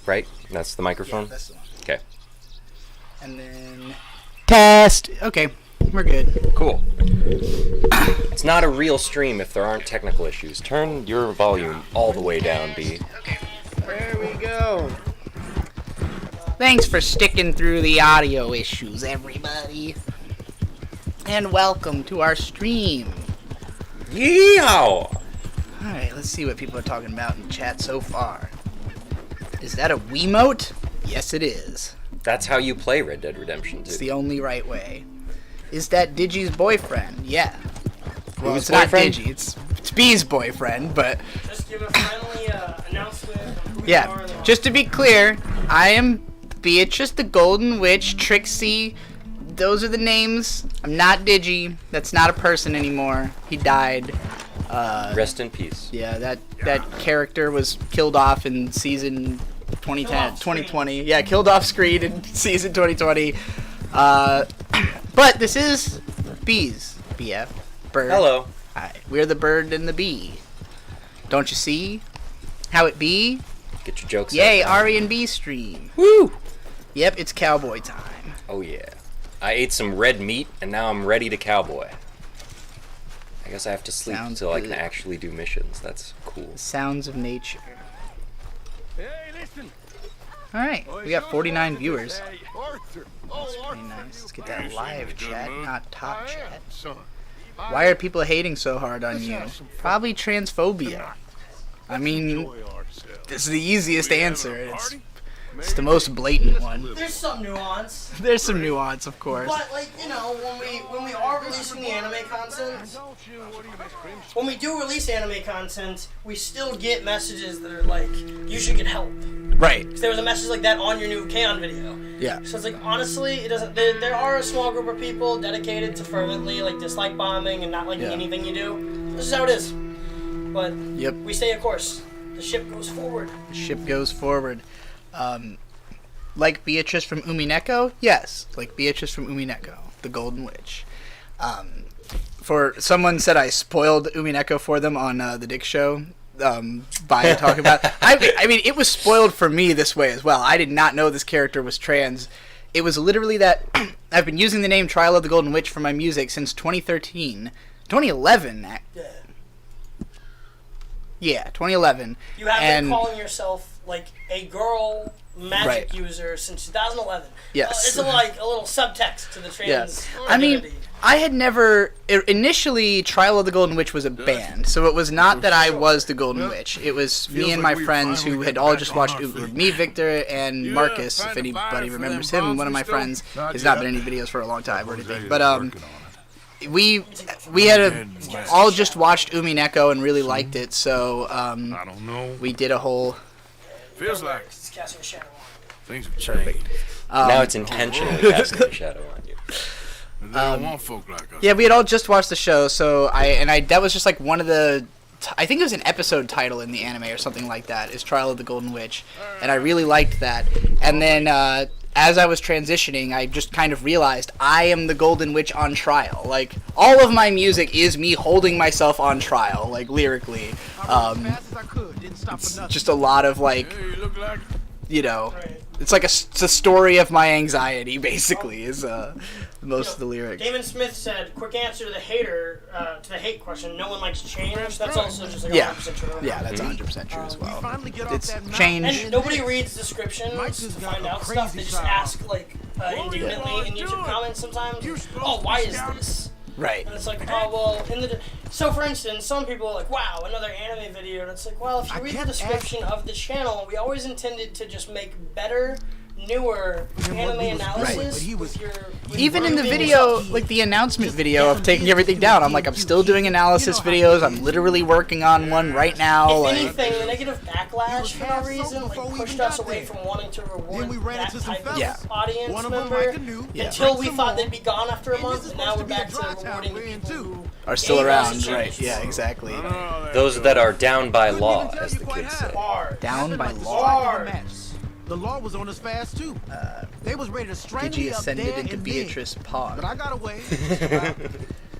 right? That's the microphone? Yeah, that's the one. Okay. And then... Test! Okay, we're good. Cool. It's not a real stream if there aren't technical issues. Turn your volume all the way down, B. There we go. Thanks for sticking through the audio issues, everybody. And welcome to our stream. Yeehaw! Alright, let's see what people are talking about in chat so far. Is that a Wiimote? Yes, it is. That's how you play Red Dead Redemption 2. It's the only right way. Is that Digi's boyfriend? Yeah. Well, Whose it's boyfriend? not Digi. It's B's boyfriend, but... Just give a friendly announcement of who Yeah, you are. And just to be clear, I am Beatrice the Golden Witch, Trixie. Those are the names. I'm not Digi. That's not a person anymore. He died. Rest in peace. Yeah, that character was killed off in season 2020. Yeah, killed off screen in season 2020. But this is Bees. BF. Bird. Hello. Hi. We're the bird and the bee. Don't you see how it be? Get your jokes Yay, out. Ari and B stream. Woo! Yep, it's cowboy time. Oh yeah. I ate some red meat and now I'm ready to cowboy. I guess I have to sleep Sounds until I can good. actually do missions. That's cool. Sounds of nature. Hey, listen. Alright, we got 49 viewers. Hey, Arthur. That's pretty nice. Let's get that live chat, not top chat. Son. Why are people hating so hard on you? Probably transphobia. I mean, this is the easiest answer. It's the most blatant one. there's some nuance, There's some nuance, of course. but like when we are releasing the anime content, when we do release anime content, we still get messages that are like, you should get help. Right. There was a message like that on your new Kaon video. Yeah. So it's like, honestly, it doesn't. There are a small group of people dedicated to fervently like dislike bombing and not liking Yeah. anything you do. This is how it is. But Yep. we stay a course. The ship goes forward. The ship goes forward. Like Beatrice from Umineko? Yes, like Beatrice from Umineko, the Golden Witch. For someone said I spoiled Umineko for them on the Dick Show by talking about. I mean, it was spoiled for me this way as well. I did not know this character was trans. It was literally that I've been using the name Trial of the Golden Witch for my music since 2013, 2011. Yeah, 2011. You have and been calling yourself like a girl magic Right. user since 2011. Yes. It's like a little subtext to the trans. I mean, identity. I had never initially Trial of the Golden Witch was a band, so it was not that I was the Golden Witch. It was me and my friends who had all just watched me, Victor, and Marcus. If anybody remembers him, one of my friends. He's not been in any videos for a long time or anything, but we had all just watched Umineko and really liked it, so I don't know. we did a whole. Feels like It's casting a shadow on. things have changed. Now it's intentionally casting a shadow on you. They don't want folk like us. Yeah, we had all just watched the show, so that was just like one of the, I think it was an episode title in the anime or something like that, is Trial of the Golden Witch, and I really liked that. And then as I was transitioning, I just kind of realized I am the Golden Witch on trial. Like, all of my music is me holding myself on trial, like, lyrically. It's just a lot of, like, Hey, you look like you know, Right. it's like it's a story of my anxiety, basically, is most of the lyrics. Damon Smith said, "Quick answer to the hate question. No one likes change." That's also just like Yeah. 100% true. Yeah, that's 100% true as well. Finally get off It's that change. And nobody reads descriptions Mike to just got find a out crazy stuff. They just style. ask like indignantly in YouTube comments sometimes. Oh, why is this? Right. And it's like, oh well. So for instance, some people are like, wow, another anime video, and it's like, well, if you read the description of the channel, we always intended to just make better, newer anime analysis. With your Even in the groupings video, of- like the announcement video of taking everything down, I'm like, I'm still doing analysis videos. I'm literally working on one right now. If Like, anything, the negative backlash for no reason like pushed us away from wanting to reward we ran that into some type of Yeah. audience One of them member like a new- Yeah. until we Some thought more. they'd be gone after a month, is and now supposed we're to be a back to dry town rewarding the we're in, people too. who are still gave us around, a right? chance. Yeah, exactly. Those that are down by law, as the kids say. Bars. Down by law. Bars. The law was on us fast too. They was ready to strangle PG me up ascended there into and Beatrice then. Pod. But I got away.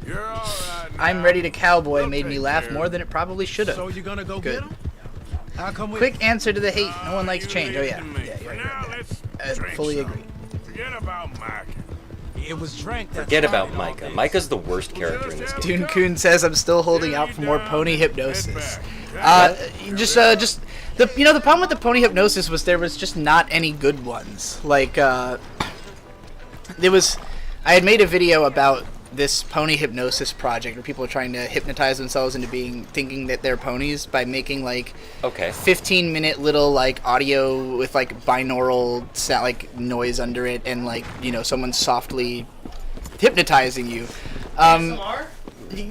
You're all right now. I'm ready to cowboy We'll made me take laugh care more of than it probably should have. So you're gonna go Good. get him? I'll come with Quick answer to the hate. No one likes change. Oh yeah. For now, let's I drink fully some. agree. Forget about Mike. It was Trank that Forget started about all Micah. this. Micah's the worst character in this game. Toon Coon says I'm still holding out for more pony hypnosis. Just the the problem with the pony hypnosis was there was just not any good ones. Like I had made a video about this pony hypnosis project where people are trying to hypnotize themselves into thinking that they're ponies by making like Okay. 15-minute little like audio with like binaural sound, like noise under it, and like someone softly hypnotizing you. ASMR?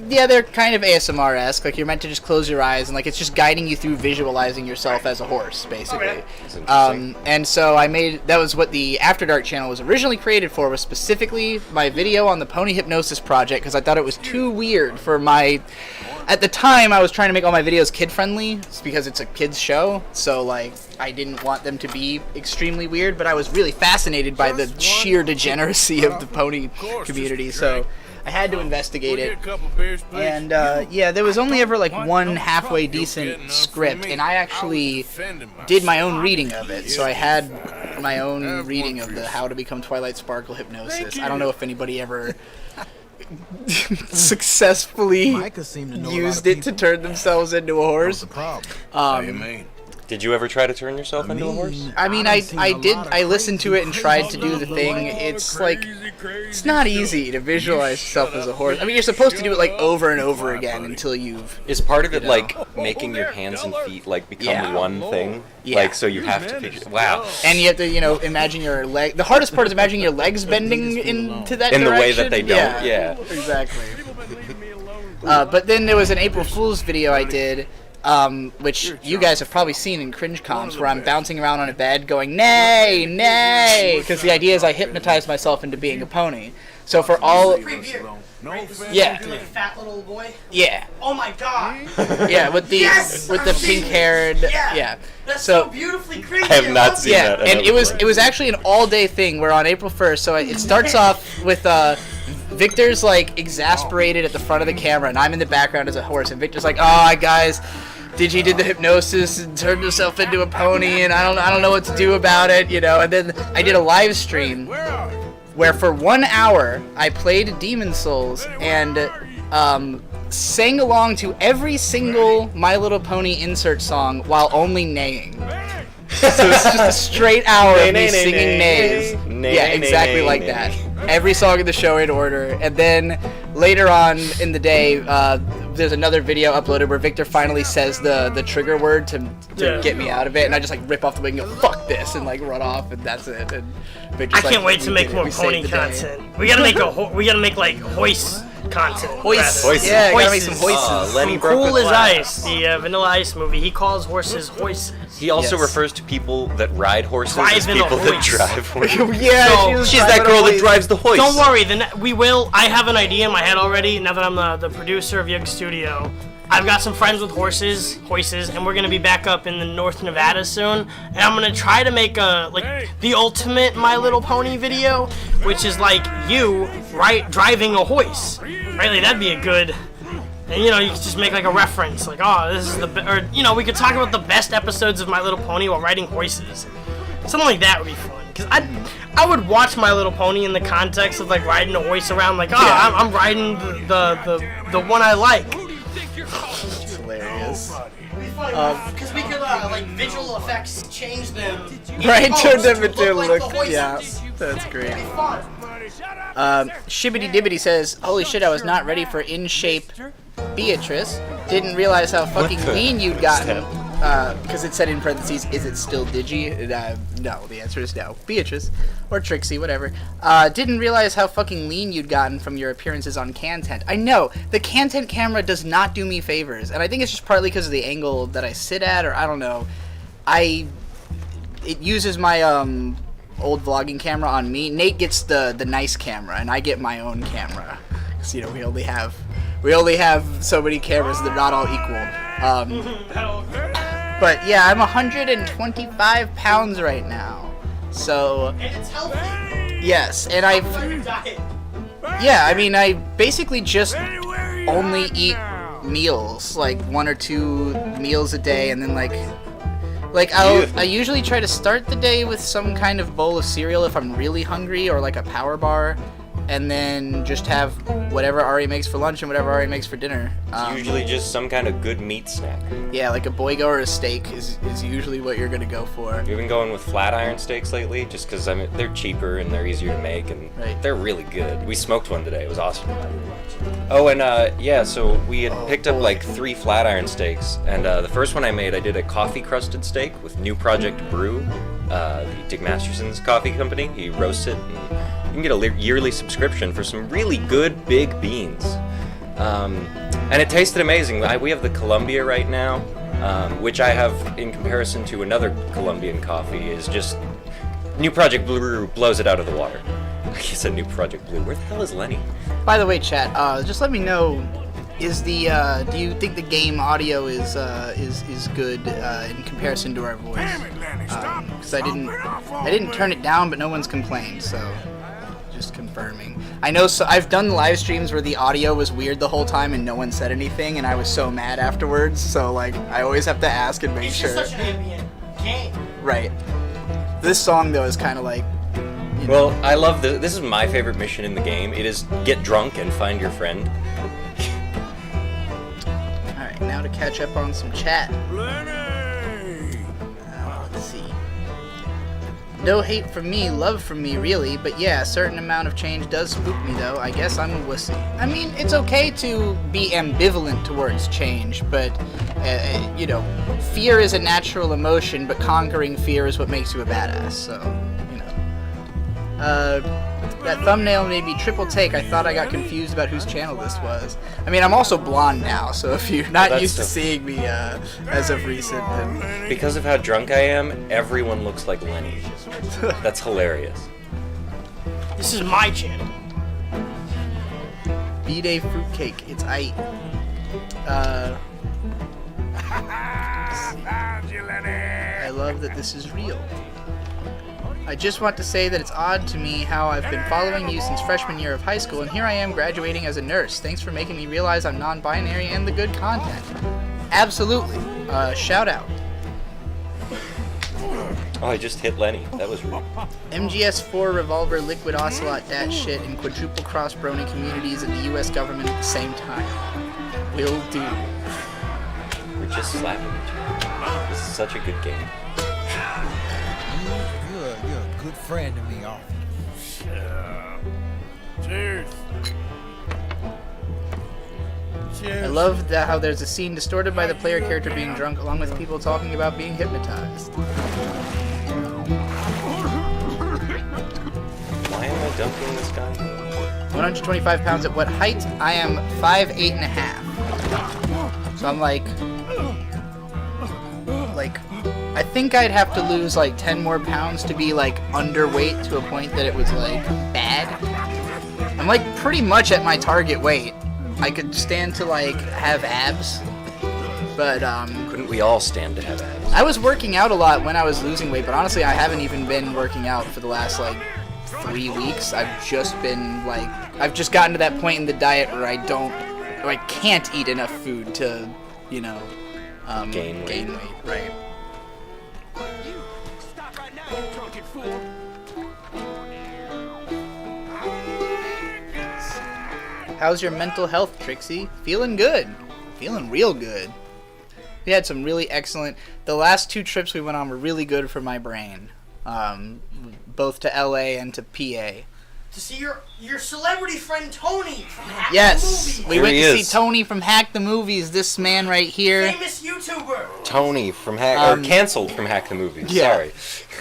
Yeah, they're kind of ASMR-esque. Like, you're meant to just close your eyes, and like it's just guiding you through visualizing yourself as a horse, basically. Okay. That's interesting. And so that was what the After Dark channel was originally created for, was specifically my video on the pony hypnosis project, because I thought it was too weird for my... At the time, I was trying to make all my videos kid-friendly, because it's a kids show, so like I didn't want them to be extremely weird, but I was really fascinated by the sheer degeneracy of the pony community, so I had to investigate We'll it. get a couple beers, please. And yeah, there was only ever like one halfway decent script, and I actually did my own reading of it. So I had my own reading of the How to Become Twilight Sparkle Hypnosis. I don't know if anybody ever successfully Micah seemed to know used a lot it of to people. turn themselves into a What's horse. the problem? How you mean? Did you ever try to turn yourself into a horse? I mean, I did. I listened to it and tried to do the thing. It's like it's not easy to visualize yourself as a horse. I mean, you're supposed to do it like over and over again until you've. Is part of it like making your hands and feet like become Yeah. one thing? Yeah. Like, so you have to picture. Wow. And you have to, imagine your leg. The hardest part is imagining your legs bending into that In the way direction. that they don't, yeah. Exactly. But then there was an April Fool's video I did, which you guys have probably seen in cringe comps, where I'm bouncing around on a bed going, nay, nay, because the idea is I hypnotize myself into being a pony. So for all, Pre-beer. No offense. yeah, You're like a fat little boy. yeah, Oh my god. yeah, with the Yes! with the I've seen pink-haired, this. yeah. That's So- so beautifully crazy. I have not love seen it. Yeah, that. and it was actually an all-day thing. Where on April 1st, so it starts off with Victor's like exasperated at the front of the camera, and I'm in the background as a horse, and Victor's like, "Oh, guys, Digi did the hypnosis and turned himself into a pony, and I don't know what to do about it, And then I did a live stream where for 1 hour I played Demon Souls and sang along to every single My Little Pony insert song while only neighing. So it's just a straight hour of me singing neighs. Yeah, exactly like that. Every song in the show in order. And then later on in the day, there's another video uploaded where Victor finally says the trigger word to get me out of it, and I just like rip off the wig and go, fuck this, and like run off, and that's it. And Victor's I can't like, wait to "We make did it. more We pony saved the day." content. We gotta make like hoist content. Hoists. Hoists. Yeah, gotta make Hoists. some hoists. Lenny From broke Cool the as glass. Ice, the Vanilla Ice movie. He calls horses hoists. He also Yes. refers to people that ride horses Drive as in a people that hoist. drive horses. Yeah, So, she was She's driving that girl a that hoist. drives the hoist. Don't worry, we will. I have an idea in my head already. Now that I'm the producer of Young Studio, I've got some friends with hoists, and we're gonna be back up in the North Nevada soon. And I'm gonna try to make the ultimate My Little Pony video, which is like you driving a hoist. Right, like, that'd be a good. And you could just make like a reference, like, oh, this is we could talk about the best episodes of My Little Pony while riding horses. Something like that would be fun. Cause I would watch My Little Pony in the context of like riding a horse around, like, oh, Yeah. I'm riding the one I like. It's hilarious. Because we could like visual effects change them. Right, Oh, turn them to into look like look. the hoist. Yeah, that's great. It'd be fun. Shibbity Dibbity says, "Holy shit, I was not ready for in shape Beatrice. Didn't realize how fucking the- lean you'd gotten." Because it said in parentheses, "Is it still Digi?" No, the answer is no. Beatrice or Trixie, whatever. Didn't realize how fucking lean you'd gotten from your appearances on Cantent. I know the Cantent camera does not do me favors, and I think it's just partly because of the angle that I sit at, or I don't know. It uses my old vlogging camera on me. Nate gets the nice camera, and I get my own camera. Cause we only have so many cameras. They're not all equal. But yeah, I'm 125 pounds right now. So And it's healthy. yes, and I've Your diet. I mean I basically just only eat meals, like 1 or 2 meals a day, and then like Like, I usually try to start the day with some kind of bowl of cereal if I'm really hungry, or like a power bar, and then just have whatever Ari makes for lunch and whatever Ari makes for dinner. It's usually just some kind of good meat snack. Yeah, like a boigo or a steak is usually what you're gonna go for. We've been going with flat iron steaks lately, just because they're cheaper and they're easier to make, and they're really good. We smoked one today; it was awesome. Oh, and so we had picked up like 3 flat iron steaks, and the first one I made, I did a coffee crusted steak with New Project Brew, Dick Masterson's coffee company. He roasts it. And you can get a yearly subscription for some really good big beans. And it tasted amazing. We have the Columbia right now, which I have in comparison to another Colombian coffee is just... New Project Blue blows it out of the water. I said New Project Blue. Where the hell is Lenny? By the way, chat, just let me know, is the do you think the game audio is good in comparison to our voice? Damn it, Lenny, stop. Because I didn't turn it down, but no one's complained, so just confirming. I know, so I've done live streams where the audio was weird the whole time and no one said anything, and I was so mad afterwards. So like, I always have to ask and make sure. It's just such an ambient game. Right. This song though is kind of like. Well, I love this. This is my favorite mission in the game. It is get drunk and find your friend. All right, now to catch up on some chat. Lenny! Let's see. No hate from me, love from me, really. But yeah, a certain amount of change does spook me, though. I guess I'm a wussy. I mean, it's okay to be ambivalent towards change, but, fear is a natural emotion, but conquering fear is what makes you a badass, so, that thumbnail made me triple take. I thought I got confused about whose channel this was. I mean, I'm also blonde now, so if you're not used to seeing me as of recent, then... Because of how drunk I am, everyone looks like Lenny. That's hilarious. This is my channel. B-Day fruitcake. It's I love that this is real. I just want to say that it's odd to me how I've been following you since freshman year of high school, and here I am graduating as a nurse. Thanks for making me realize I'm non-binary and the good content. Absolutely. Shout out. Oh, I just hit Lenny. That was rude. MGS4 Revolver Liquid Ocelot that shit and quadruple cross brony communities and the US government at the same time. Will do. We're just slapping each other. This is such a good game. You're a good friend to me, Arthur. Cheers. I love how there's a scene distorted by the player character being drunk, along with people talking about being hypnotized. Why am I dunking this guy? 125 pounds at what height? I am 5'8.5". So I'm like, I think I'd have to lose like 10 more pounds to be like underweight to a point that it was like bad. I'm like pretty much at my target weight. I could stand to like have abs, but Couldn't we all stand to have abs? I was working out a lot when I was losing weight, but honestly I haven't even been working out for the last like 3 weeks. I've just gotten to that point in the diet where I can't eat enough food to, Gain weight. Right. Stop right now, you drunken fool. How's your mental health, Trixie? Feeling good. Feeling real good. We had some really excellent... The last 2 trips we went on were really good for my brain. Both to LA and to PA. To see your celebrity friend Tony from Hack the Yes! Movies. We Here went he to is. see Tony from Hack the Movies, this man right here. Famous YouTuber. Tony from Hack... or canceled from Hack the Movies. yeah.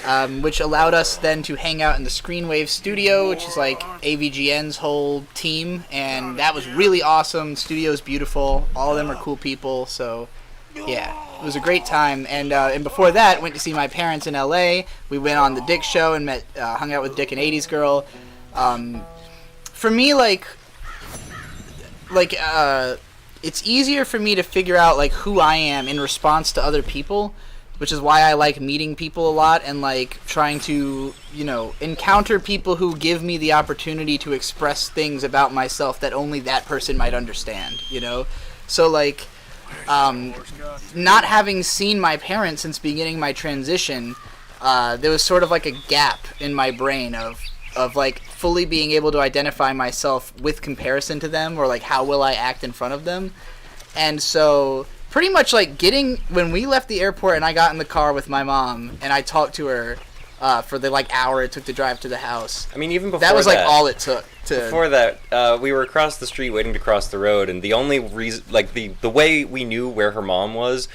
Sorry. Which allowed us then to hang out in the Screenwave studio, which is like AVGN's whole team, and that was really awesome. Studio's beautiful. All of them are cool people, so yeah, it was a great time. And before that, went to see my parents in LA. We went on the Dick show and hung out with Dick and 80s Girl. For me, it's easier for me to figure out like who I am in response to other people, which is why I like meeting people a lot and like trying to, encounter people who give me the opportunity to express things about myself that only that person might understand, So like, not having seen my parents since beginning my transition, there was sort of like a gap in my brain of like fully being able to identify myself with comparison to them, or like how will I act in front of them. And so pretty much like when we left the airport and I got in the car with my mom and I talked to her for the like hour it took to drive to the house. I mean, even before that was like all it took. Before that, we were across the street waiting to cross the road, and the only reason, like the way we knew where her mom was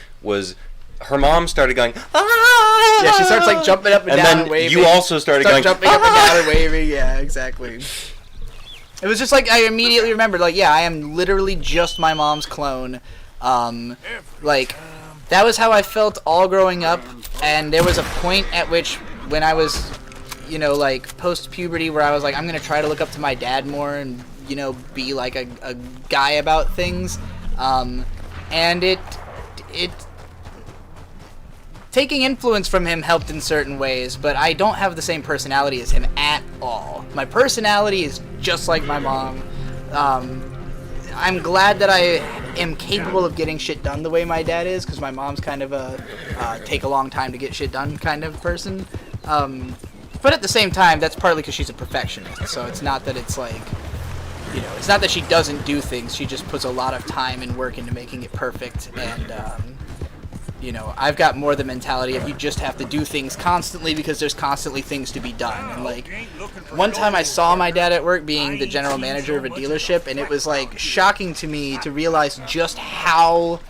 her mom started going, ah! Yeah, she starts like jumping up and down and waving. You also started going, jumping up and down and waving. Yeah, exactly. It was just like I immediately remembered, like, yeah, I am literally just my mom's clone. Like, that was how I felt all growing up, and there was a point at which when I was, like post-puberty, where I was like, I'm gonna try to look up to my dad more and, be like a guy about things. And it taking influence from him helped in certain ways, but I don't have the same personality as him at all. My personality is just like my mom. I'm glad that I am capable of getting shit done the way my dad is, because my mom's kind of a take a long time to get shit done kind of person. But at the same time, that's partly because she's a perfectionist, so it's not that it's like, it's not that she doesn't do things, she just puts a lot of time and work into making it perfect, and I've got more the mentality of you just have to do things constantly because there's constantly things to be done. And like, one time I saw my dad at work being the general manager of a dealership, and it was like shocking to me to realize just how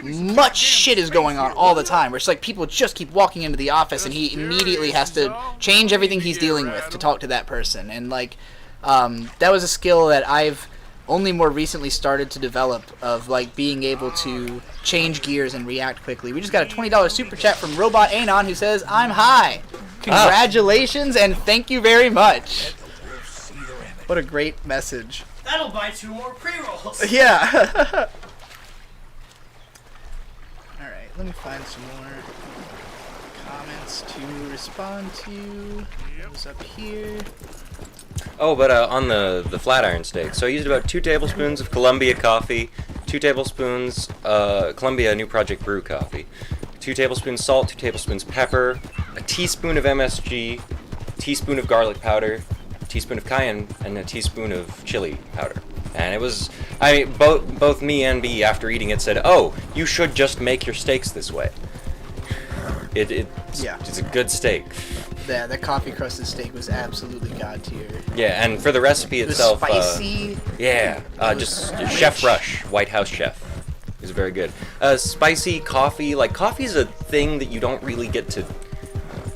much shit is going on all the time. Where it's like people just keep walking into the office and he immediately has to change everything he's dealing with to talk to that person. And like, that was a skill that I've only more recently started to develop, of like being able to change gears and react quickly. We just got a $20 super chat from Robot Anon, who says, "I'm high. Congratulations and thank you very much." What a great message. That'll buy 2 more pre-rolls. Yeah. Alright, let me find some more comments to respond to. What's up here? Oh, but on the flat-iron steak, so I used about 2 tablespoons of Columbia coffee, 2 tablespoons Columbia New Project Brew coffee, 2 tablespoons salt, 2 tablespoons pepper, a teaspoon of MSG, a teaspoon of garlic powder, a teaspoon of cayenne, and a teaspoon of chili powder. And it was, both me and B after eating it said, "Oh, you should just make your steaks this way." It's a good steak. Yeah, that coffee crusted steak was absolutely god tier. Yeah, and for the recipe itself, spicy. Just Chef Rush, White House Chef, is very good. Spicy coffee, like coffee's a thing that you don't really get to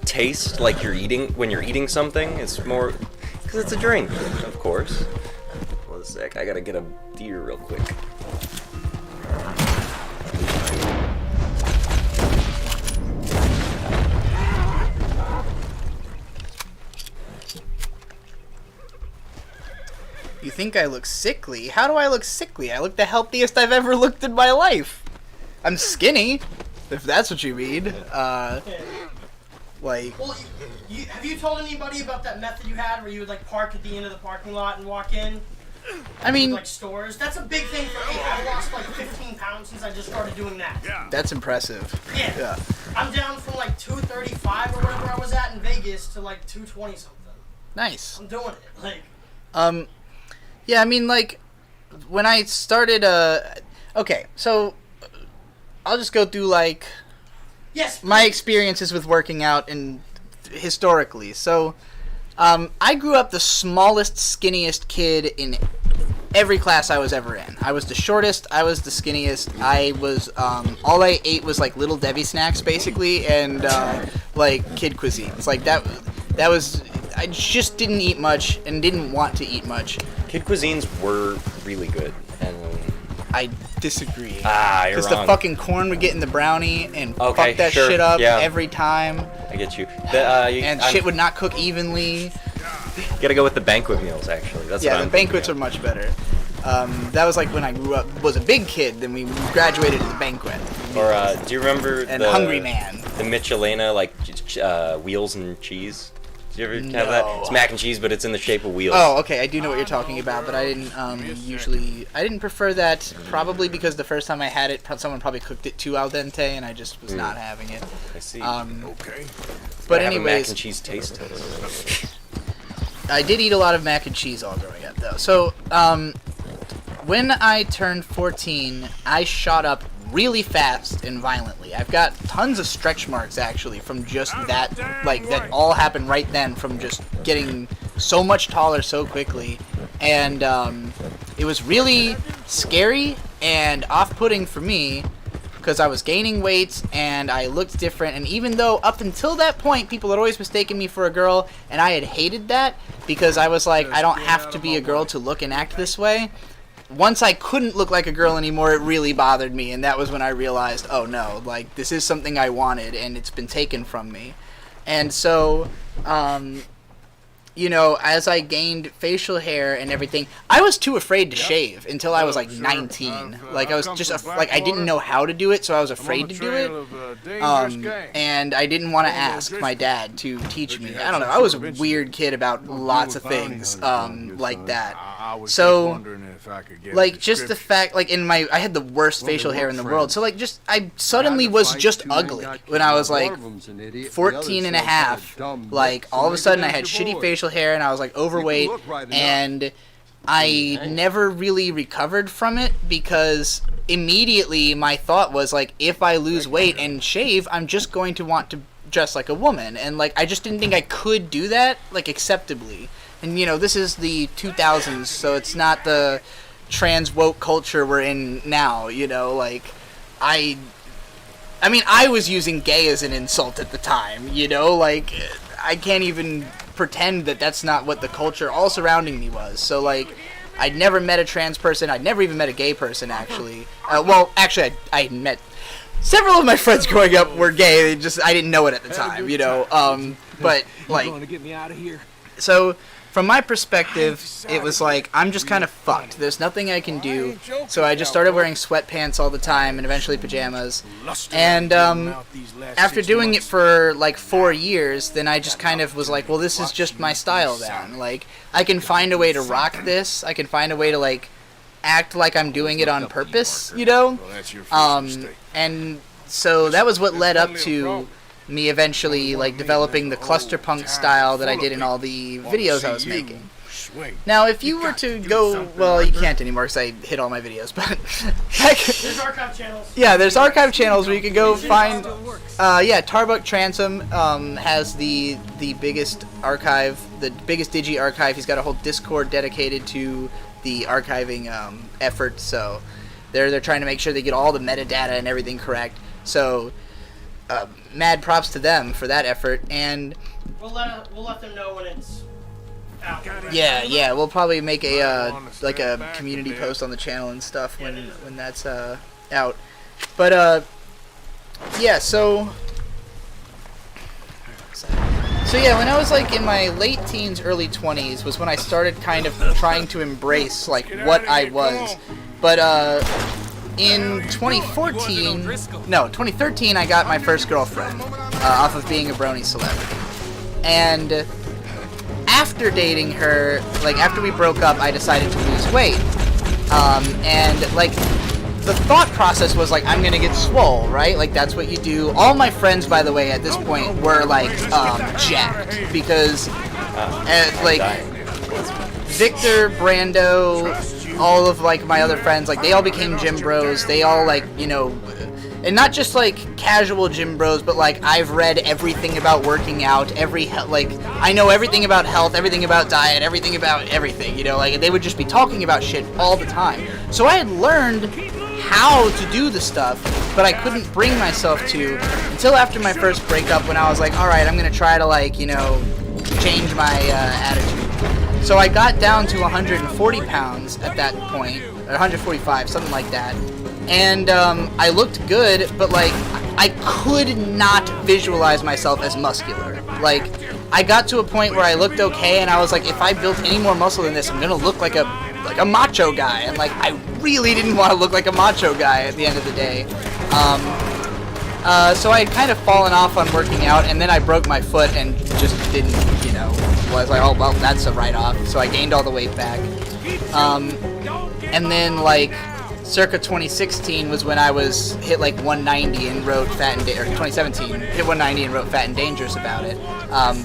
taste like when you're eating something. It's more because it's a drink, of course. One sec, I gotta get a deer real quick. You think I look sickly? How do I look sickly? I look the healthiest I've ever looked in my life. I'm skinny, if that's what you mean. Like... Well, have you told anybody about that method you had where you would like park at the end of the parking lot and walk in? I mean... Like stores? That's a big thing for me. I've lost like 15 pounds since I just started doing that. Yeah. That's impressive. Yeah. I'm down from like 235 or whatever I was at in Vegas to like 220 something. Nice. I'm doing it. Like... Yeah, I mean, like, when I started, okay, so, I'll just go through, like, my experiences with working out and historically. So, I grew up the smallest, skinniest kid in every class I was ever in. I was the shortest, I was the skinniest, I was, all I ate was, like, Little Debbie snacks, basically, and, like, kid cuisines. Like, that was... I just didn't eat much and didn't want to eat much. Kid cuisines were really good, and I disagree. You're wrong. Because the fucking corn would get in the brownie and fuck that shit up every time. I get you. Shit would not cook evenly. You gotta go with the banquet meals, actually. That's the banquets are much better. That was like when I grew up, was a big kid, then we graduated to the banquet. Or, do you remember Hungry Man. The Michelena, like, wheels and cheese? Did you ever have that? It's mac and cheese, but it's in the shape of wheels. Oh, okay. I do know what you're talking about, but I didn't I didn't prefer that. Probably because the first time I had it, someone probably cooked it too al dente, and I just was not having it. I see. Okay. But Have a mac anyways, and cheese taste test. I did eat a lot of mac and cheese all growing up, though. So, when I turned 14, I shot up really fast and violently. I've got tons of stretch marks, actually, from just that, like, that all happened right then from just getting so much taller so quickly. And, it was really scary and off-putting for me, because I was gaining weight and I looked different, and even though up until that point people had always mistaken me for a girl, and I had hated that because I was like, I don't have to be a girl to look and act this way. Once I couldn't look like a girl anymore, it really bothered me, and that was when I realized, oh no, like, this is something I wanted and it's been taken from me. And so, you know, as I gained facial hair and everything, I was too afraid to shave until I was like 19. Like, I was just like, I didn't know how to do it, so I was afraid to do it. And I didn't want to ask my dad to teach me. I don't know. I was a weird kid about lots of things like that. So, like, just the fact, like, I had the worst facial hair in the world. So, like, I suddenly was just ugly when I was like 14 and a half. Like, all of a sudden I had shitty facial hair and I was like overweight, and I never really recovered from it because immediately my thought was like, if I lose weight and shave, I'm just going to want to dress like a woman, and like I just didn't think I could do that like acceptably. And you know, this is the 2000s, so it's not the trans woke culture we're in now, you know, like I mean, I was using gay as an insult at the time, you know, like I can't even pretend that that's not what the culture all surrounding me was. So like, I'd never met a trans person. I'd never even met a gay person, actually. Well, actually, I met several of my friends growing up were gay. I didn't know it at the time, you know. But like, so from my perspective, it was like, I'm just kind of fucked. There's nothing I can do. So I just started wearing sweatpants all the time and eventually pajamas. And after doing it for like 4 years, then I just kind of was like, well, this is just my style then. Like, I can find a way to rock this. I can find a way to like act like I'm doing it on purpose, you know? And so that was what led up to me eventually like developing the cluster punk style that I did in all the videos I was making. Now, if you were to go, well, you can't anymore because I hit all my videos, but There's archive channels. yeah, there's archive channels where you can go find. Yeah, Tarbuck Transom has the biggest archive, the biggest digi archive. He's got a whole Discord dedicated to the archiving effort. So they're trying to make sure they get all the metadata and everything correct. So mad props to them for that effort. And we'll let them know when it's out. yeah, we'll probably make a like a community post on the channel and stuff when that's out. But yeah, so yeah, when I was like in my late teens, early 20s was when I started kind of trying to embrace like what I was. But in 2013, I got my first girlfriend off of being a brony celebrity. And after dating her, like after we broke up, I decided to lose weight. And like the thought process was like, I'm gonna get swole, right? Like that's what you do. All my friends, by the way, at this point were like jacked because like Victor, Brando, all of like my other friends, like they all became gym bros. They all like, you know, and not just like casual gym bros, but like I've read everything about working out, like I know everything about health, everything about diet, everything about everything, you know, like they would just be talking about shit all the time. So I had learned how to do the stuff, but I couldn't bring myself to until after my first breakup when I was like, all right, I'm gonna try to like, you know, change my attitude. So I got down to 140 pounds at that point, or 145, something like that. And I looked good, but like I could not visualize myself as muscular. Like I got to a point where I looked okay, and I was like, if I built any more muscle than this, I'm gonna look like a macho guy. And like I really didn't want to look like a macho guy at the end of the day. So I had kind of fallen off on working out, and then I broke my foot and just didn't, you know, was like, oh, well, that's a write-off. So I gained all the weight back. And then, like, circa 2016 was when I was hit like 190 and wrote Fat and or 2017 hit 190 and wrote Fat and Dangerous about it.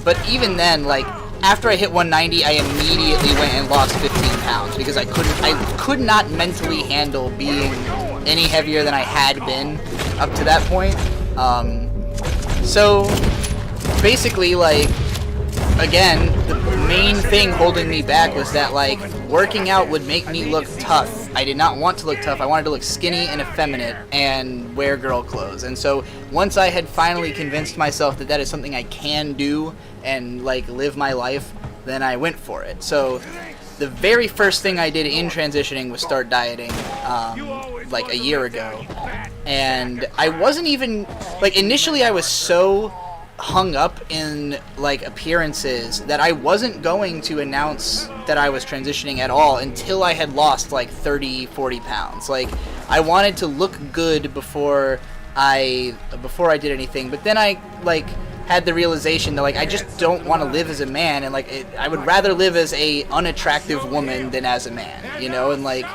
But even then, like, after I hit 190, I immediately went and lost 15 pounds because I could not mentally handle being any heavier than I had been up to that point. So basically, like, again, the main thing holding me back was that, like, working out would make me look tough. I did not want to look tough. I wanted to look skinny and effeminate and wear girl clothes. And so once I had finally convinced myself that that is something I can do and, like, live my life, then I went for it. So the very first thing I did in transitioning was start dieting, like, a year ago. And I wasn't even, like, initially I was so hung up in, like, appearances that I wasn't going to announce that I was transitioning at all until I had lost like 30-40 pounds. Like, I wanted to look good before I did anything, but then I, like, had the realization that, like, I just don't want to live as a man, and, like, I would rather live as a unattractive woman than as a man, you know. And, like,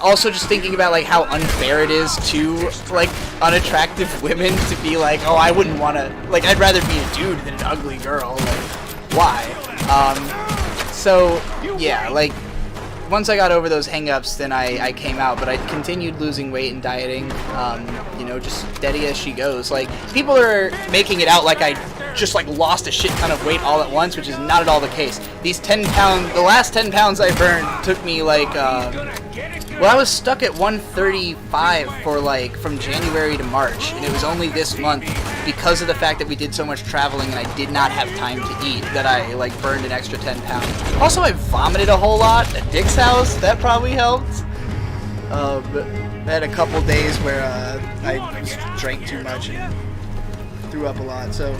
also just thinking about, like, how unfair it is to, like, unattractive women to be like, oh, I wouldn't want to, like, I'd rather be a dude than an ugly girl. Like, why? So, yeah, like, once I got over those hang-ups, then I came out, but I continued losing weight and dieting, you know, just steady as she goes. Like, people are making it out like I just, like, lost a shit ton of weight all at once, which is not at all the case. These the last 10 pounds I burned took me, like, well, I was stuck at 135 for, like, from January to March, and it was only this month, because of the fact that we did so much traveling and I did not have time to eat, that I, like, burned an extra 10 pounds. Also, I vomited a whole lot at Dick's house. That probably helped. But I had a couple days where I just drank too much and threw up a lot, so.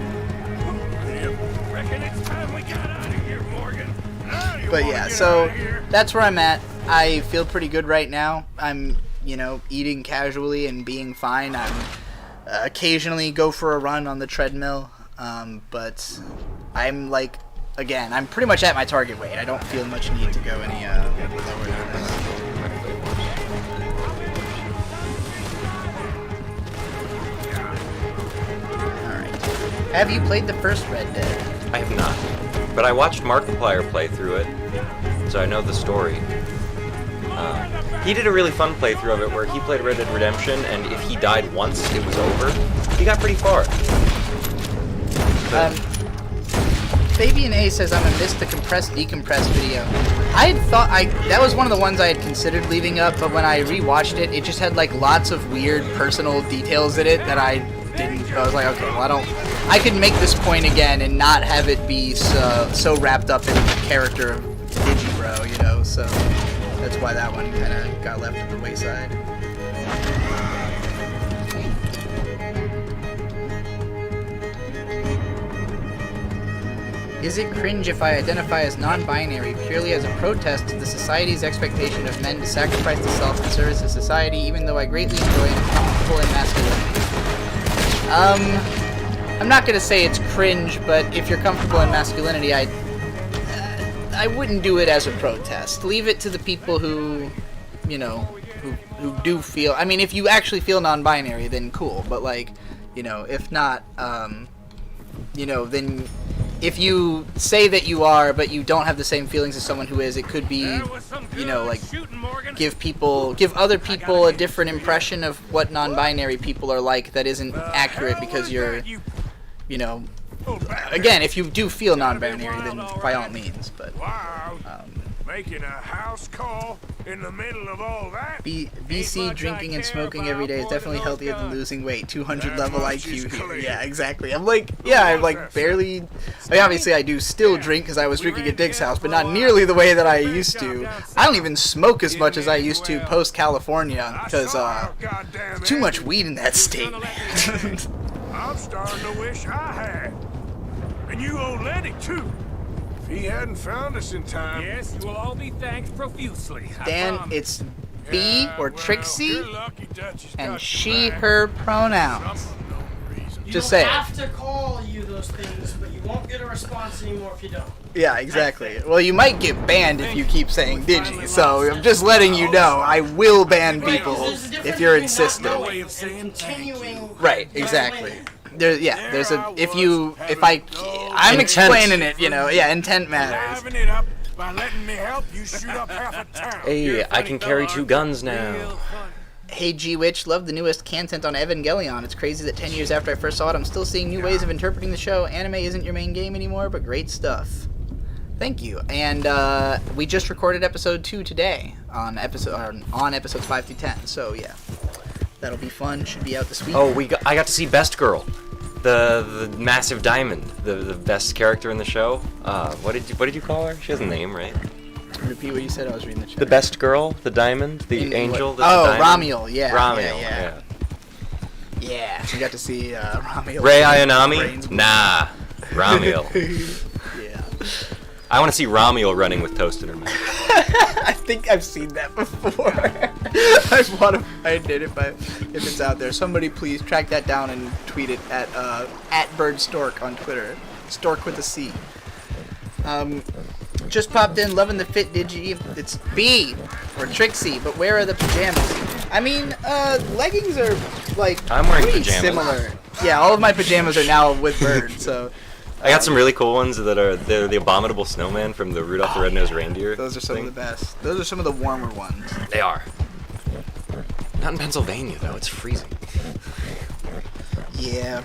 But yeah, so that's where I'm at. I feel pretty good right now. I'm, you know, eating casually and being fine. I'm occasionally go for a run on the treadmill, but I'm, like, again, I'm pretty much at my target weight. I don't feel much need to go any lower than this. Alright. Have you played the first Red Dead? I have not, but I watched Markiplier play through it, so I know the story. He did a really fun playthrough of it where he played Red Dead Redemption, and if he died once, it was over. He got pretty far. Fabian A says, I'm a miss the compress-decompress video. I had thought, that was one of the ones I had considered leaving up, but when I rewatched it, it just had, like, lots of weird personal details in it that I didn't, I was like, okay, well, I could make this point again and not have it be so wrapped up in the character of Digibro, you know, so that's why that one kind of got left at the wayside. Is it cringe if I identify as non-binary purely as a protest to the society's expectation of men to sacrifice themselves in service to society, even though I greatly enjoy and am comfortable in masculinity? I'm not gonna say it's cringe, but if you're comfortable in masculinity, I wouldn't do it as a protest. Leave it to the people who, you know, who do feel. I mean, if you actually feel non-binary, then cool. But, like, you know, if not, you know, then if you say that you are, but you don't have the same feelings as someone who is, it could be, you know, like, give other people a different impression of what non-binary people are like that isn't accurate because you're, you know, again, if you do feel non-binary, then by all means, but, making a house call in the middle of all that. BC drinking and smoking every day is definitely healthier than losing weight. 200 level IQ here. Yeah, exactly. I'm like, yeah, I'm like barely. I mean, obviously I do still drink because I was drinking at Dick's house, but not nearly the way that I used to. I don't even smoke as much as I used to post California because too much weed in that state, man. I'm starting to wish I had. And you owe Lenny too. If he hadn't found us in time. Yes, you will all be thanked profusely. Dan, it's B or Well, Trixie, you're lucky Dutch has and got she, your back. her pronouns. Some of them no reason. Just You say don't it. have to call you those things, but you won't get a response anymore if you don't. Yeah, exactly. Well, you might get banned if you keep saying Digi, so I'm just letting you know I will ban people if you're insistent. No way of saying continuing. Right, exactly. I'm Intent. explaining it, intent matters. Driving it up by letting me help you shoot up half a town. Hey, You're a I funny can carry fellow, 2 aren't guns you? now. Real funny. Hey G Witch, love the newest content on Evangelion. It's crazy that 10 years after I first saw it, I'm still seeing new ways of interpreting the show. Anime isn't your main game anymore, but great stuff. Thank you. And we just recorded episode 2 today on episodes 5 through 10. So yeah, that'll be fun. Should be out this week. Oh, I got to see Best Girl, the massive diamond, the best character in the show. What did you call her? She has a name, right? Repeat what you said. I was reading the chat. The best girl, the diamond, the angel. What? That's the diamond. Ramiel. Yeah. Ramiel. Yeah. Yeah. You got to see Ramiel. Ray Ayanami? Brains- Nah, Ramiel. Yeah. I want to see Ramiel running with toast in her mouth. I think I've seen that before. I did it, but if it's out there, somebody please track that down and tweet it at @birdstork on Twitter. Stork with a C. Just popped in, loving the fit Digi. It's B or Trixie, but where are the pajamas? I mean, leggings are like I'm wearing pretty pajamas. similar. Yeah, all of my pajamas are now with Bird, so. I got some really cool ones that are they're the abominable snowman from the Rudolph the Red-Nosed Reindeer. Those are some thing. of the best. Those are some of the warmer ones. They are. Not in Pennsylvania though. It's freezing. Yeah.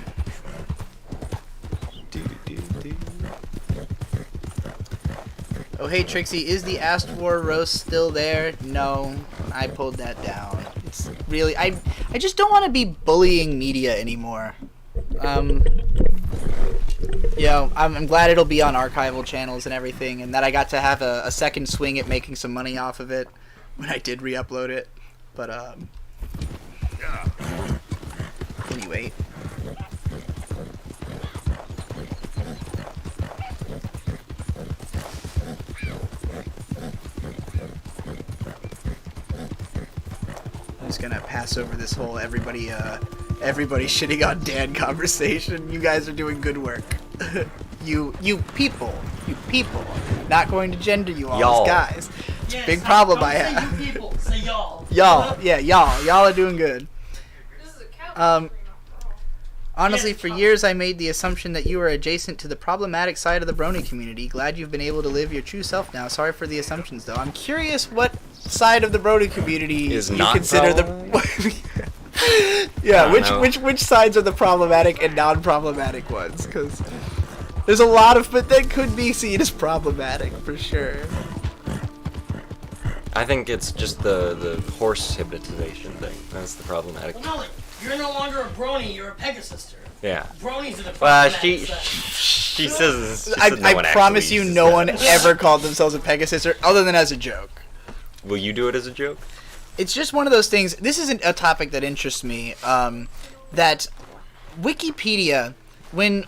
Oh, hey Trixie, is the Astwar roast still there? No, I pulled that down. It's really, I just don't want to be bullying media anymore. I'm glad it'll be on archival channels and everything, and that I got to have a second swing at making some money off of it when I did re-upload it. But anyway. I'm just gonna pass over this whole everybody shitting on Dan conversation. You guys are doing good work. you people. Not going to gender you all Y'all. as guys. It's a big Stop, problem don't I say have. you people, say y'all. Y'all, yeah, y'all are doing good. This is a cowboy. Honestly, for years I made the assumption that you were adjacent to the problematic side of the brony community. Glad you've been able to live your true self now. Sorry for the assumptions, though. I'm curious what side of the brony community Is you not consider yeah, I don't know. which sides are the problematic and non-problematic ones? Because there's a lot of, but that could be seen as problematic for sure. I think it's just the horse hypnotization thing. That's the problematic. Well, Molly, you're no longer a brony, you're a Pegasister. Yeah. Bronies are the Well, problematic she side. she says. She I says no one promise actually you, uses no that. one ever called themselves a Pegasister other than as a joke. Will you do it as a joke? It's just one of those things. This isn't a topic that interests me. That Wikipedia, when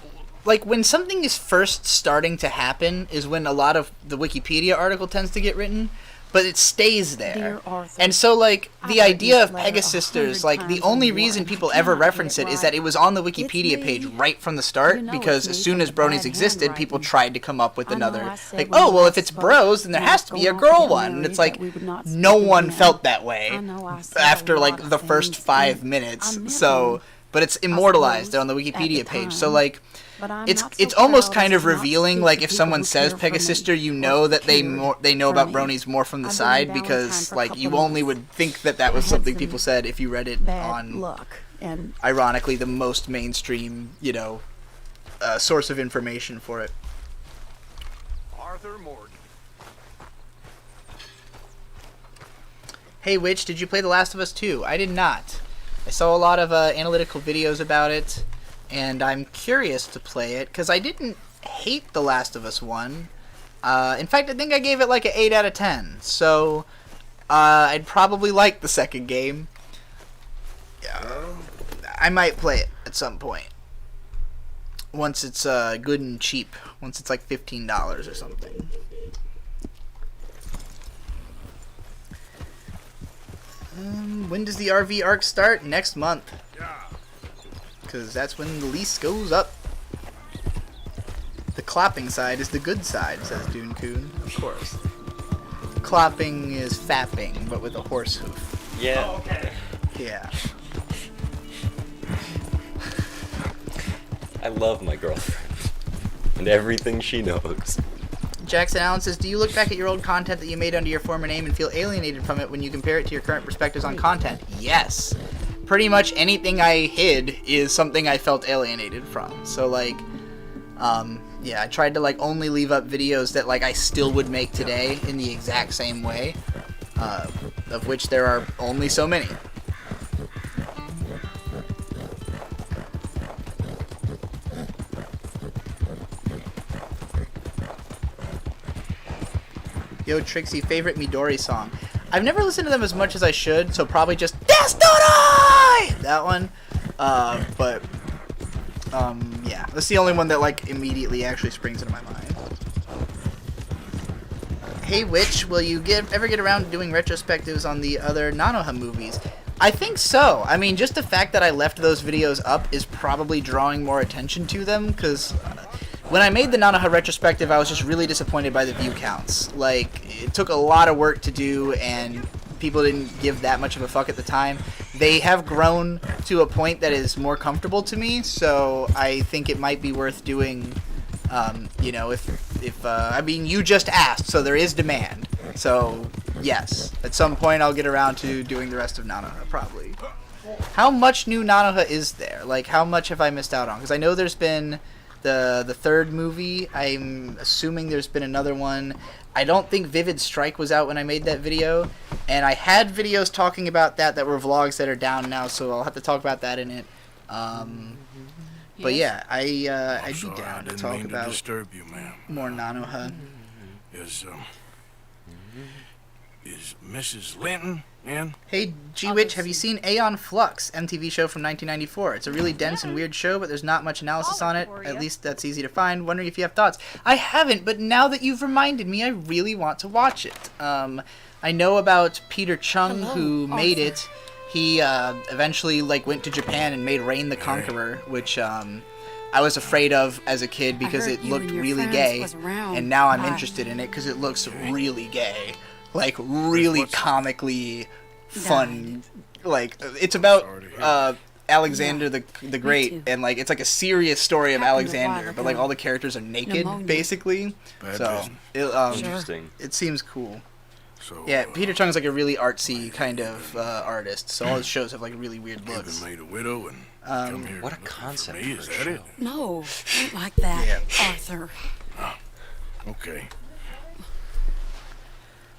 something is first starting to happen, is when a lot of the Wikipedia article tends to get written, but it stays there. Dear Arthur, And so, like, the I've read idea this of letter Pegasisters, 100 like, the times only or more, reason and I people ever cannot get reference it it is right. that it was on the It's Wikipedia me. page right from the start, You know because it's as me soon from as the bronies bad existed, people handwriting. tried to come up with I know another, I said like, when oh, we well, if last it's spoke, bros, then there we has were to be a going girl to get one. And married, it's like, that we would not no speak one again. felt that way I know I said after, a like, lot the of first things, 5 and minutes. I meant So, them, but it's I immortalized suppose, on the at Wikipedia the page. So, time. like, But I'm it's not so almost proud kind as of to not revealing, speak like, to if people someone who says care for me Pegasister, you or know that they cared know about for me. bronies more from the I've been side, Valentine because, for a like, couple you only months. would think that that was I had something some people said if you read it Bad on, luck, and ironically, the most mainstream, source of information for it. Arthur Morgan. Hey, Witch, did you play The Last of Us 2? I did not. I saw a lot of analytical videos about it, and I'm curious to play it, because I didn't hate The Last of Us 1. In fact, I think I gave it like an 8 out of 10, so I'd probably like the second game. I might play it at some point. Once it's good and cheap. Once it's like $15 or something. When does the RV arc start? Next month. Because that's when the lease goes up. The clapping side is the good side, says Dune Coon. Of course. Clopping is fapping, but with a horse hoof. Yeah. Oh, okay. Yeah. I love my girlfriend. And everything she knows. Jackson Allen says, do you look back at your old content that you made under your former name and feel alienated from it when you compare it to your current perspectives on content? Yes. Pretty much anything I hid is something I felt alienated from. So, like, yeah, I tried to, like, only leave up videos that, like, I still would make today in the exact same way, of which there are only so many. Yo, Trixie, favorite Midori song? I've never listened to them as much as I should, so probably just Destinai! That one. Yeah, that's the only one that, like, immediately actually springs into my mind. Hey, Witch, will you ever get around to doing retrospectives on the other Nanoha movies? I think so. I mean, just the fact that I left those videos up is probably drawing more attention to them, because when I made the Nanoha retrospective, I was just really disappointed by the view counts. Like, it took a lot of work to do, and people didn't give that much of a fuck at the time. They have grown to a point that is more comfortable to me, so I think it might be worth doing, you know, if I mean, you just asked, so there is demand. So, yes, at some point I'll get around to doing the rest of Nanoha, probably. How much new Nanoha is there? Like, how much have I missed out on? Because I know there's been the third movie. I'm assuming there's been another one. I don't think Vivid Strike was out when I made that video, and I had videos talking about that were vlogs that are down now, so I'll have to talk about that in it. But yeah, I'd be down to talk about more Nanoha. Is Mrs. Linton in? Hey, G-Witch, have you seen Aeon Flux, MTV show from 1994? It's a really dense and weird show, but there's not much analysis on it. At least that's easy to find. Wondering if you have thoughts. I haven't, but now that you've reminded me, I really want to watch it. I know about Peter Chung, who made it. He eventually went to Japan and made Reign the Conqueror, which I was afraid of as a kid because it looked really gay, and now I'm interested in it because it looks really gay. Like, really comically fun. Like, it's about Alexander the Great, and like it's like a serious story of Alexander, but like all the characters are naked, basically. So interesting. It seems cool. Yeah, Peter Chung's like a really artsy kind of artist, so all his shows have like really weird looks. Made a widow and come here what a concept for me. for Is a that show. it? No, not like that, Arthur. Okay.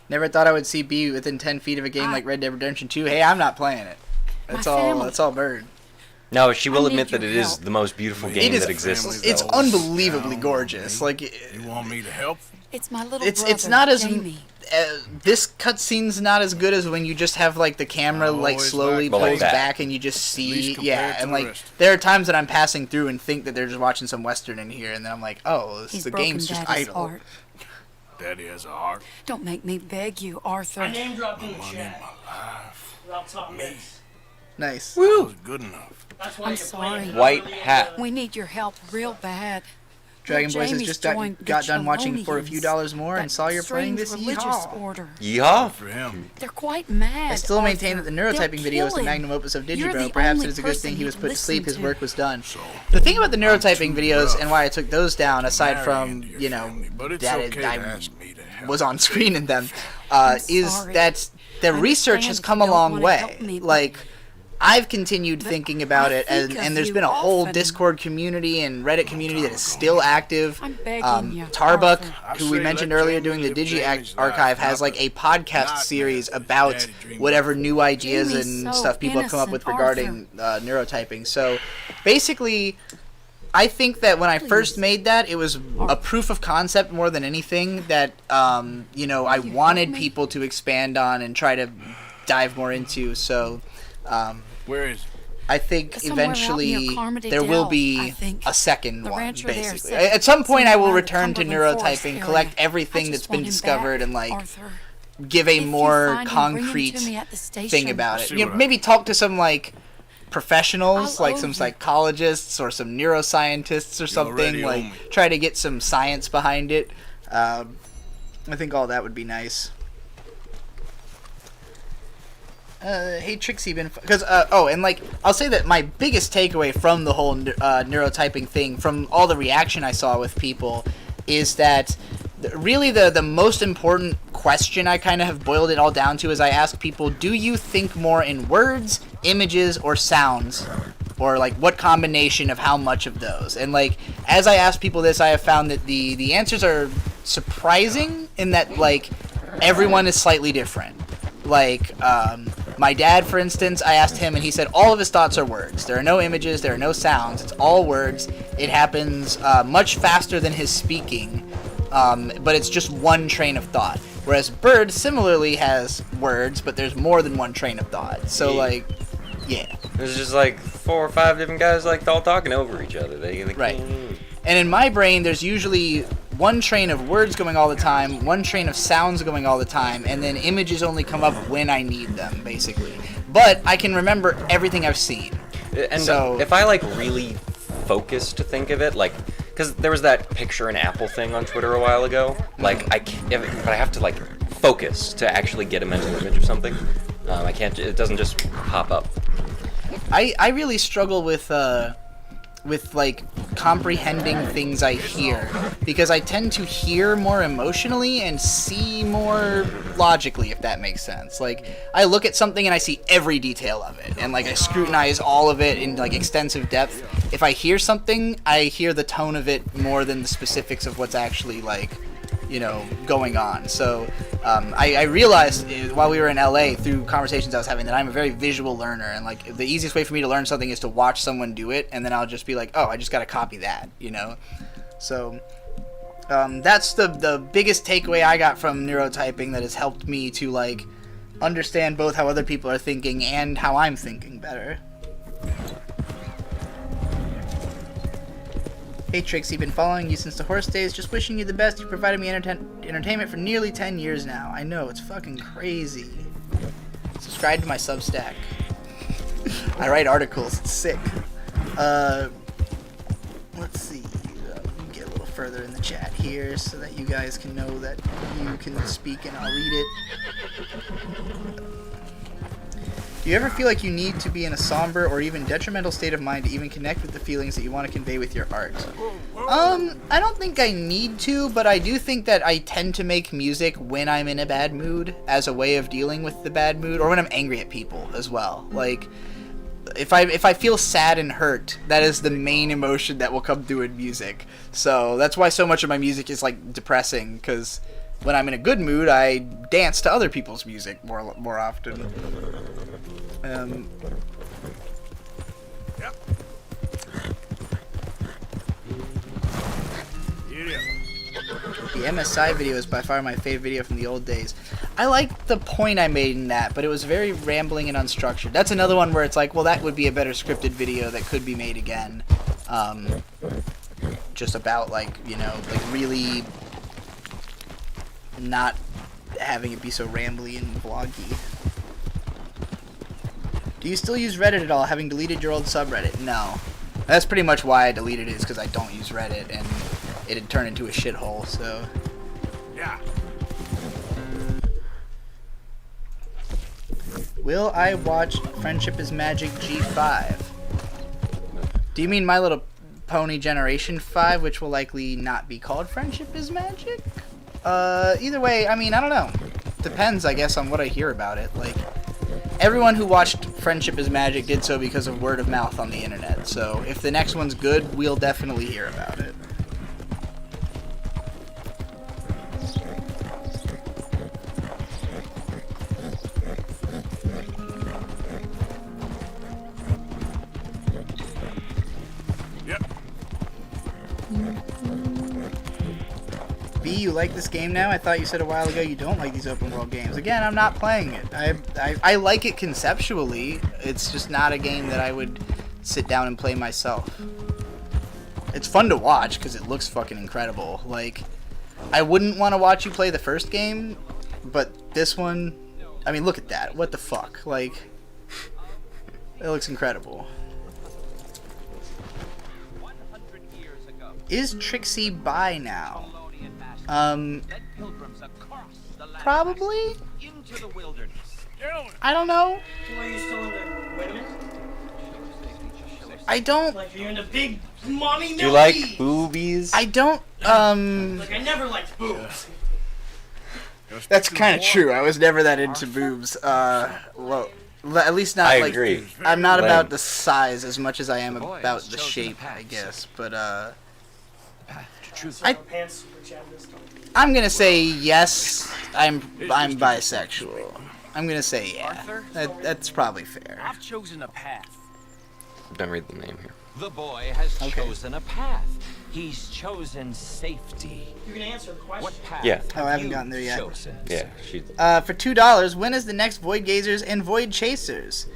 Never thought I would see B within 10 feet of a game like Red Dead Redemption 2. Hey, I'm not playing it. That's all Bird. No, she will admit that it is the most beautiful game that exists. It's unbelievably gorgeous. Like, you want me to help? It's my little brother, it's not as Jamie. This cutscene's not as good as when you just have like the camera like slowly pulls back and you just see and like there are times that I'm passing through and think that they're just watching some western in here, and then I'm like, oh, the game's just idle. Heart. Daddy has a heart. Don't make me beg you, Arthur. I name dropped in the chat. Without talking this. Nice. Woo! Was good enough. That's why I'm you're sorry. playing. White hat. We need your help real bad. Dragon Boy says Jamie's just joined the got done watching for a few Chelonians, dollars more and that saw you're playing this strange religious yeehaw. order. Yeehaw. For him. They're quite mad. I still maintain that the Arthur. neurotyping They'll video is the kill him. magnum opus of You're Digibro. the Perhaps only it is a good person thing he was he'd put to sleep, listen his work to. was done. So, The thing about the neurotyping too videos rough and why I took those down, aside marry from, into your you know, family, but it's that okay to I ask me to help. was on screen in them, is sorry. that the I research has understand come if a you don't long wanna way. help me, but- Like, I've continued thinking about I it, think of and there's you been a whole often. Discord community and Reddit community that is still active. I'm begging you, Tarbuck, Arthur. who we mentioned earlier doing the Digi Archive, has like a podcast series about whatever new ideas Jamie's and so stuff people have come up with innocent, regarding neurotyping. So basically, I think that when I first made that, it was a proof of concept more than anything that, you know, I wanted people to expand on and try to dive more into. So Where is I think Somewhere out eventually near Carmody there will Dell, be I think. a second The one, rancher there basically. said At some point I will somewhere in the return to Cumberland Forest neurotyping, area. collect I everything just that's want been him discovered, back, and like Arthur. give a If you more find him, bring him concrete to me at the thing station. about it. See You know, what I- maybe talk to some like professionals, I'll like owe some you. psychologists or some neuroscientists or something. already owe Like me. try to get some science behind it. I think all that would be nice. Hey Trixie, because and like I'll say that my biggest takeaway from the whole neurotyping thing, from all the reaction I saw with people, is that really the most important question I kind of have boiled it all down to is I ask people, do you think more in words, images, or sounds? Or like what combination of how much of those? And like as I ask people this, I have found that the answers are surprising in that like everyone is slightly different. Like my dad, for instance, I asked him and he said all of his thoughts are words. There are no images, there are no sounds. It's all words. It happens much faster than his speaking, but it's just one train of thought. Whereas Bird similarly has words, but there's more than one train of thought. So like, yeah. There's just like 4 or 5 different guys like all talking over each other. They Right. And in my brain, there's usually one train of words going all the time, one train of sounds going all the time, and then images only come up when I need them, basically. But I can remember everything I've seen. And So- if I like really focus to think of it, like, because there was that picture an apple thing on Twitter a while ago, like but I have to like focus to actually get a mental image of something. I can't. It doesn't just pop up. I really struggle with like comprehending things I hear, because I tend to hear more emotionally and see more logically, if that makes sense. Like I look at something and I see every detail of it, and like I scrutinize all of it in like extensive depth. If I hear something, I hear the tone of it more than the specifics of what's actually like, you know, going on. So I realized while we were in LA through conversations I was having that I'm a very visual learner, and like the easiest way for me to learn something is to watch someone do it, and then I'll just be like, oh, I just gotta copy that, you know. So that's the biggest takeaway I got from neurotyping that has helped me to like understand both how other people are thinking and how I'm thinking better. Hey Trixie, been following you since the horse days, just wishing you the best. You provided me entertainment for nearly 10 years now. I know, it's fucking crazy. Subscribe to my Substack. I write articles, it's sick. Let's see, get a little further in the chat here so that you guys can know that you can speak and I'll read it. Do you ever feel like you need to be in a somber or even detrimental state of mind to even connect with the feelings that you want to convey with your art? I don't think I need to, but I do think that I tend to make music when I'm in a bad mood as a way of dealing with the bad mood, or when I'm angry at people as well. Like, if I feel sad and hurt, that is the main emotion that will come through in music. So that's why so much of my music is like depressing, because when I'm in a good mood, I dance to other people's music more often. Yep. Giddy up. The MSI video is by far my favorite video from the old days. I like the point I made in that, but it was very rambling and unstructured. That's another one where it's like, well, that would be a better scripted video that could be made again. Just about, like, you know, like really not having it be so rambly and vloggy. Do you still use Reddit at all, having deleted your old subreddit? No. That's pretty much why I deleted it, is because I don't use Reddit, and it had turned into a shithole, so... Yeah. Will I watch Friendship is Magic G5? Do you mean My Little Pony Generation 5, which will likely not be called Friendship is Magic? Either way, I mean, I don't know. Depends, I guess, on what I hear about it. Like, everyone who watched Friendship is Magic did so because of word of mouth on the internet. So if the next one's good, we'll definitely hear about it. Yep. B, you like this game now? I thought you said a while ago you don't like these open world games. Again, I'm not playing it. I like it conceptually. It's just not a game that I would sit down and play myself. It's fun to watch because it looks fucking incredible. Like, I wouldn't want to watch you play the first game, but this one, I mean, look at that. What the fuck? Like, it looks incredible. Is Trixie bi now? Probably? I don't know. Are you still into women? I don't. Like, are you into big mommy milky? Do you like boobies? I don't. Like, I never liked boobs. That's kind of true. I was never that into boobs. Well, at least not. I like, agree. I'm not Lame. about the size as much as I am about the shape, I guess. But Pants, Superchat this time. I'm gonna say yes. I'm bisexual. I'm gonna say yeah. That's probably fair. I've chosen a path. Don't read the name here. The boy has Okay. chosen a path. He's chosen safety. You can answer the question. What path? Yeah. Oh, I haven't have gotten there you yet. chosen? Yeah, she. For $2, when is the next Void Gazers and Void Chasers?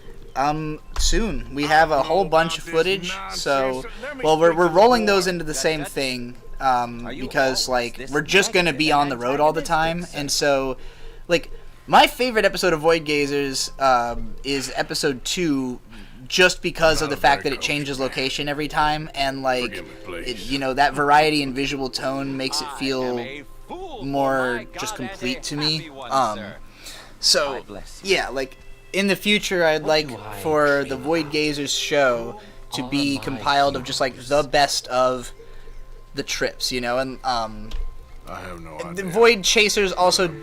Soon. We have a whole bunch of footage. So, well, we're rolling those into the same thing. Because like we're just gonna be on the road all the time, and so, like, my favorite episode of Void Gazers is episode 2. Just because of the fact that it changes location every time, and like, you know, that variety and visual tone makes it feel more just complete to me. So yeah, like in the future, I'd like for the Void Gazers show to be compiled of just like the best of the trips, you know, and I have no idea. the Void Chasers also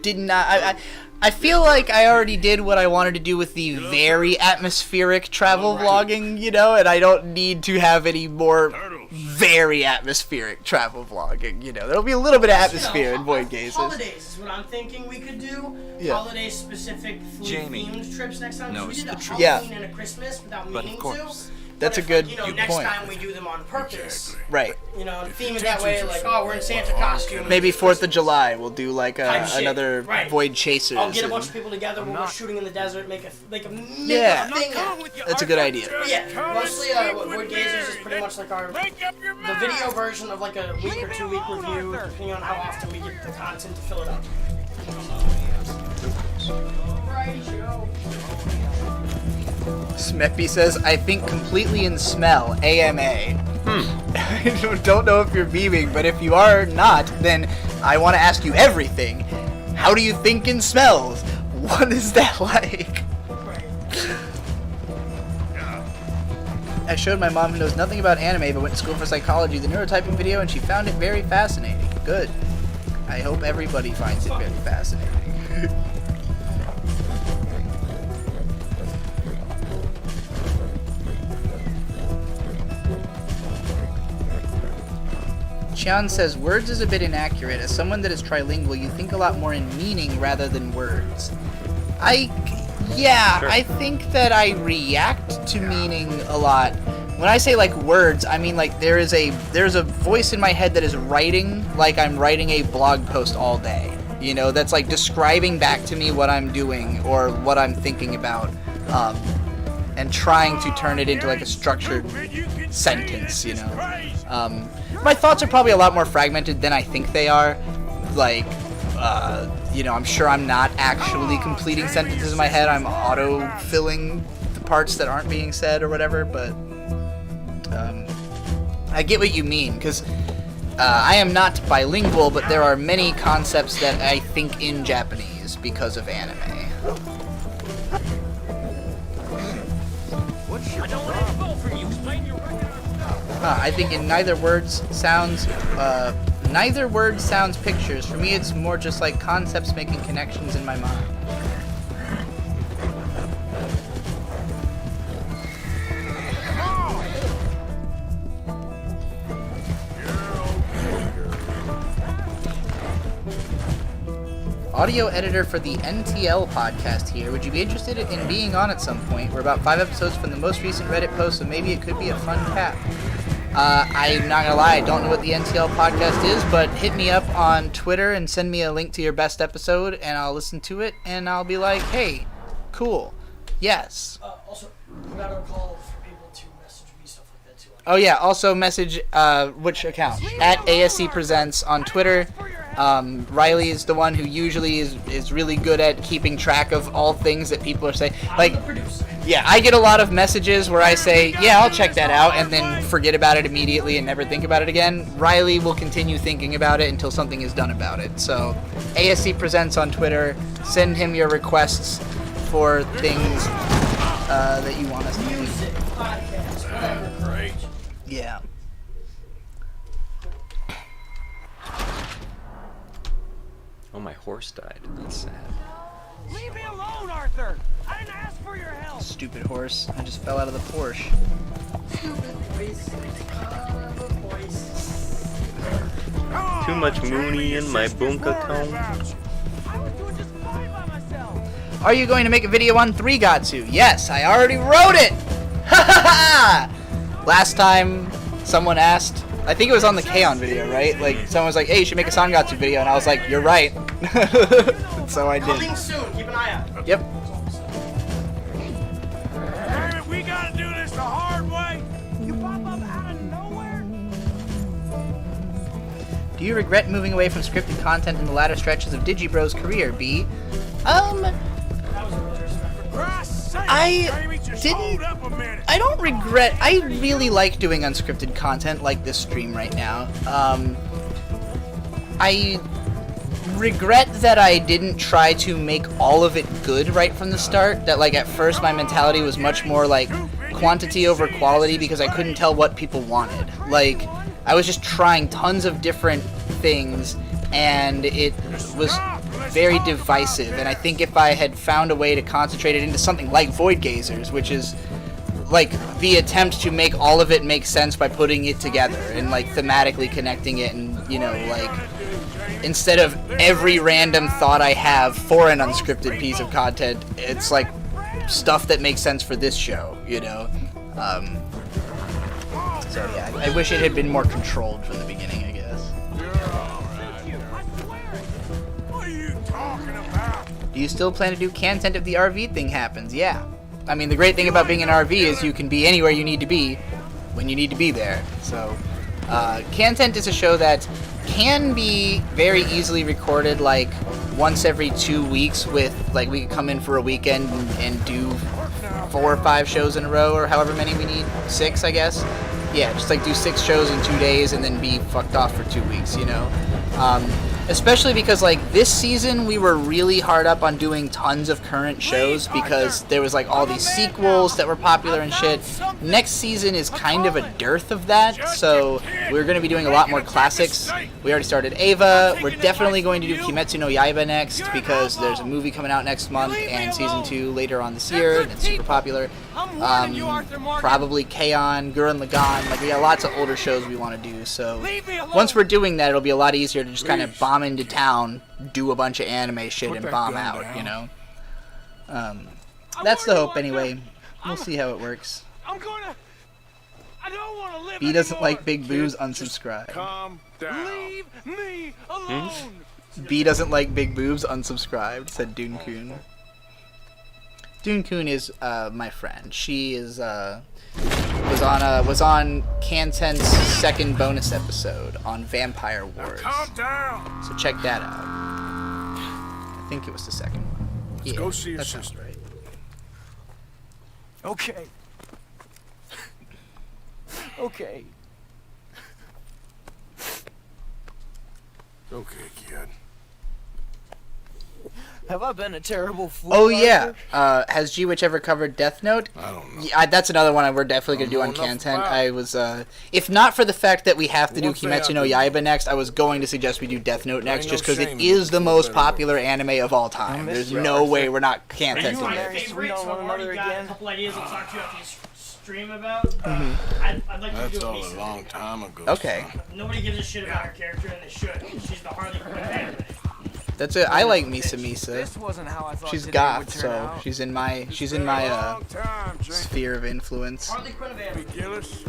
did not. I feel like I already did what I wanted to do with the very atmospheric travel vlogging, you know, and I don't need to have any more very atmospheric travel vlogging, you know. There'll be a little bit of atmosphere in Void Gazers. Holidays is what I'm thinking we could do. Yeah. Holiday-specific food-themed trips next time. 'Cause we did a truth. Halloween and a Christmas without But meaning of course. to. That's But a good if, like, next point. time we do them on purpose. Right. You know, theme it that way, like, oh, we're in Santa costume. Maybe 4th of July we'll do like Type shit. another Right. Void Chasers. I'll get a and- bunch of people together when we're shooting in the desert, make a Yeah. thing. That's a good idea. But yeah, mostly what Void Gazers is pretty much like the video version of like a week or 2 week review, depending on how often we get the content to fill it up. Variety show. Smeppy says, I think completely in smell, AMA. I don't know if you're memeing, but if you are not, then I want to ask you everything. How do you think in smells? What is that like? I showed my mom, who knows nothing about anime but went to school for psychology, the neurotyping video, and she found it very fascinating. Good. I hope everybody finds it very fascinating. Chian says, words is a bit inaccurate. As someone that is trilingual, you think a lot more in meaning rather than words. Yeah, sure. I think that I react to meaning a lot. When I say like words, I mean like there's a voice in my head that is writing like I'm writing a blog post all day. You know, that's like describing back to me what I'm doing or what I'm thinking about, and trying to turn it into like a structured sentence, you know. My thoughts are probably a lot more fragmented than I think they are. Like, you know, I'm sure I'm not actually completing sentences in my head. I'm auto-filling the parts that aren't being said or whatever, but I get what you mean, because I am not bilingual, but there are many concepts that I think in Japanese because of anime. I think in neither word sounds pictures. For me, it's more just like concepts making connections in my mind. Audio audio editor for the NTL podcast here. Would you be interested in being on at some point? We're about 5 episodes from the most recent Reddit post, so maybe it could be a fun cap. I'm not gonna lie, I don't know what the NTL podcast is, but hit me up on Twitter and send me a link to your best episode, and I'll listen to it, and I'll be like, hey, cool, yes. Also, we got a call for people to message me stuff like that too. Oh yeah, also message, which account? At ASC Presents on Twitter. Riley is the one who usually is really good at keeping track of all things that people are saying. Like, I'm the producer. yeah, I get a lot of messages where I say, yeah, I'll check that out, and then forget about it immediately and never think about it again. Riley will continue thinking about it until something is done about it. So, ASC Presents on Twitter. Send him your requests for things that you want us to do. Music, podcast, whatever. Great. Yeah. Oh, my horse died. That's sad. Leave me alone, Arthur! I didn't ask for your help! Stupid horse. I just fell out of the Porsche. Too much Mooney in my bunka cone. I was doing just fine by myself! Are you going to make a video on 3Gatsu? Yes, I already wrote it! Ha ha ha! Last time someone asked, I think it was on the K-On video, right? Like, someone was like, hey, you should make a Sangatsu video, and I was like, you're right. So I did. Coming soon. Keep an eye out. Yep. Damn it, we gotta do this the hard way. You pop up out of nowhere? Do you regret moving away from scripted content in the latter stretches of Digibro's career, B? That was a really respectful. Christ's sake, I Jamie, just didn't- hold up a minute. I don't regret. I really like doing unscripted content like this stream right now. I regret that I didn't try to make all of it good right from the start. That, like, at first my mentality was much more like quantity over quality because I couldn't tell what people wanted. Like, I was just trying tons of different things and it was very divisive. And I think if I had found a way to concentrate it into something like Void Gazers, which is like the attempt to make all of it make sense by putting it together and like thematically connecting it, and you know, like instead of every random thought I have for an unscripted piece of content, it's like stuff that makes sense for this show, you know. So yeah, I wish it had been more controlled from the beginning, I guess. What are you talking about? Do you still plan to do content if the RV thing happens? Yeah. I mean, the great thing about being an RV is you can be anywhere you need to be when you need to be there. So, content is a show that can be very easily recorded, like, once every 2 weeks with, like, we could come in for a weekend and do 4 or 5 shows in a row, or however many we need. 6, I guess. Yeah, just, like, do 6 shows in 2 days and then be fucked off for 2 weeks, you know? Especially because, like, this season we were really hard up on doing tons of current shows because there was, like, all these sequels that were popular and shit. Next season is kind of a dearth of that, so we're going to be doing a lot more classics. We already started Ava. We're definitely going to do Kimetsu no Yaiba next because there's a movie coming out next month and season 2 later on this year. It's super popular. Probably K-On, Gurren Lagann. Like, we got lots of older shows we want to do, so once we're doing that, it'll be a lot easier to just kind of bomb into town, do a bunch of anime shit, and bomb out, you know? That's the hope, anyway. We'll see how it works. I don't want to live B doesn't anymore. like big boobs, unsubscribe. Calm down. Leave me alone! B doesn't like big boobs, unsubscribed, said Dune Kun. Dune Kun is my friend. She is was on Kanten's second bonus episode on Vampire Wars. Calm down. So check that out. I think it was the second one. Yeah, go see your that sounds sister. right. Okay. Okay. Okay, kid. Have I been a terrible fool? Oh yeah. Arthur? Has G-Witch ever covered Death Note? I don't know. Yeah, that's another one we're definitely gonna do on I don't know enough Kanten. about I was, if not for the fact that we have to do One thing Kimetsu no I do Yaiba next, I was going to suggest we do Death Note next, ain't just no because it shame is in the it. most Better popular anime of all time. miss There's you, no Arthur. way we're not Are Kanten. you my Very favorite? sweet on So one I've already another got again. a couple ideas I'll talk to you after this stream about. I'd like to That's do all a a long time ago. Okay. son. Nobody gives a shit about her character, and they should. She's the Harley Quinn of anime. That's it. I like Misa Misa. This wasn't how I thought She's today would goth, turn so out. she's in my Been a long time, Jane. sphere of influence. Harley Quinn of anime. Gillis,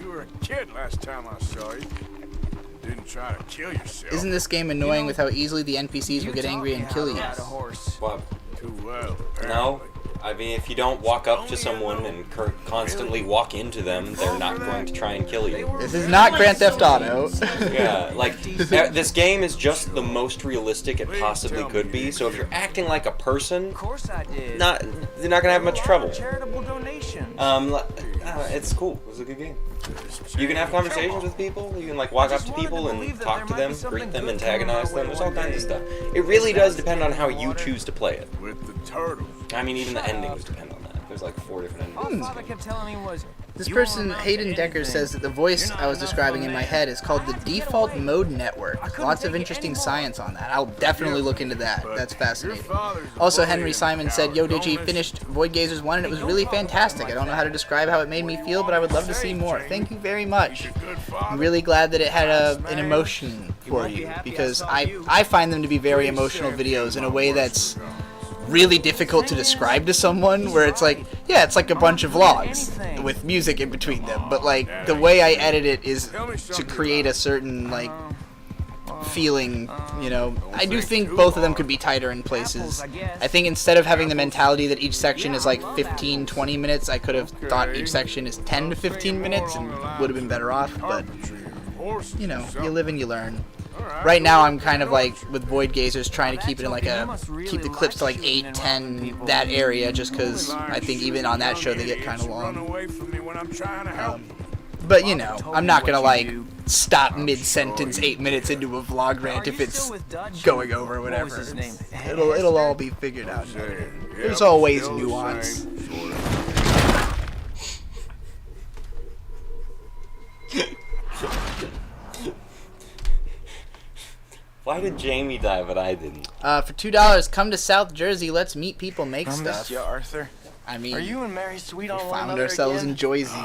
you were a kid last time I saw you. Didn't try to kill yourself. Isn't this game annoying with how easily the NPCs will get angry and kill you? Ride a horse. What? Too well. No, apparently. I mean, if you don't walk up to someone and constantly walk into them, they're not going to try and kill you. This is not Grand Theft Auto. Yeah, like, this game is just the most realistic it possibly could be, so if you're acting like a person, Of course I did. you're not gonna have much trouble. Charitable donations. It's cool. It was a good game. You can have conversations with people. You can like walk up to people and talk to them, greet them, antagonize them. There's all kinds of stuff. It really does depend on how you choose to play it. With the turtle. I mean, even the endings depend on that. There's like 4 different All endings. Father kept telling me was, This "You person, won't amount Hayden to Decker, anything. says that the voice I was describing in my head is called the Default Mode Network. Lots of interesting science on that. I'll definitely look into that. That's fascinating. Also, Henry Simon said, Yo, Digi finished Void Gazers 1 and it was really fantastic. I don't know how to describe how it made me feel, but I would love to see more. Thank you very much. I'm really glad that it had an emotion for you, because I find them to be very emotional videos in a way that's really difficult to describe to someone, where it's like, yeah, it's like a bunch of vlogs with music in between them, but like the way I edit it is to create a certain like feeling, you know. I do think both of them could be tighter in places. I think instead of having the mentality that each section is like 15-20 minutes, I could have thought each section is 10 to 15 minutes and would have been better off, but you know, you live and you learn. Right now I'm kind of like with Void Gazers trying to keep it in like keep the clips to like 8, 10, that area, just because I think even on that show they get kind of long. But you know, I'm not gonna like stop mid-sentence 8 minutes into a vlog rant if it's going over or whatever. It'll all be figured out. There's always nuance. Why did Jamie die but I didn't? For $2, come to South Jersey. Let's meet people, make I stuff. missed you, Arthur. I mean, Are you and Mary sweet on we one found another ourselves again? in Jersey.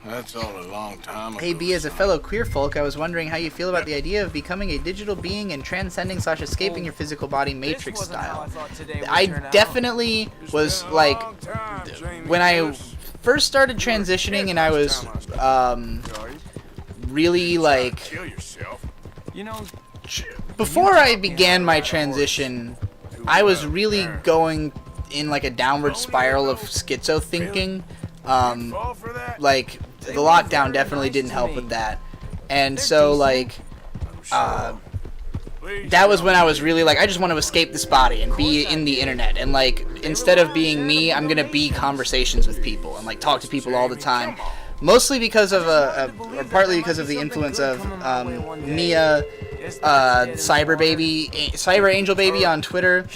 That's all a long time ago. Hey B, as a fellow queer folk, I was wondering how you feel about the idea of becoming a digital being and transcending/escaping your physical body Matrix This wasn't how style. I thought today would I turn out. definitely was like, when I first started transitioning and I was really like, Kill yourself. You know, before I began my transition, I was really going in like a downward spiral of schizo thinking. Fall for that? Like the lockdown definitely didn't help with that, and so like that was when I was really like, I just want to escape this body and be in the internet, and like instead of being me, I'm gonna be conversations with people and like talk to people all the time. Mostly because of or partly because of the influence of Mia, Cyber Angel Baby on Twitter.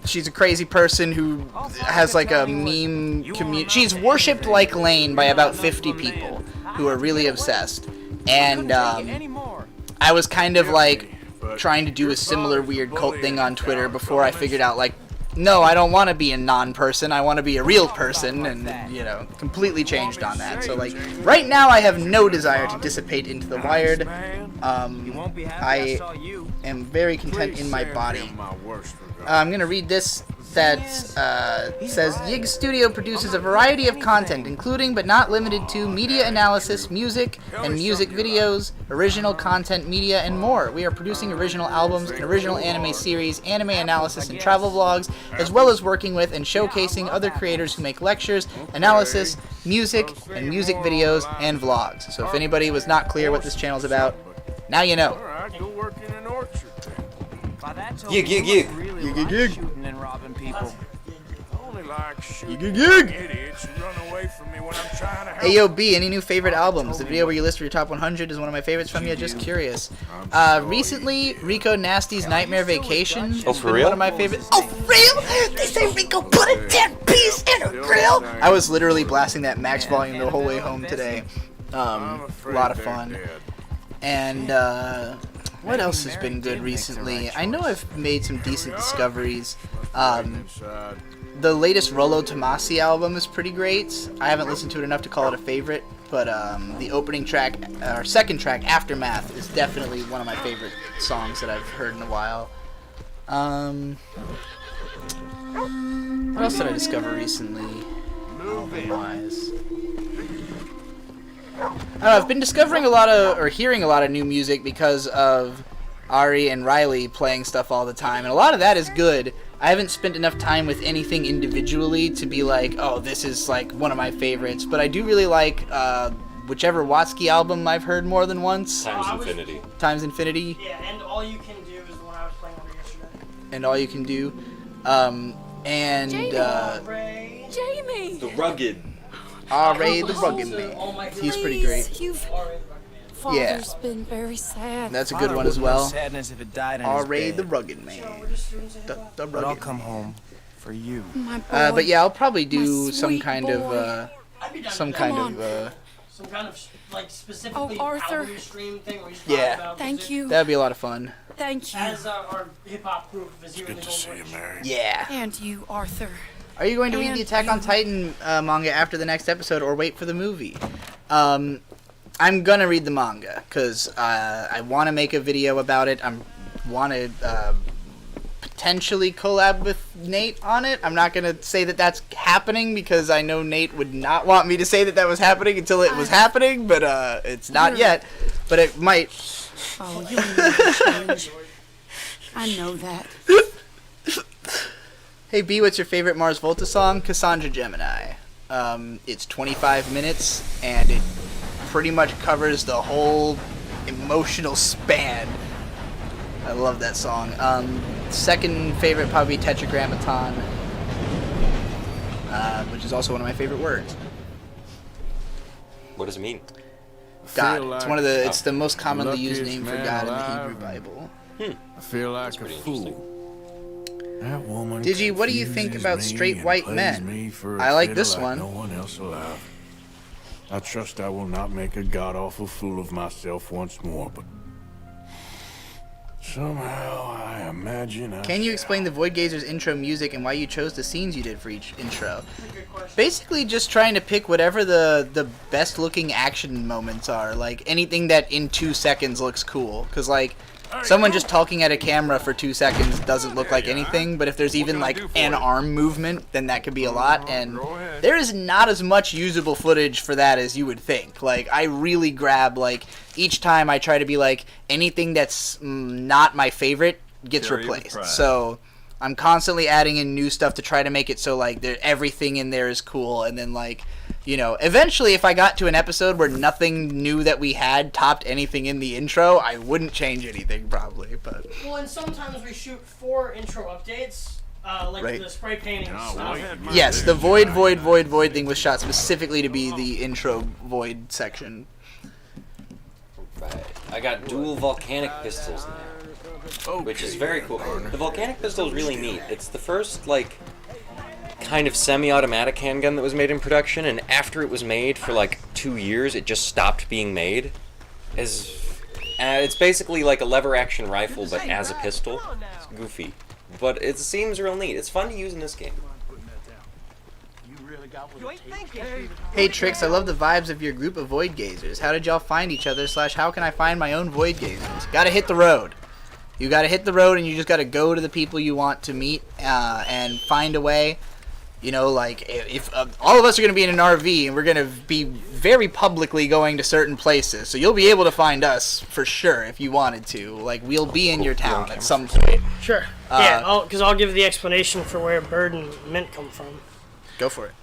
She's a crazy person who has like a meme community. She's worshipped like Lane by about 50 people who are really obsessed. And I was kind of like trying to do a similar weird cult thing on Twitter before I figured out like, no, I don't want to be a non-person. I want to be a real person, and you know, completely changed on that. So like, right now I have no desire to dissipate into the wired. I am very content in my body. I'm gonna read this. That says Yig Studio produces a variety of content, including but not limited to media analysis, music and music videos, original content media, and more. We are producing original albums, an original anime series, anime analysis, and travel vlogs, as well as working with and showcasing other creators who make lectures, analysis, music, and music videos and vlogs. So if anybody was not clear what this channel's about, now you know. Alright, go work in an orchard then. Gig. Shooting and robbing people. Only like shooting Gig. idiots who run away from me when I'm trying to help. Hey yo B, any new favorite albums? The video where you list your top 100 is one of my favorites from you. Just curious. Recently, Rico Nasty's Nightmare Vacation Oh, has for been real? one of my favorites. Oh, for real? They say Rico put a dead piece in a grill. I was literally blasting that max volume the whole way home today. A lot of fun. And what else has been good recently? I know I've made some decent discoveries. The latest Rollo Tomasi album is pretty great. I haven't listened to it enough to call it a favorite, but the opening track, or second track, Aftermath, is definitely one of my favorite songs that I've heard in a while. What else did I discover recently? Album-wise. I don't know, I've been discovering a lot of, or hearing a lot of new music because of Ari and Riley playing stuff all the time, and a lot of that is good. I haven't spent enough time with anything individually to be like, oh, this is like one of my favorites. But I do really like whichever Watsky album I've heard more than once. Times Infinity. Yeah, and All You Can Do is the one I was playing over yesterday. And All You Can Do. And Jamie! The Rugged. R.A. the Rugged Man. He's pretty great. Father's been very sad. That's a good one as well. Sadness if it died in R.A. his the bed. Rugged Man. The But Rugged I'll come home for you. My boy. But yeah, I'll probably do My some sweet kind boy. of I'd be done some with kind that. of Some kind of like specifically Arthur. album stream thing where you just Yeah. talk about Thank music. you. that'd be a lot of fun. Thank you. As our hip hop group is here in the Good to see Golden you, Witch. Mary. Yeah. And you, Arthur. Are you going to read And the Attack on Titan manga after the next episode, or wait for the movie? I'm gonna read the manga because I want to make a video about it. I want to potentially collab with Nate on it. I'm not gonna say that that's happening because I know Nate would not want me to say that that was happening until it was happening, but it's not yet. But it might. Oh, you'll never change. I know that. Hey B, what's your favorite Mars Volta song? Cassandra Gemini. It's 25 minutes and it pretty much covers the whole emotional span. I love that song. Second favorite probably Tetragrammaton, which is also one of my favorite words. What does it mean? God. Feel It's like one of the. It's the most commonly used luckiest name for man God in the alive. Hebrew Bible. I feel like a pretty fool. That woman Digi, what do you think confuses about me straight and white plays men? me for a I like fiddle this one. No one else alive. I trust I will not make a god-awful fool of myself once more, but somehow I imagine I Can you shall. explain the Void Gazer's intro music and why you chose the scenes you did for each intro? Basically, just trying to pick whatever the best looking action moments are, like anything that in 2 seconds looks cool. Cause like someone just talking at a camera for 2 seconds doesn't look like anything, but if there's even like an arm movement, then that could be a lot. And there is not as much usable footage for that as you would think. Like I really grab like each time I try to be like anything that's not my favorite gets replaced. So I'm constantly adding in new stuff to try to make it so like everything in there is cool, and then like, you know, eventually if I got to an episode where nothing new that we had topped anything in the intro, I wouldn't change anything probably, but Well, and sometimes we shoot 4 intro updates, like Right. the spray painting stuff. yes, the void thing was shot specifically to be the intro void section. Right. I got dual volcanic pistols now, which is very cool. The volcanic pistol is really neat. It's the first, like, kind of semi-automatic handgun that was made in production, and after it was made for, like, 2 years, it just stopped being made. It's basically like a lever-action rifle, but as a pistol. It's goofy. But it seems real neat. It's fun to use in this game. Hey Trix, I love the vibes of your group of Void Gazers. How did y'all find each other / how can I find my own Void Gazers? Gotta hit the road. You gotta hit the road and you just gotta go to the people you want to meet and find a way. You know, like, if all of us are going to be in an RV and we're going to be very publicly going to certain places, so you'll be able to find us for sure if you wanted to. Like, we'll be in your town at some point. Sure. Yeah, because I'll give the explanation for where Bird and Mint come from. Go for it.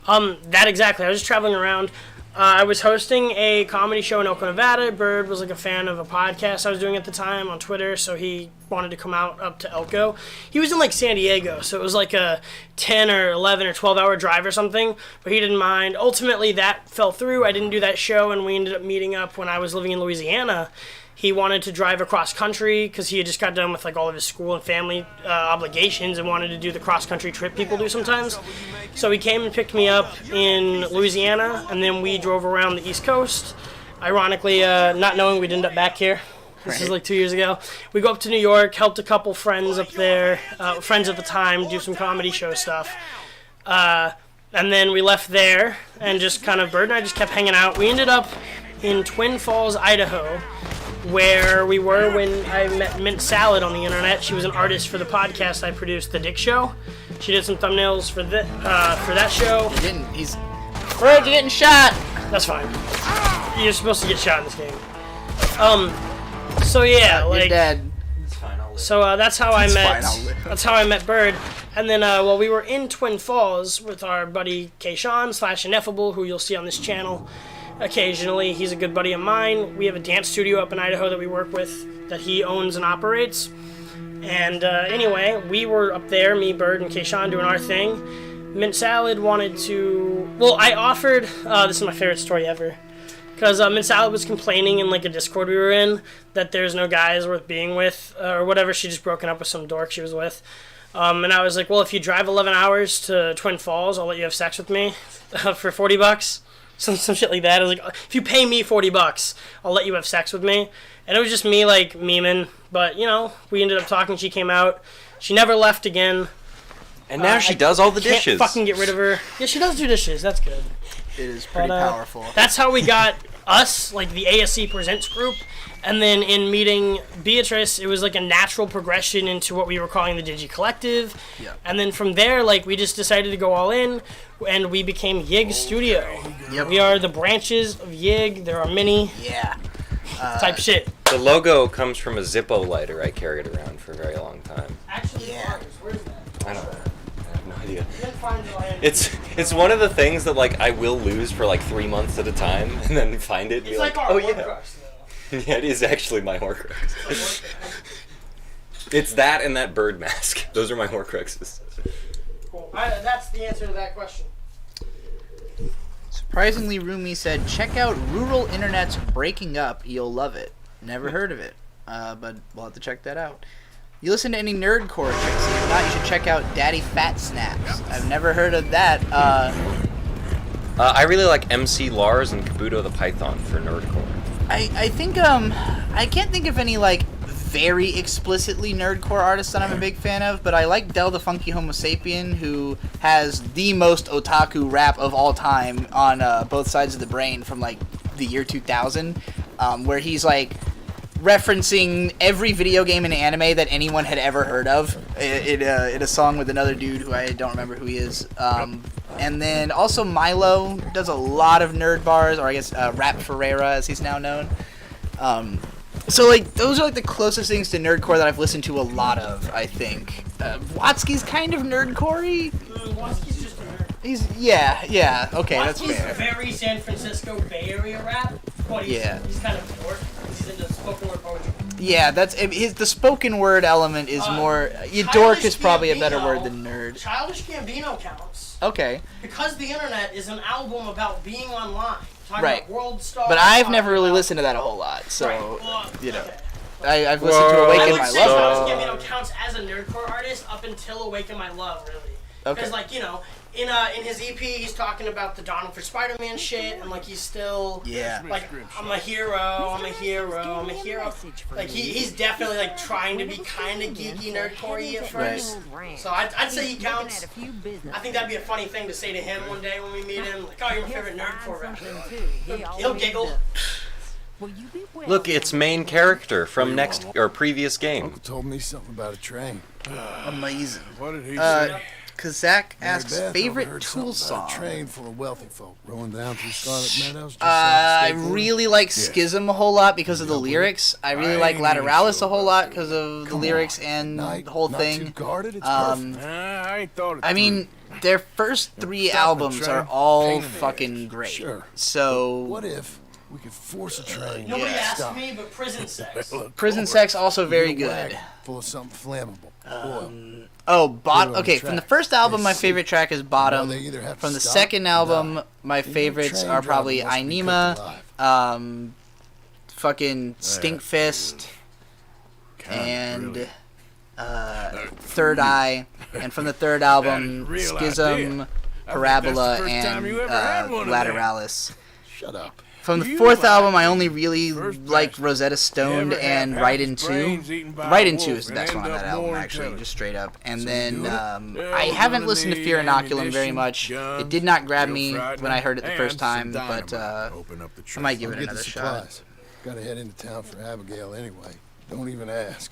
That exactly. I was just traveling around. I was hosting a comedy show in Elko, Nevada. Bird was like a fan of a podcast I was doing at the time on Twitter, so he wanted to come out up to Elko. He was in like San Diego, so it was like a 10 or 11 or 12 hour drive or something, but he didn't mind. Ultimately, that fell through. I didn't do that show, and we ended up meeting up when I was living in Louisiana. He wanted to drive across country because he had just got done with like all of his school and family obligations and wanted to do the cross-country trip people do sometimes. So he came and picked me up in Louisiana, and then we drove around the East Coast. Ironically, not knowing we'd end up back here. This is like 2 years ago. We go up to New York, helped a couple friends up there, friends at the time, do some comedy show stuff. And then we left there, and just kind of Bird and I just kept hanging out. We ended up in Twin Falls, Idaho, where we were when I met Mint Salad on the internet. She was an artist for the podcast I produced, The Dick Show. She did some thumbnails for that show. He's Bird, you're getting shot. That's fine. You're supposed to get shot in this game. So yeah, You're like dead. so that's how I met. That's how I met Bird. And then, we were in Twin Falls with our buddy Kayshawn / Ineffable, who you'll see on this channel occasionally. He's a good buddy of mine. We have a dance studio up in Idaho that we work with that he owns and operates. And anyway, we were up there, me, Bird, and Kayshawn doing our thing. Mint Salad wanted to... Well, I offered... this is my favorite story ever. Because Mint Salad was complaining in like a Discord we were in that there's no guys worth being with, or whatever. She just broken up with some dork she was with. And I was like, well, if you drive 11 hours to Twin Falls, I'll let you have sex with me for $40. Some shit like that. I was like, if you pay me $40, I'll let you have sex with me. And it was just me, like, memeing. But, you know, we ended up talking. She came out. She never left again. And now she does all the dishes. Can't fucking get rid of her. Yeah, she does do dishes. That's good. It is pretty powerful. That's how we got us, like, the ASC Presents group. And then in meeting Beatrice, it was like a natural progression into what we were calling the Digi Collective. Yeah. And then from there, like, we just decided to go all in, and we became Yig Studio. Yep. We are the branches of Yig. There are many. Yeah. Type shit. The logo comes from a Zippo lighter I carried around for a very long time. Actually, Yeah. where's that? I don't know. I have no idea. You didn't find the land. It's one of the things that like I will lose for like 3 months at a time and then find it and It's be like like, our oh Horcrux, yeah. though. Yeah, it is actually my Horcrux. It's that and that bird mask. Those are my Horcruxes. Cool. That's the answer to that question. Surprisingly, Rumi said, check out Rural Internet's Breaking Up. You'll love it. Never heard of it, but we'll have to check that out. You listen to any nerdcore chicks? If not, you should check out Daddy Fat Snaps. I've never heard of that. I really like MC Lars and Kabuto the Python for nerdcore. I think, I can't think of any, like, very explicitly nerdcore artists that I'm a big fan of, but I like Del the Funky Homo Sapien, who has the most otaku rap of all time on both sides of the brain from, like, the year 2000, where he's, like, referencing every video game and anime that anyone had ever heard of in a song with another dude who I don't remember who he is. And then also Milo does a lot of nerd bars, or I guess Rap Ferreira as he's now known. So like those are like the closest things to nerdcore that I've listened to a lot of, I think. Watsky's kind of nerdcore-y. Watsky's just a nerd. He's yeah, okay, that's Watsky's fair. very San Francisco Bay Area rap, but he's kind of dork. He's into spoken word poetry. Yeah, the spoken word element is more. Dork is probably a better word than nerd. Childish Gambino counts. Okay. Because the internet is an album about being online. Talking Right. about world stars. But I've never really listened to that a whole lot, so Right. Well, you know. okay. I've listened to I Awaken would My say Love. Childish Gambino counts as a nerdcore artist up until Awaken My Love, really. Okay. Because, like, you know, in his EP, he's talking about the Donald for Spider-Man shit, and, like, he's still... Yeah. Like, I'm a hero, I'm a hero, I'm a hero. Like, he's definitely, like, trying to be kind of geeky nerdcore-y at first. So I'd say he counts. I think that'd be a funny thing to say to him one day when we meet him. Like, oh, you're my favorite nerdcore rapper. He'll giggle. Look, it's main character from next or previous game. Uncle told me something about a train. Amazing. What did he say? Kazak asks, Mary Beth favorite overheard Tool something about song? a train full of wealthy folk rolling down through Scarlet Meadows. Just I like really like Schism a whole lot because of the lyrics. I really like Lateralis a whole lot because of the lyrics and the whole Not thing. too guarded, it's perfect. I ain't thought it I mean, their first three albums are all fucking great. Sure. So What if we could force a train? Nobody to asked stop? me, but prison sex. Look, Prison Sex also very Get a good. wagon Full of something flammable. Oil. Okay, from the first album, my favorite track is Bottom. They either have to From the stop second or album, die. my Even favorites train are driver probably must be cooked Ainima, alive. fucking Stinkfist, and really. Third Eye. And from the third album, That is real Schism, idea. Parabola, I think that's the first time and you ever had one of them. Lateralis. Shut up. From the You fourth like album, I only really First liked bastard. Rosetta Stoned Never have and half Right his in 2. brains eaten by Right a in 2 wolf is the and best one on end that up album, more actually, intelligent. just straight up. And So then you do it? I Yeah, haven't we're listened to gonna Fear need Inoculum very much. ammunition, It did not grab real me frightening, when I heard it the first and time, some but dynamite. Open up the I trunk. might give it I'll get another the shot. supplies. Gotta head into town for Abigail anyway. Don't even ask.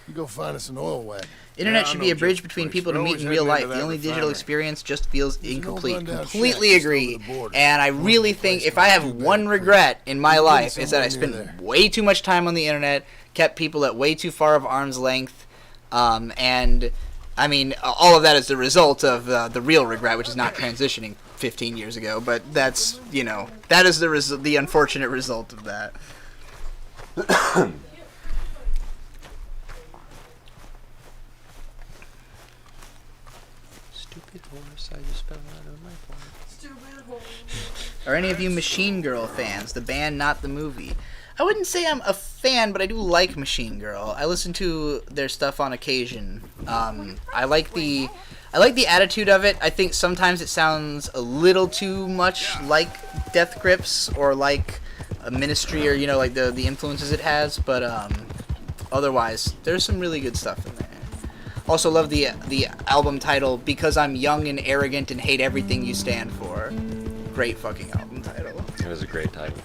You go find us an oil wagon. Internet Yeah, I should know be a just bridge the between place. people to We're meet always in real heading life. into The that only digital refinery. experience just feels There's an old incomplete. rundown shack Completely just over agree. the border. And I really Only think place if I have not too one bad. regret in my Maybe life is that I somewhere near spent there. way too much time on the internet, kept people at way too far of arm's length, and I mean, all of that is the result of the real regret, which is not transitioning 15 years ago. But that's, you know, that is the unfortunate result of that. Stupid horse, I just fell out of my point. Stupid horse. Are any of you Machine Girl fans? The band, not the movie. I wouldn't say I'm a fan, but I do like Machine Girl. I listen to their stuff on occasion. I like the attitude of it. I think sometimes it sounds a little too much like Death Grips or like a Ministry, or, you know, like the influences it has. But otherwise, there's some really good stuff in there. Also love the album title, Because I'm Young and Arrogant and Hate Everything You Stand For. Great fucking album title. It was a great title.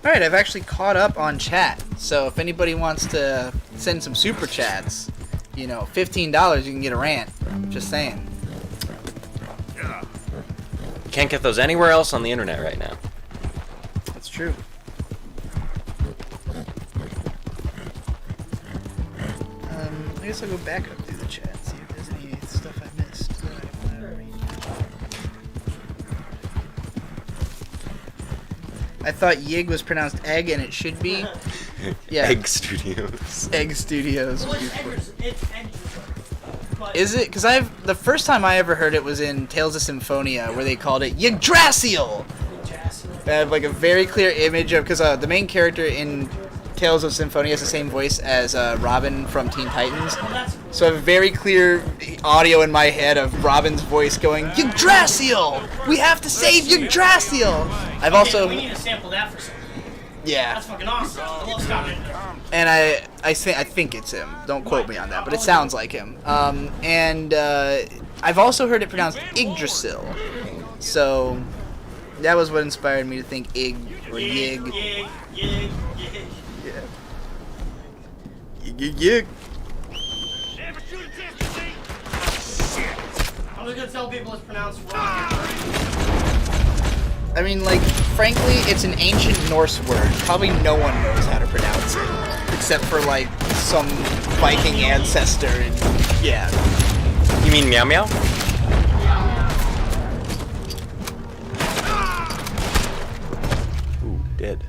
Alright, I've actually caught up on chat, so if anybody wants to send some super chats, you know, $15 you can get a rant. Just saying. Can't get those anywhere else on the internet right now. That's true. I guess I'll go back up through the chat, see if there's any stuff I missed that I want to read. I thought Yig was pronounced egg, and it should be. Yeah. Egg Studios. Egg Studios. Well, it's Eggers. But Is it? Because the first time I ever heard it was in Tales of Symphonia, where they called it Yggdrasil. I have like a very clear image of, because the main character in Tales of Symphonia has the same voice as Robin from Teen Titans. So I have a very clear audio in my head of Robin's voice going, Yggdrasil! We have to save Yggdrasil! I've also... we need to sample that for something. Yeah. That's fucking awesome. I love Scott. And I think it's him. Don't quote me on that, but it sounds like him. And I've also heard it pronounced Yggdrasil. So that was what inspired me to think Ig or Yig. Yig. Yeah. Yig. I'm just gonna tell people it's pronounced wrong. I mean, like, frankly, it's an ancient Norse word. Probably no one knows how to pronounce it. Except for, like, some Viking ancestor and... Yeah. You mean meow meow? Ooh, dead.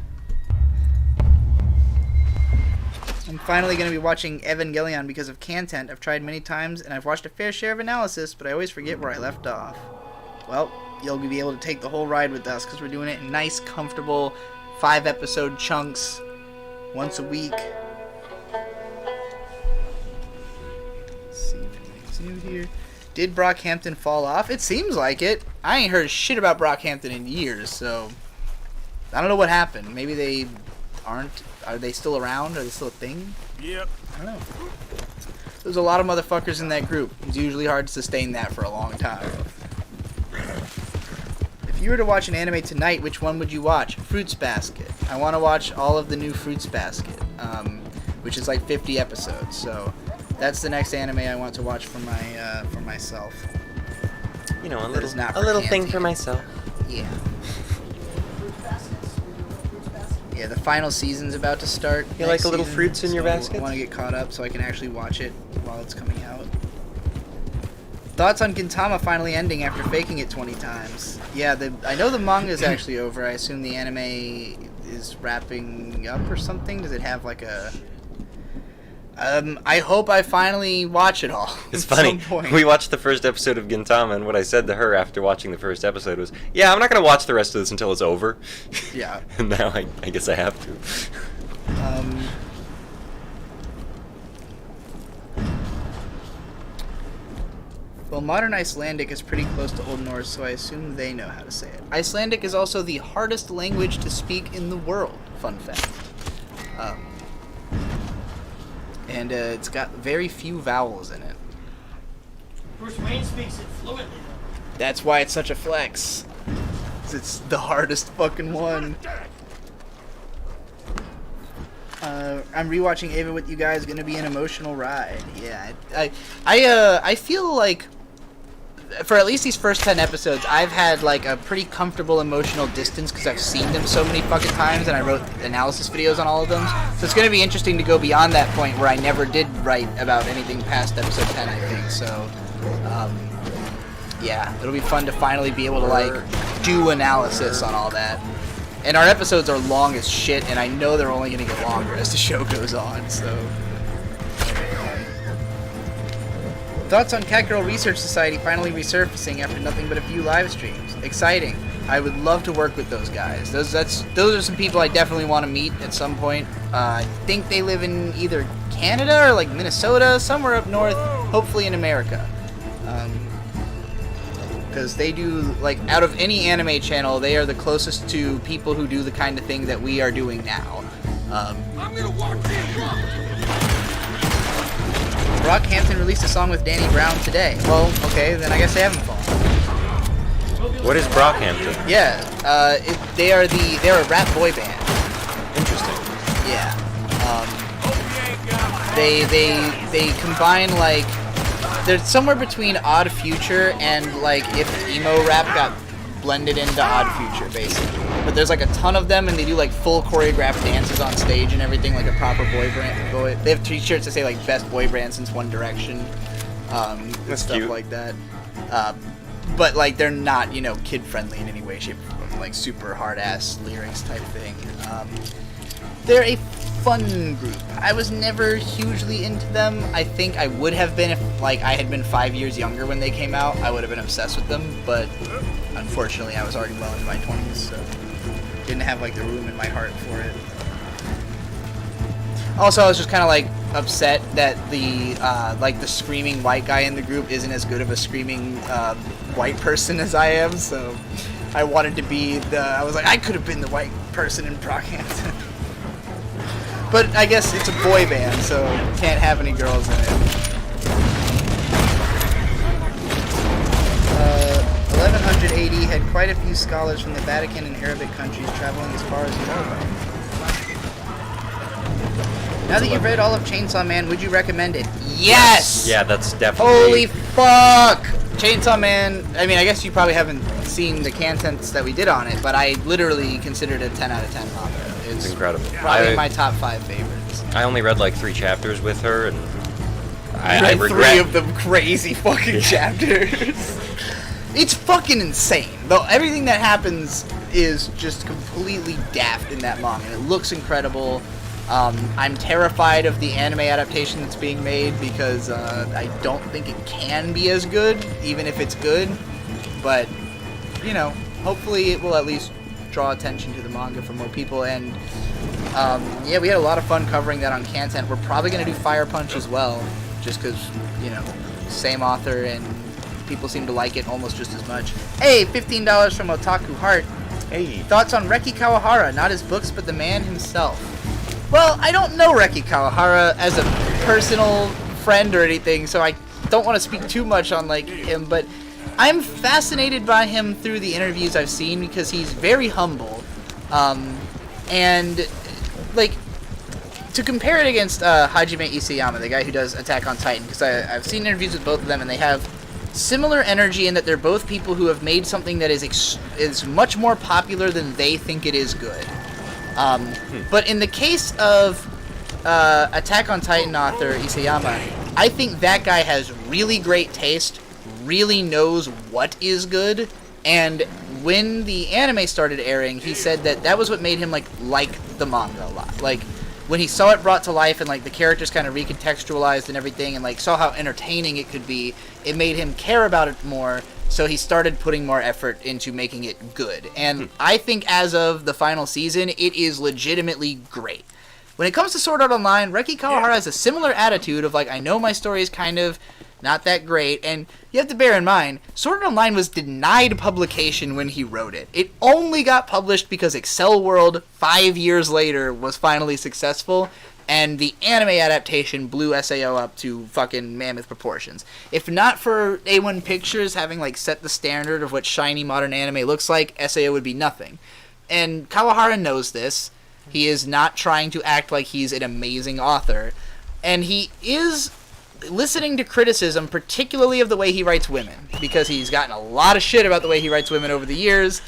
I'm finally going to be watching Evangelion because of content. I've tried many times, and I've watched a fair share of analysis, but I always forget where I left off. Well, you'll be able to take the whole ride with us, because we're doing it in nice, comfortable, 5-episode chunks, once a week. Let's see if anything's new here. Did Brockhampton fall off? It seems like it. I ain't heard shit about Brockhampton in years, so... I don't know what happened. Maybe they aren't... Are they still around? Are they still a thing? Yep. I don't know. There's a lot of motherfuckers in that group. It's usually hard to sustain that for a long time. If you were to watch an anime tonight, which one would you watch? Fruits Basket. I want to watch all of the new Fruits Basket, which is like 50 episodes. So that's the next anime I want to watch for myself. You know, a That is not for little thing Candy. for myself. Yeah. Yeah, the final season's about to start. You like a little fruits in your basket? I want to get caught up so I can actually watch it while it's coming out. Thoughts on Gintama finally ending after faking it 20 times? Yeah, I know the manga is actually over. I assume the anime is wrapping up or something. Does it have like a... I hope I finally watch it all. It's at funny. some point. We watched the first episode of Gintama, and what I said to her after watching the first episode was, "Yeah, I'm not gonna watch the rest of this until it's over." Yeah. And now I guess I have to. Well, modern Icelandic is pretty close to Old Norse, so I assume they know how to say it. Icelandic is also the hardest language to speak in the world. Fun fact. And it's got very few vowels in it. Bruce Wayne speaks it fluently, though. That's why it's such a flex. 'Cause it's the hardest fucking one. I'm rewatching Ava with you guys. Gonna be an emotional ride. Yeah, I feel like for at least these first 10 episodes, I've had like a pretty comfortable emotional distance because I've seen them so many fucking times, and I wrote analysis videos on all of them. So it's gonna be interesting to go beyond that point where I never did write about anything past episode 10, I think. So, yeah, it'll be fun to finally be able to like do analysis on all that. And our episodes are long as shit, and I know they're only gonna get longer as the show goes on. So. Thoughts on Cat Girl Research Society finally resurfacing after nothing but a few live streams. Exciting. I would love to work with those guys. Those are some people I definitely want to meet at some point. I think they live in either Canada or like Minnesota, somewhere up north, hopefully in America. Because they do, like, out of any anime channel, they are the closest to people who do the kind of thing that we are doing now. I'm gonna walk in. Brockhampton released a song with Danny Brown today. Well, okay, then I guess they haven't fallen. What is Brockhampton? Yeah, they're a rap boy band. Interesting. Yeah. They combine like they're somewhere between Odd Future and like if emo rap got blended into Odd Future, basically. But there's like a ton of them, and they do like full choreographed dances on stage and everything, like a proper boy brand. They have t-shirts that say like "Best Boy Band Since One Direction," and That's stuff cute. like that. But like they're not, kid friendly in any way, shape, or form. Like super hard ass lyrics type thing. They're a fun group. I was never hugely into them. I think I would have been if like I had been 5 years younger when they came out. I would have been obsessed with them, but unfortunately I was already well into my 20s, so didn't have like the room in my heart for it. Also, I was just kind of like upset that the like the screaming white guy in the group isn't as good of a screaming white person as I am, so I wanted to be I was like, I could have been the white person in Brockhampton. But I guess it's a boy band, so can't have any girls in it. 1180 had quite a few scholars from the Vatican and Arabic countries traveling as far as Norway. Now that you've read all of Chainsaw Man, would you recommend it? Yes! Yeah, that's definitely... Holy fuck! Chainsaw Man, I mean, I guess you probably haven't seen the contents that we did on it, but I literally considered it a 10 out of 10 manga. It's incredible. Probably my top 5 favorites. I only read like 3 chapters with her, and I regret... 3 of them crazy fucking chapters. It's fucking insane. Though everything that happens is just completely daft in that manga. It looks incredible. I'm terrified of the anime adaptation that's being made because I don't think it can be as good, even if it's good. But, hopefully it will at least draw attention to the manga for more people. And, yeah, we had a lot of fun covering that on Content. We're probably going to do Fire Punch as well, just because, same author and people seem to like it almost just as much. Hey, $15 from Otaku Heart. Hey. Thoughts on Reki Kawahara, not his books, but the man himself. Well, I don't know Reki Kawahara as a personal friend or anything, so I don't want to speak too much on him, but I'm fascinated by him through the interviews I've seen because he's very humble, and to compare it against Hajime Isayama, the guy who does Attack on Titan, because I've seen interviews with both of them, and they have similar energy in that they're both people who have made something that is much more popular than they think it is good. But in the case of Attack on Titan author Isayama, I think that guy has really great taste, really knows what is good, and when the anime started airing, he said that was what made him like the manga a lot. Like, when he saw it brought to life and like the characters kind of recontextualized and everything, and like saw how entertaining it could be, it made him care about it more. So he started putting more effort into making it good. And I think as of the final season, it is legitimately great. When it comes to Sword Art Online, Reki Kawahara has a similar attitude of like, I know my story is kind of not that great. And you have to bear in mind, Sword Art Online was denied publication when he wrote it. It only got published because Excel World 5 years later was finally successful. And the anime adaptation blew SAO up to fucking mammoth proportions. If not for A1 Pictures having like set the standard of what shiny modern anime looks like, SAO would be nothing. And Kawahara knows this. He is not trying to act like he's an amazing author. And he is listening to criticism, particularly of the way he writes women, because he's gotten a lot of shit about the way he writes women over the years.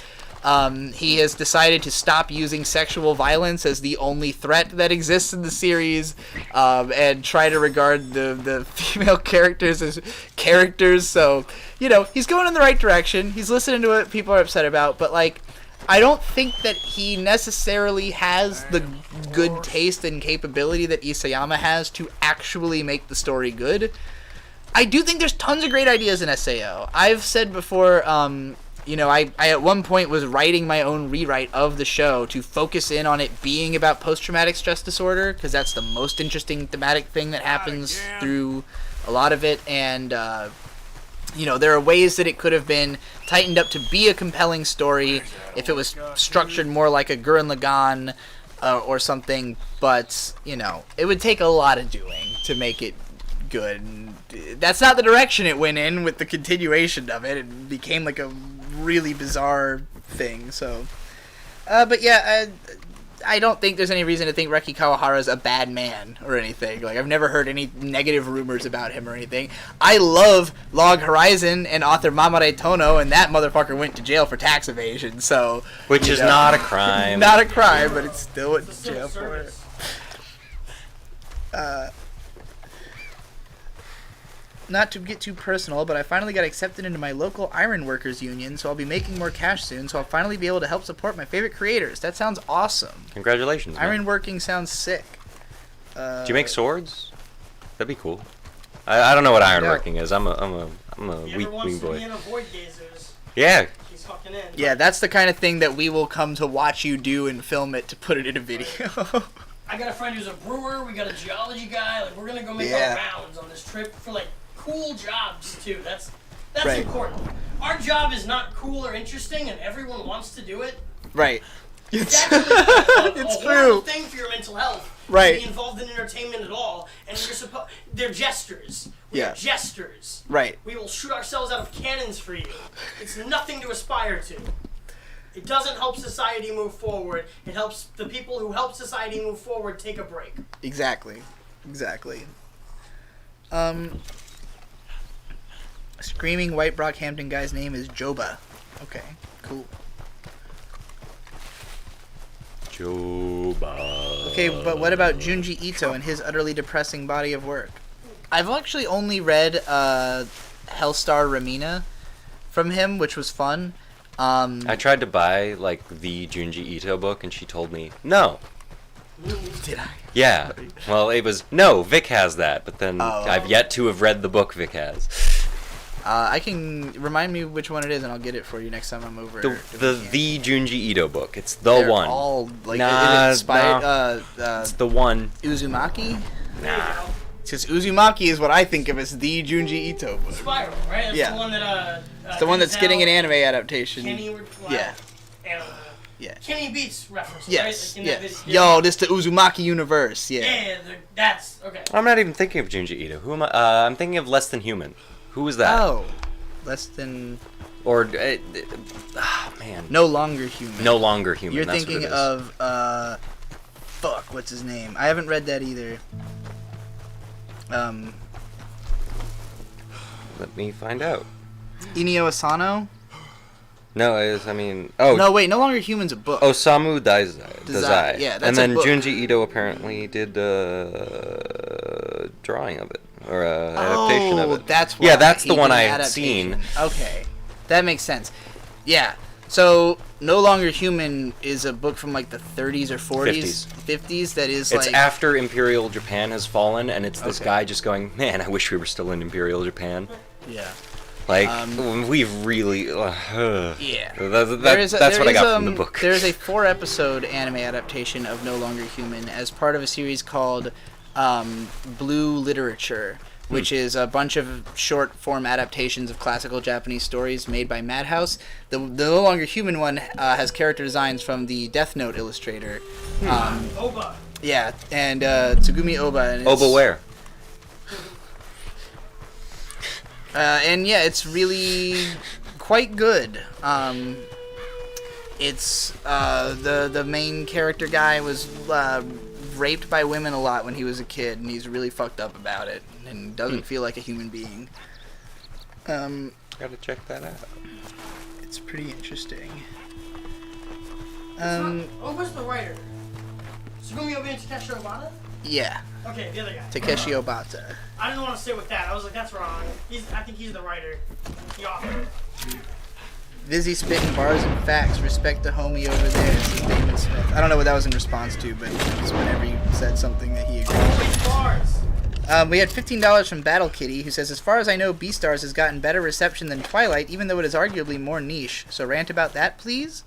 He has decided to stop using sexual violence as the only threat that exists in the series, and try to regard the female characters as characters. So, he's going in the right direction. He's listening to what people are upset about, but, I don't think that he necessarily has the good taste and capability that Isayama has to actually make the story good. I do think there's tons of great ideas in SAO. I've said before, I at one point was writing my own rewrite of the show to focus in on it being about post-traumatic stress disorder, because that's the most interesting thematic thing that happens through a lot of it, and there are ways that it could have been tightened up to be a compelling story if it was structured more like a Gurren Lagann or something, but, it would take a lot of doing to make it good. And that's not the direction it went in with the continuation of it. It became like a really bizarre thing, so... but yeah, I don't think there's any reason to think Reki Kawahara's a bad man or anything. I've never heard any negative rumors about him or anything. I love Log Horizon and author Mamare Tono, and that motherfucker went to jail for tax evasion, so... Which is not a crime. Not a crime, but it's still went to jail for it. Not to get too personal, but I finally got accepted into my local iron workers union, so I'll be making more cash soon, so I'll finally be able to help support my favorite creators. That sounds awesome. Congratulations, man. Iron working sounds sick. Do you make swords? That'd be cool. I don't know what iron working is. I'm a weak boy. Yeah. He's fucking in. Yeah, that's the kind of thing that we will come to watch you do and film it to put it in a video. I got a friend who's a brewer. We got a geology guy. We're gonna go make our rounds on this trip for cool jobs too. That's right. Important. Our job is not cool or interesting, and everyone wants to do it. Right. It's actually a horrible thing for your mental health. Right. To be involved in entertainment at all, and they're jesters. We're jesters. Right. We will shoot ourselves out of cannons for you. It's nothing to aspire to. It doesn't help society move forward. It helps the people who help society move forward take a break. Exactly. Screaming white Brockhampton guy's name is Joba. Okay, cool. Joba. Okay, but what about Junji Ito and his utterly depressing body of work? I've actually only read Hellstar Ramina from him, which was fun. I tried to buy the Junji Ito book, and she told me no. Did I? Yeah. Well, it was no. Vic has that, but then I've yet to have read the book Vic has. I can remind me which one it is, and I'll get it for you next time I'm over. The Junji Ito book. It's They're one. All it's the one. Uzumaki. Nah. Because Uzumaki is what I think of as the Junji Ito book. Spiral, right? That's the one that it's the one that's getting an anime adaptation. Kenny Kenny Beats reference. Yes. Right? Yes. Yo, this the Uzumaki universe. Yeah. Yeah, that's okay. I'm not even thinking of Junji Ito. Who am I? I'm thinking of Less Than Human. Who was that? Oh, Less Than. Or, man. No Longer Human. No Longer Human. You're that's thinking what it is. of what's his name? I haven't read that either. Let me find out. Inio Asano? No, No, wait, No Longer Human's a book. Osamu Dazai. Yeah, that's and then a book. Junji Ito apparently did a drawing of it, or a adaptation of it. That's why. Yeah, that's the he one did I an had adaptation. seen. Okay, that makes sense. Yeah, so No Longer Human is a book from the 30s or 40s, 50s. That is it's after Imperial Japan has fallen, and it's this guy just going, man, I wish we were still in Imperial Japan. Yeah. We've really... yeah. That's what I got from the book. There's a 4-episode anime adaptation of No Longer Human as part of a series called Blue Literature, which is a bunch of short-form adaptations of classical Japanese stories made by Madhouse. The No Longer Human one has character designs from the Death Note illustrator. Oba. Yeah, and Tsugumi Oba. And Oba where? And yeah, it's really quite good. It's the main character guy was raped by women a lot when he was a kid, and he's really fucked up about it, and doesn't feel like a human being. Gotta check that out. It's pretty interesting. Who's the writer? Sugumi Obi and Takeshi Obata? Yeah. Okay, the other guy. Takeshi Obata. I didn't want to sit with that. I was like, that's wrong. I think he's the writer. The author. Vizzy spitting bars and facts. Respect the homie over there, says Damon Smith. I don't know what that was in response to, but it's whenever you said something that he agreed with. Bars. We had $15 from Battle Kitty, who says, as far as I know, Beastars has gotten better reception than Twilight, even though it is arguably more niche. So rant about that, please?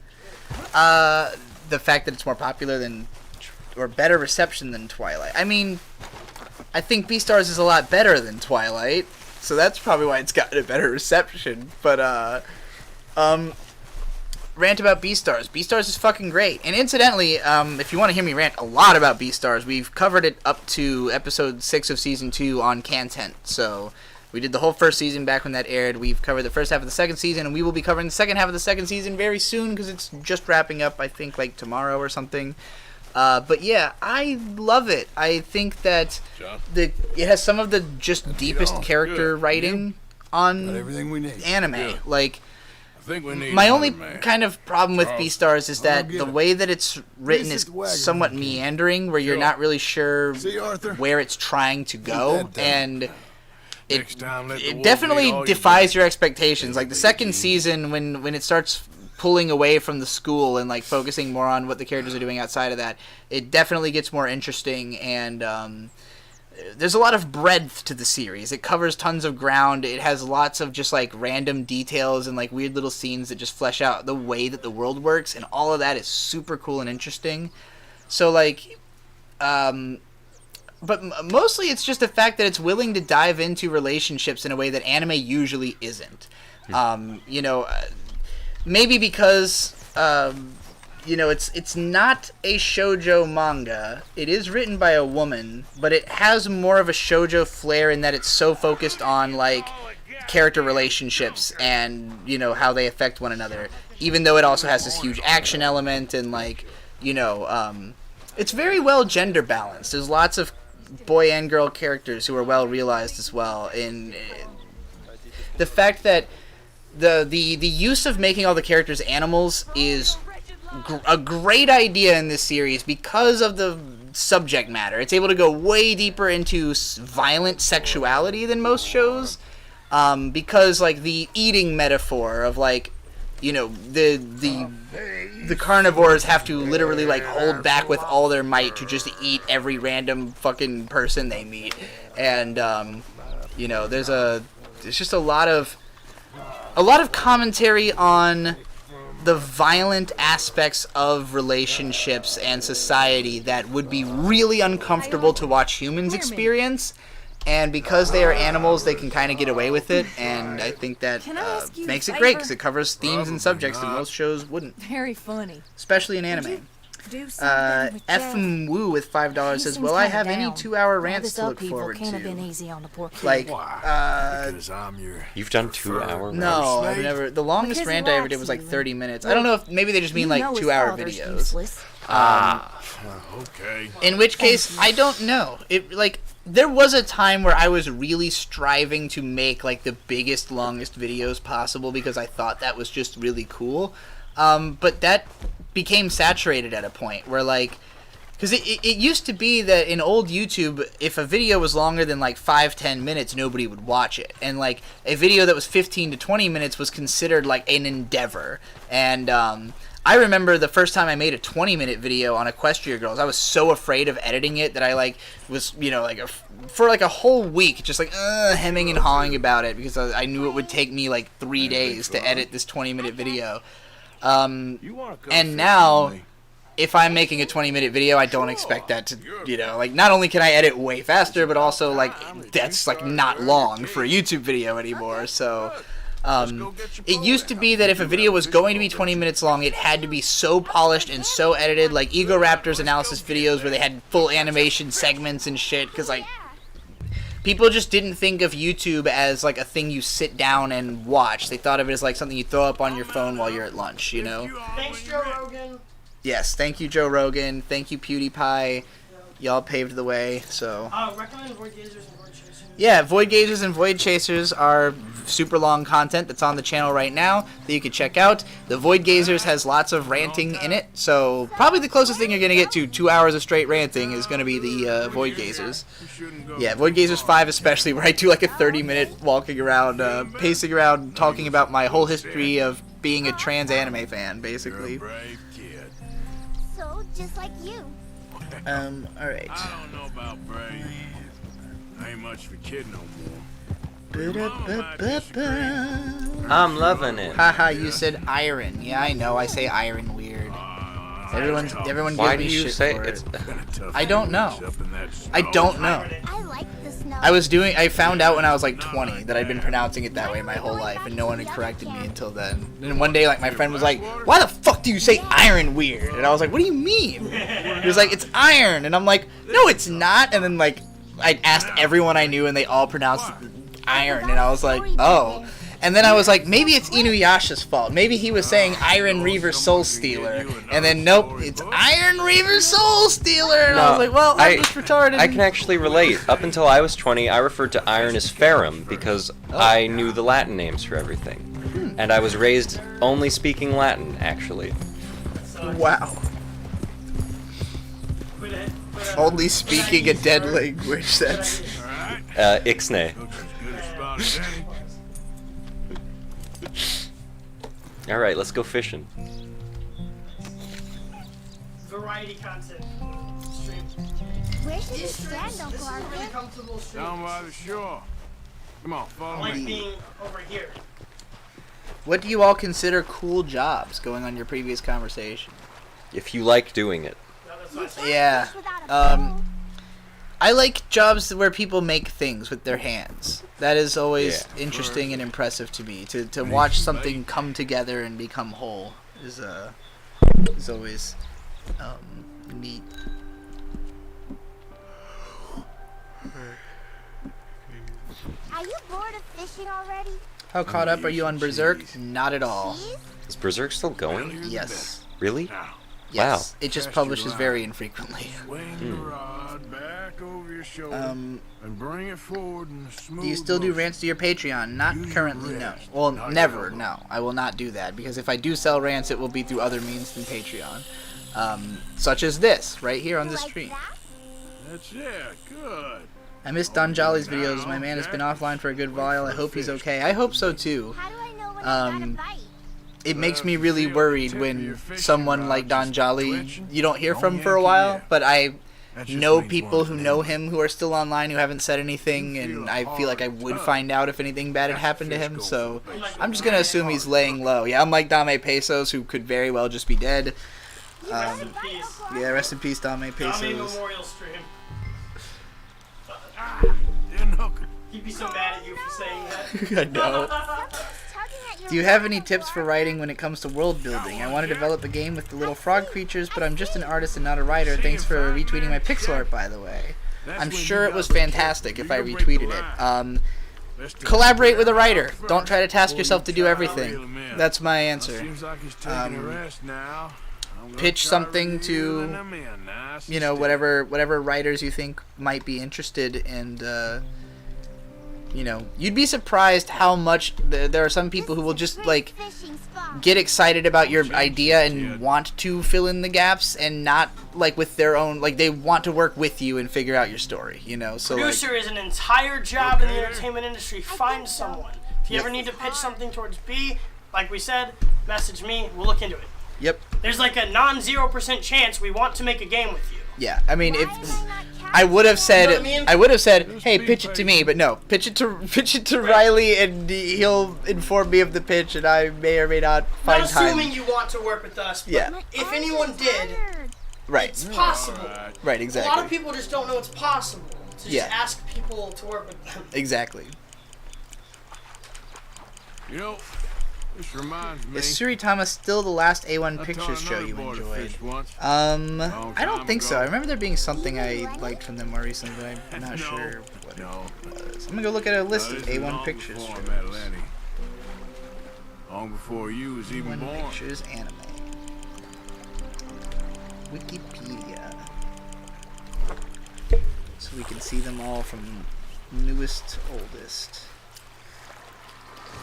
The fact that it's more popular than, or better reception than Twilight. I mean, I think Beastars is a lot better than Twilight, so that's probably why it's gotten a better reception. But, rant about Beastars. Beastars is fucking great. And incidentally, if you want to hear me rant a lot about Beastars, we've covered it up to episode 6 of season 2 on Content. So we did the whole first season back when that aired. We've covered the first half of the second season, and we will be covering the second half of the second season very soon because it's just wrapping up, I think, like tomorrow or something. But yeah, I love it. I think that it has some of the just deepest character writing on anime. Like, my only kind of problem with Beastars is that the way that it's written is somewhat meandering, where you're not really sure where it's trying to go, and it definitely defies your expectations. Like the second season, when it starts pulling away from the school and like focusing more on what the characters are doing outside of that, it definitely gets more interesting, and there's a lot of breadth to the series. It covers tons of ground. It has lots of just like random details and like weird little scenes that just flesh out the way that the world works, and all of that is super cool and interesting. So like, but mostly it's just the fact that it's willing to dive into relationships in a way that anime usually isn't. You know, maybe because you know, it's not a shoujo manga. It is written by a woman, but it has more of a shoujo flair in that it's so focused on like character relationships and, you know, how they affect one another. Even though it also has this huge action element and like, you know, it's very well gender balanced. There's lots of boy and girl characters who are well realized as well. And the fact that the use of making all the characters animals is a great idea in this series because of the subject matter. It's able to go way deeper into violent sexuality than most shows, because like the eating metaphor of like, you know, the carnivores have to literally like hold back with all their might to just eat every random fucking person they meet, and you know, there's just a lot of commentary on the violent aspects of relationships and society that would be really uncomfortable to watch humans experience, and because they are animals, they can kind of get away with it, and I think that makes it great because it covers themes and subjects that most shows wouldn't. Very funny. Especially in anime. Woo with $5 says, "Will I have any 2-hour rants to look forward to?" Like, you've done 2-hour rants? No, I've never. The longest rant I ever did was like 30 minutes. I don't know if maybe they just mean like 2-hour videos. Okay. In which case, I don't know. It like there was a time where I was really striving to make like the biggest, longest videos possible because I thought that was just really cool. But that became saturated at a point where like, because it used to be that in old YouTube, if a video was longer than like 5-10 minutes, nobody would watch it, and like a video that was 15 to 20 minutes was considered like an endeavor. And I remember the first time I made a 20-minute video on Equestria Girls, I was so afraid of editing it that I like was, you know, like for like a whole week just like hemming and hawing about it because I knew it would take me like 3 days to edit this 20-minute video. And now, if I'm making a 20-minute video, I don't expect that to, you know, like, not only can I edit way faster, but also, like, that's, like, not long for a YouTube video anymore, so, it used to be that if a video was going to be 20 minutes long, it had to be so polished and so edited, like Ego Raptor's analysis videos where they had full animation segments and shit, because, like, people just didn't think of YouTube as, like, a thing you sit down and watch. They thought of it as, like, something you throw up on your phone while you're at lunch, you know? Thanks, Joe Rogan. Yes, thank you, Joe Rogan. Thank you, PewDiePie. Y'all paved the way, so. Recommend Void Gazers and Void Chasers. Yeah, Void Gazers and Void Chasers are super long content that's on the channel right now that you can check out. The Void Gazers has lots of ranting in it, so probably the closest thing you're going to get to 2 hours of straight ranting is going to be the Void Gazers. Yeah, Void Gazers 5 especially, where I do like a 30-minute walking around, pacing around, talking about my whole history of being a trans anime fan, basically. So, just like you. Alright. I don't know about brave. I ain't much of a kid no more. I'm loving it. Haha, you said iron. Yeah, I know. I say iron weird. Everyone Why gives do me you shit say for it's? it. I don't know. I don't know. I like the snow. I found out when I was like 20 that I'd been pronouncing it that way my whole life, and no one had corrected me until then. And one day, like, my friend was like, "Why the fuck do you say iron weird?" And I was like, "What do you mean?" He was like, "It's iron," and I'm like, "No, it's not." And then like, I asked everyone I knew, and they all pronounced iron, and I was like, "Oh." And then I was like, maybe it's Inuyasha's fault. Maybe he was saying Iron Reaver Soul Stealer. And then, nope, it's Iron Reaver Soul Stealer. And I was like, well, I'm just retarded. I can actually relate. Up until I was 20, I referred to iron as ferrum because I knew the Latin names for everything. And I was raised only speaking Latin, actually. Wow. Only speaking a dead language, that's... Ixnay. Alright, let's go fishing. Variety content. Stream. Where should we stand, Uncle This is a really Arthur? comfortable stream. Down by the shore. Come on, I follow like me. being over here. What do you all consider cool jobs, going on your previous conversation? If you like doing it. No, that's what I said. Yeah. Fish without a bow. I like jobs where people make things with their hands. That is always interesting and impressive to me. To watch something come together and become whole is always neat. Are you bored of fishing already? How caught up are you on Berserk? Not at all. Cheese? Is Berserk still going? Yes. Really? Yes. It just publishes very infrequently. Swing the rod back over your shoulder and bring it forward in a smooth Do you still do motion. rants to your Patreon? Not currently, no. Well, never, no. I will not do that, because if I do sell rants, it will be through other means than Patreon. Such as this, right here on the Like stream. that? That's it. Good. I missed Don Jolly's videos. My man has been offline for a good while. I hope he's okay. I hope so, too. How do I know when I got a bite? It makes me really worried when someone like Don Jolly, you don't hear from for a while, but I know people who know him who are still online who haven't said anything, and I feel like I would find out if anything bad had happened to him, so I'm just going to assume he's laying low. Yeah, unlike Dame Pesos, who could very well just be dead. Rest in peace. Yeah, rest in pease, Dame Dame Pesos. Memorial stream. Didn't hook it. He'd be so mad at you for saying that. I know. Tugging at your Do you have any tips for writing when it comes to world building? I want to develop a game with the little frog creatures, but I'm just an artist and not a writer. Thanks for retweeting my pixel art, by the way. I'm sure it was fantastic if I retweeted it. Collaborate with a writer. Don't try to task yourself to do everything. That's my answer. Seems like he's taking a rest now. I'm gonna Pitch try something reeling to, them in nice you and know, steady. whatever writers you think might be interested, and you know, you'd be surprised how much there are some people who will just like fishing spot? get excited about your idea and want to fill in the gaps, and not like with their own, like they want to work with you and figure out your story, you know. So like, Producer is an entire job in the entertainment industry. Find someone. If you ever need to pitch something towards B, like we said, message me. We'll look into it. yep, There's like a non-0% chance we want to make a game with you. yeah. I mean, if Why am I not I would have said, You know what I mean? I would have said, hey, pitch it to me, but no, pitch it to Riley, and he'll inform me of the pitch, and I may or may not find Not assuming time. you want to work with us, but Yeah. if anyone did, Right, it's possible. right, A exactly. lot of people just don't know it's possible. So just Yeah. ask people to work with them. Exactly. You know, this reminds me. Is Suritama still the last A1 I Pictures taught show another you boy to enjoyed? fish once. I don't think so. I remember there being something I liked from them more recently, but I'm not No. sure what No. it was. I'm gonna go look at a list Now, of this is A1 long Pictures before I shows. met Lenny. Long before you was even A1 born. Pictures anime. Wikipedia. We can see them all from newest to oldest.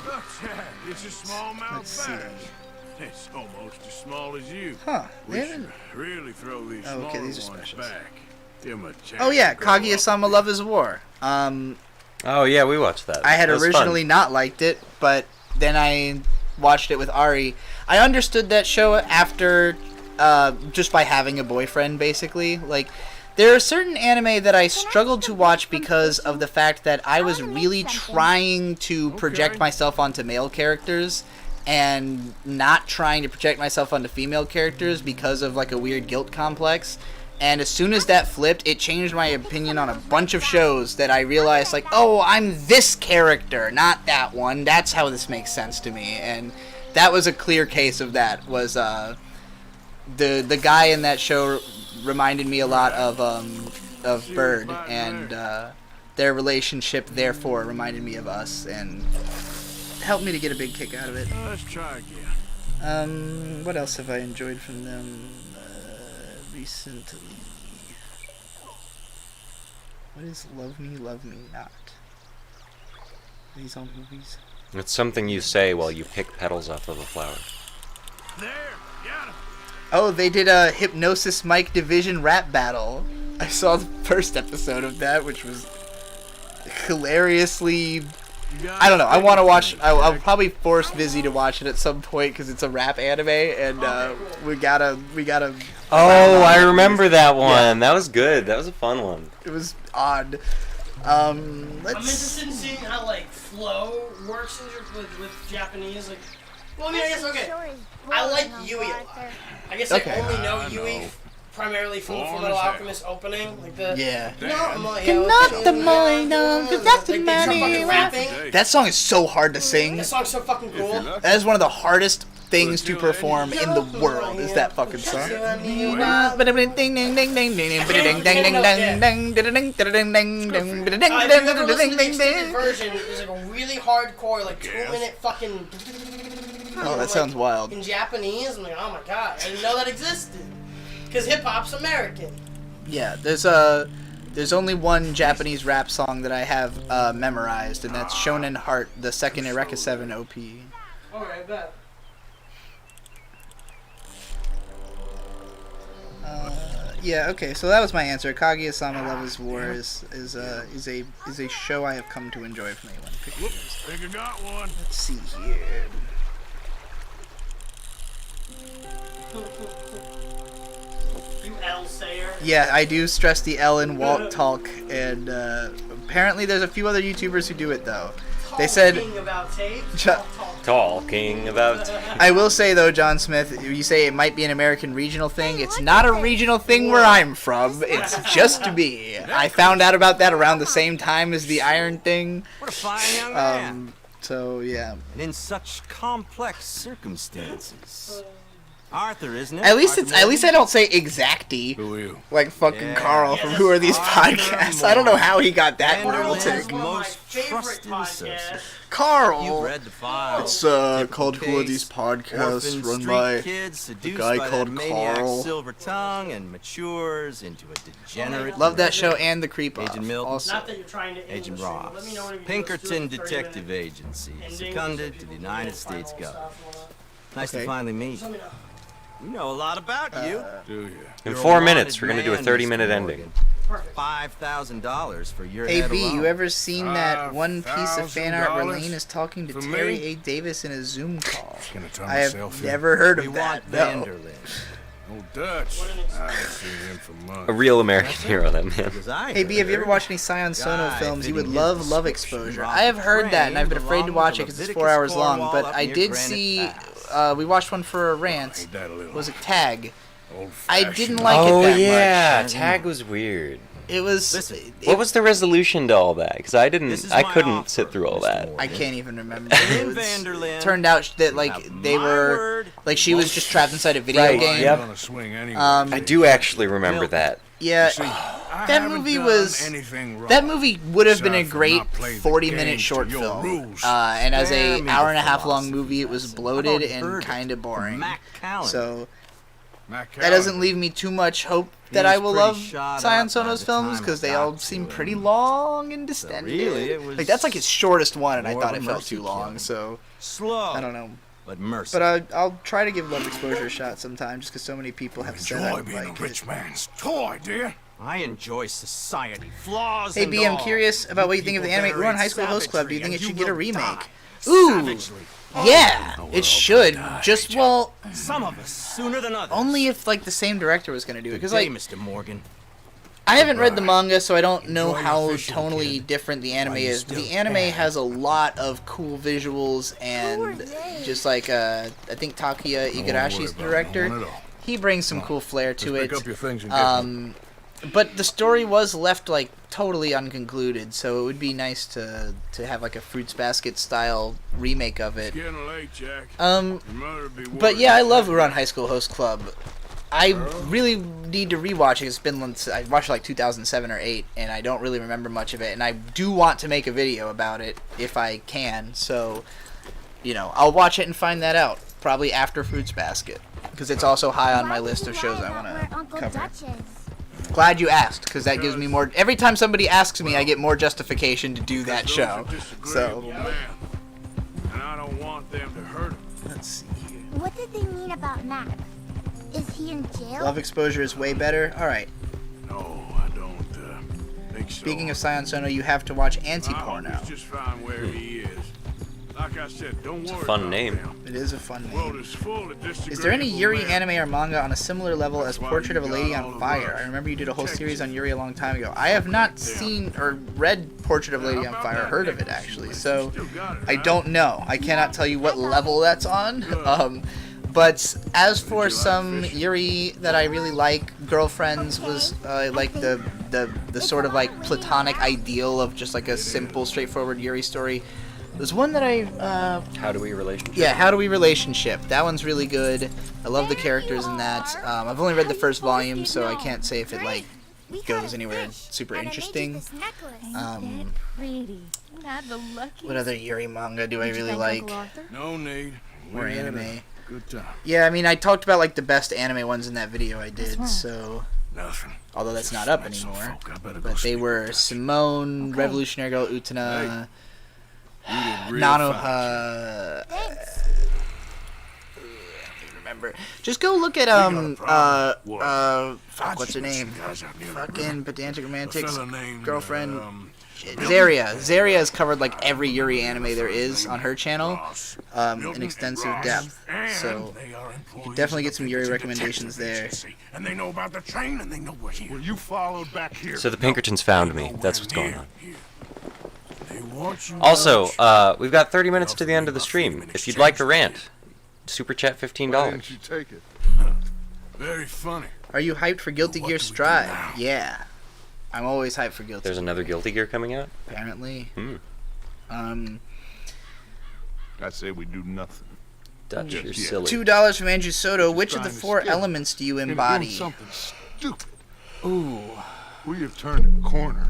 Look, Chad, it's a smallmouth Let's see. bass. It's almost as small as you. Huh. We should really throw these Oh, okay, smaller these are ones specials. back. Give 'em a chance Oh yeah, to grow up. Kaguya-sama Love is War. Oh yeah, we watched that. I had That was originally fun. not liked it, but then I watched it with Ari. I understood that show after just by having a boyfriend, basically. Like, there are certain anime that I struggled to watch because of the fact that I was really trying to project myself onto male characters and not trying to project myself onto female characters because of like a weird guilt complex. And as soon as that flipped, it changed my opinion on a bunch of shows that I realized, like, oh, I'm this character, not that one. That's how this makes sense to me. And that was a clear case of that. Was the guy in that show reminded me a lot of Bird, and their relationship, therefore, reminded me of us, and helped me to get a big kick out of it. Let's try again. What else have I enjoyed from them recently? What is Love Me Not? Are these all movies? It's something you say while you pick petals off of a flower. There, got him. Oh, they did a Hypnosis Mike Division rap battle. I saw the first episode of that, which was hilariously... I don't know. I want to watch... I'll probably force Vizzy to watch it at some point because it's a rap anime, and we gotta. Oh, I remember that one. Yeah. That was good. That was a fun one. It was odd. I'm interested in seeing how like flow works with Japanese. Like, well, I mean, I guess okay. I like Yui a lot. I guess I only know Yui primarily from the Fullmetal Alchemist opening, like the That song is so hard to sing. That song's so fucking cool. That is one of the hardest things to perform in the world. Is that fucking song? Extended version is like a really hardcore, like 2-minute fucking. Oh, that sounds wild. In Japanese, I'm like, oh my god, I didn't know that existed. Because hip hop's American. Yeah, there's only one Japanese rap song that I have memorized, and that's Shonen Heart, the second Eureka 7 OP. Alright, bet. Yeah, okay, so that was my answer. Kaguya-sama Love is War is a show I have come to enjoy from A1 Pictures. Think I got one. Let's see here. You L sayer. Yeah, I do stress the L in Walt Talk, and apparently there's a few other YouTubers who do it though. They said about tape. Talking about. I will say though, John Smith, you say it might be an American regional thing. It's not a regional thing where I'm from. It's just me. I found out about that around the same time as the Iron thing. What a fine young man. So yeah. And in such complex circumstances. Arthur, isn't it? At least I don't say exacty. Who are you? Like fucking Carl from Who Are These Podcasts? I don't know how he got that royalty. Most trusted associate. Carl. You've read the file. It's called Who Are These Podcasts, run by a guy called Carl. Silver tongue and matures into a degenerate. Love that show and the Creep Off. Agent Milton. Also. Not that you're trying to Agent English Ross. Let me know when you Pinkerton do it, Detective Agency. Seconded to the United States government. Nice to finally meet you. We know a lot about you. Do you? In 4 minutes, we're going to do a 30-minute ending. $5,000 for your Hey head B, alone. you ever seen that one piece of fan art where $5,000 Lane is talking to for Terry me? A. Davis in a Zoom call? Gonna turn I have myself in. never heard We of want that. No. Vanderlyn. Old Dutch. I haven't seen him for months. A real American hero, that man. Because I Hey B, have you ever heard watched any Sion Sono guy films? You would fitting love his Love description Exposure. robbed I have heard that, and I've been train afraid to watch it belonging because it's to 4 hours Leviticus long. Cornwall But up I near did Granite see. Pass. We watched one for a rant. Ain't that a little Was it Tag? I old-fashioned? didn't like it Oh that yeah, much. Tag was weird. It was. Listen, What was the resolution to all that? Because I This is I my couldn't offer, sit through all Mr. that. Moore. I can't even remember. In It was, Vanderlyn, turned out that like have they my were word, like she was just trapped inside a video Right, game. yep. Gonna swing anyway. I do actually remember that. Yeah, See, I that haven't movie done was. anything wrong. That movie would have been a Aside from great not playing the 40-minute games short to your film. rules. And as Spare a me hour the and a half long philosophy movie, it was lesson. bloated How about and Birdie kind of from boring. Mac Callan? So that doesn't leave me too much hope that I will love Sion Sono's films, because they all seem pretty long and distended. Like, that's like his shortest one, and I thought it felt too long, so Slow. I don't know. But mercy. But I'll try to give Love Exposure a shot sometime, just because so many people have said I Enjoy would being like a rich it. man's toy, dear. I enjoy society, flaws Hey and B, I'm all. curious about what you think of the People anime Uran venerate High School Host Club. Do you think it savagery, should and get a you will remake? die Ooh, savagely. yeah, it should. Just, well, Some of us sooner than others. only if like the same director was gonna do it. Good Because day, like, Mr. Morgan. I haven't read the manga, so I don't know Enjoy your how fishing, tonally kid. different the anime While you is. But the still anime can. has a lot of cool visuals, and just like I think Takuya Igarashi's the director. He brings some cool flair to it. Pick up your things and get But the story was left like totally unconcluded, so it would be nice to have like a Fruits Basket style remake of it. It's getting late, Jack. Your mother would be But worried. yeah, I love Uran High School Host Club. I really need to rewatch it. It's been I watched it like 2007 or 8, and I don't really remember much of it. And I do want to make a video about it if I can. So, you know, I'll watch it and find that out probably after Fruits Basket, because it's also high on my list of shows I want to cover. Glad you asked, because that gives me more. Every time somebody asks me, I get more justification to do that Those show. are disagreeable So, men, and I don't want them to hurt him. let's see here. What did they mean about Mac? Is he in jail? Love Exposure is way better. All right. No, I don't think so. Speaking of Sion Sono, you have to watch I hope Anti-Porno. he's just fine where he is. Like I said, don't worry a fun about name. them. It is a fun The world name. is full of Is there any disagreeable Yuri men. anime or manga on a similar level as That's why Portrait of a you Lady got on all Fire? of us. I remember you did a whole Protect series you. on Yuri a long time ago. I have not seen or read Portrait of a Lady on Fire or heard of it actually, so Still got it, I huh? don't know. I cannot tell you what level that's on. But as for some Yuri that I really like, Girlfriends was like the sort of like platonic ideal of just like a simple, straightforward Yuri story. There's one that I How do we relationship? yeah, How Do We Relationship. That one's really good. I love the characters in that. I've only read the first volume, so I can't say if it like goes anywhere super interesting. Pretty. Not the lucky. What other Yuri manga do I really like? No need. Or We had a anime? Good time. Yeah, I mean, I talked about like the best anime ones in that video I did, so Nothing. although that's Just not up met some anymore. folk. I better go But they speak were to Simone, Revolutionary Girl Utena, You did real fine. Nanoha. Thanks. I can't remember. Just go look at got a problem. What? fuck, what's her I'd name? see guys out near the Fucking Pedantic Romantics fella named, girlfriend. Zaria. Zaria has covered like every Yuri anime there is on her channel, in extensive depth. So you definitely get some Yuri recommendations there. And they know about the train and they know we're here. Well, you followed back here. So the Pinkertons found me. That's what's going on. They want you Also, to- we've got 30 minutes to the end of the stream. If you'd like to rant, super chat $15. you take it? Very funny. Are you hyped for Guilty What Gear do we do Strive? now? Yeah. I'm always hyped for Guilty There's another Guilty Gear coming out. apparently. Hmm. I say we do nothing. Dutch, you're yeah. silly. $2 from Andrew Soto. Which of the trying to 4 skip. elements do you You're doing embody? something stupid. Ooh. We have turned a corner.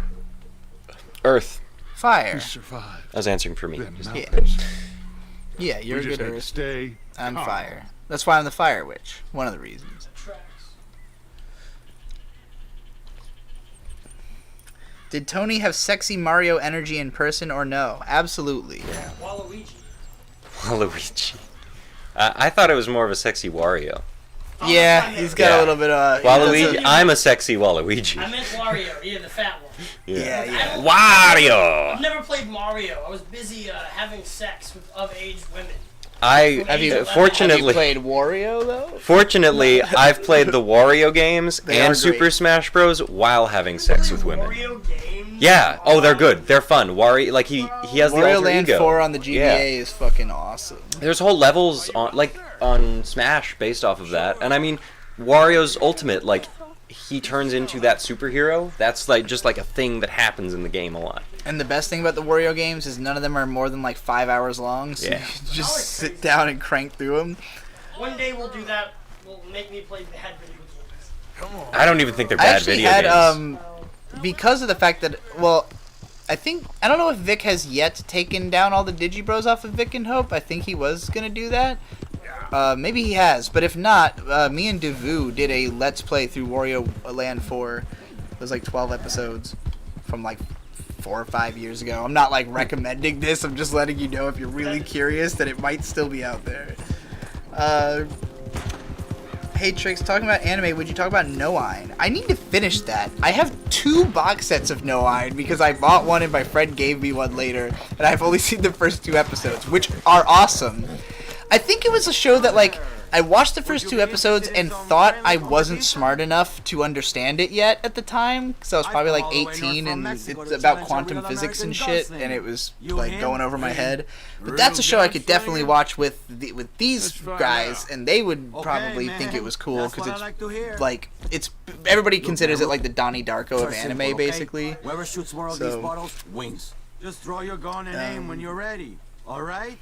Earth. Fire. We survived. I was answering for me. Them Just- Yeah. mountains. Yeah, you're We a just good had to Earth. stay. I'm calm. Fire. That's why I'm the Fire Witch. One of the reasons. Tracks. Did Tony have sexy Mario energy in person or no? Absolutely. Waluigi. Waluigi. I thought it was more of a sexy Wario. Yeah, he's got Yeah. a little bit of Waluigi. I'm a sexy Waluigi. I meant Wario, yeah, the fat one. Yeah, yeah. Wario. I've never played Mario. I was busy having sex with of-age women. Have you Fortunately, played Wario though? Fortunately, I've played the Wario games They and are Super great. Smash Bros. While having sex with women. Wario games? Yeah. Oh, they're good. They're fun. Wario, like he has the Wario alter Land ego. 4 on the GBA Yeah. is fucking awesome. There's whole levels on Smash based off of that, and I mean, Wario's ultimate, like he turns into that superhero. That's like just like a thing that happens in the game a lot. And the best thing about the Wario games is none of them are more than like 5 hours long, so Yeah. you can just sit down and crank through them. One day we'll do that. We'll make me play bad video games. Come on. I don't even think they're I bad actually video had games. because of the fact that I don't know if Vic has yet taken down all the Digibros off of Vic and Hope. I think he was gonna do that. Maybe he has, but if not, me and Devu did a Let's Play through Wario Land 4. It was like 12 episodes from like 4 or 5 years ago. I'm not like recommending this, I'm just letting you know if you're really curious that it might still be out there. Hey Trix, talking about anime, would you talk about Noine? I need to finish that. I have 2 box sets of Noine because I bought one and my friend gave me one later, and I've only seen the first 2 episodes, which are awesome. I think it was a show that, like, I watched the first 2 episodes and thought I wasn't smart enough to understand it yet at the time, because I was probably like 18 and it's about quantum physics and shit, and it was like going over my head. But that's a show I could definitely watch with these guys, and they would probably think it was cool because it's like everybody considers it like the Donnie Darko of anime, basically. Whoever shoots more of these bottles wins. Just throw your gun and aim when you're ready. All right?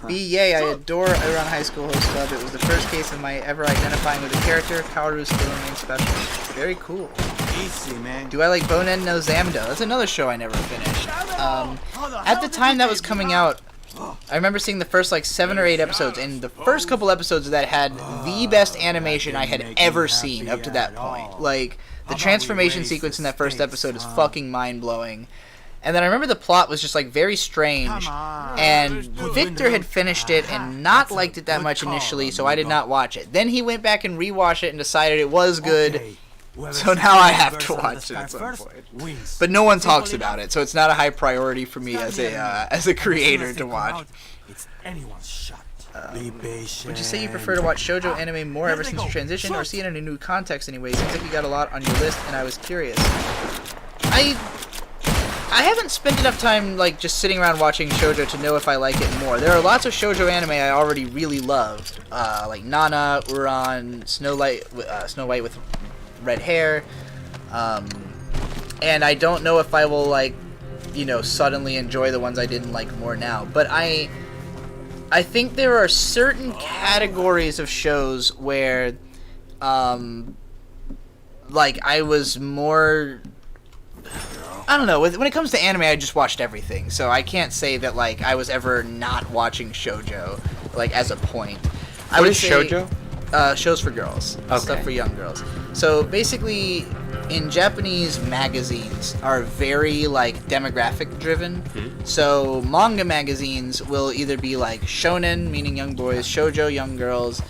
Yay, I adore Iran High School Host Club. It was the first case of my ever identifying with a character. Kaoru still remains special. Very cool. Easy, man. Do I like Bonen no Zamdo? That's another show I never finished. At the time that was coming out, I remember seeing the first like 7 or 8 episodes, and the first couple episodes of that had the best animation I had ever seen up to that point. Like, the transformation sequence in that first episode is fucking mind-blowing. And then I remember the plot was just like very strange, and Victor had finished it and not liked it that much initially, so I did not watch it. Then he went back and rewatched it and decided it was good, so now I have to watch it at some point. But no one talks about it, so it's not a high priority for me as a creator to watch. It's anyone's shot. Would you say you prefer to watch shoujo anime more ever since you transitioned, or see it in a new context anyway? Seems like you got a lot on your list, and I was curious. I haven't spent enough time like just sitting around watching shoujo to know if I like it more. There are lots of shoujo anime I already really loved, like Nana, Uran, Snow White with red hair, and I don't know if I will like, suddenly enjoy the ones I didn't like more now. But I think there are certain categories of shows where, like I was more. I don't know. When it comes to anime, I just watched everything, so I can't say that like I was ever not watching shoujo, like as a point. What is shoujo? Shows for girls, stuff for young girls. So basically, in Japanese, magazines are very like demographic driven. So manga magazines will either be like shonen, meaning young boys, shoujo, young girls,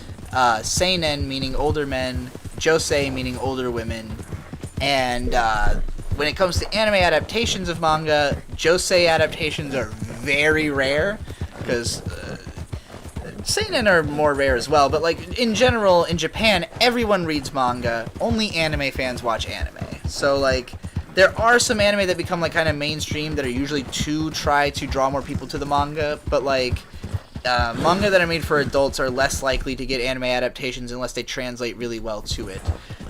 seinen, meaning older men, josei, meaning older women, and when it comes to anime adaptations of manga, josei adaptations are very rare, because seinen are more rare as well, but like in general, in Japan, everyone reads manga, only anime fans watch anime. So like, there are some anime that become like kind of mainstream that are usually to try to draw more people to the manga, but like, manga that are made for adults are less likely to get anime adaptations unless they translate really well to it.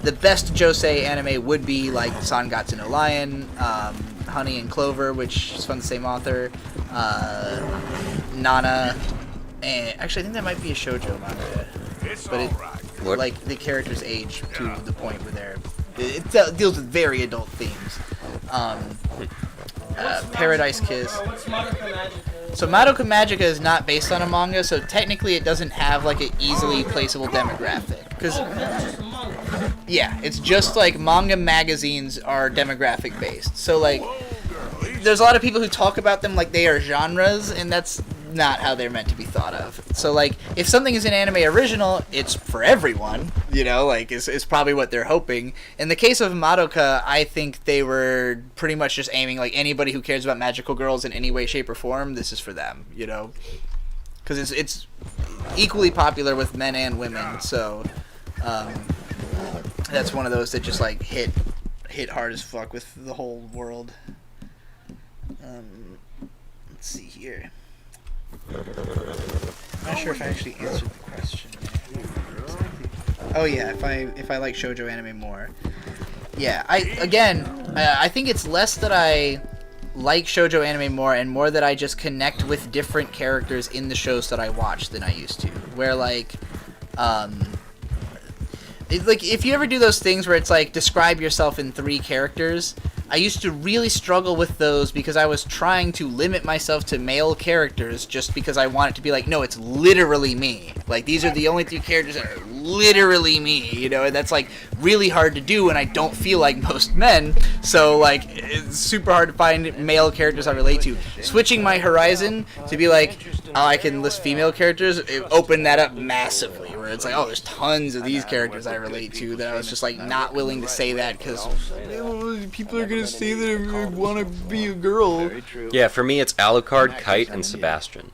The best josei anime would be like Sangatsu no Lion, Honey and Clover, which is from the same author, Nana, and actually I think that might be a shoujo manga, but it like the characters age to the point where it deals with very adult themes. Paradise Kiss. So Madoka Magica is not based on a manga, so technically it doesn't have like an easily placeable demographic. Because yeah, it's just like manga magazines are demographic based. So like, there's a lot of people who talk about them like they are genres, and that's not how they're meant to be thought of. So like, if something is an anime original, it's for everyone, like is probably what they're hoping. In the case of Madoka, I think they were pretty much just aiming like anybody who cares about magical girls in any way, shape, or form, this is for them, because it's equally popular with men and women. So that's one of those that just like hit hard as fuck with the whole world. Let's see here. I'm not sure if I actually answered the question. Oh yeah, if I like shoujo anime more. Yeah, I think it's less that I like shoujo anime more and more that I just connect with different characters in the shows that I watch than I used to. Where like if you ever do those things where it's like describe yourself in 3 characters, I used to really struggle with those because I was trying to limit myself to male characters just because I want it to be like, no, it's literally me. Like, these are the only 3 characters that are literally me, you know, and that's, like, really hard to do, and I don't feel like most men, so, like, it's super hard to find male characters I relate to. Switching my horizon to be like, oh, I can list female characters, it opened that up massively, where it's like, oh, there's tons of these characters I relate to that I was just, like, not willing to say that because people are going to say that I want to be a girl. Yeah, for me, it's Alucard, Kite, and Sebastian.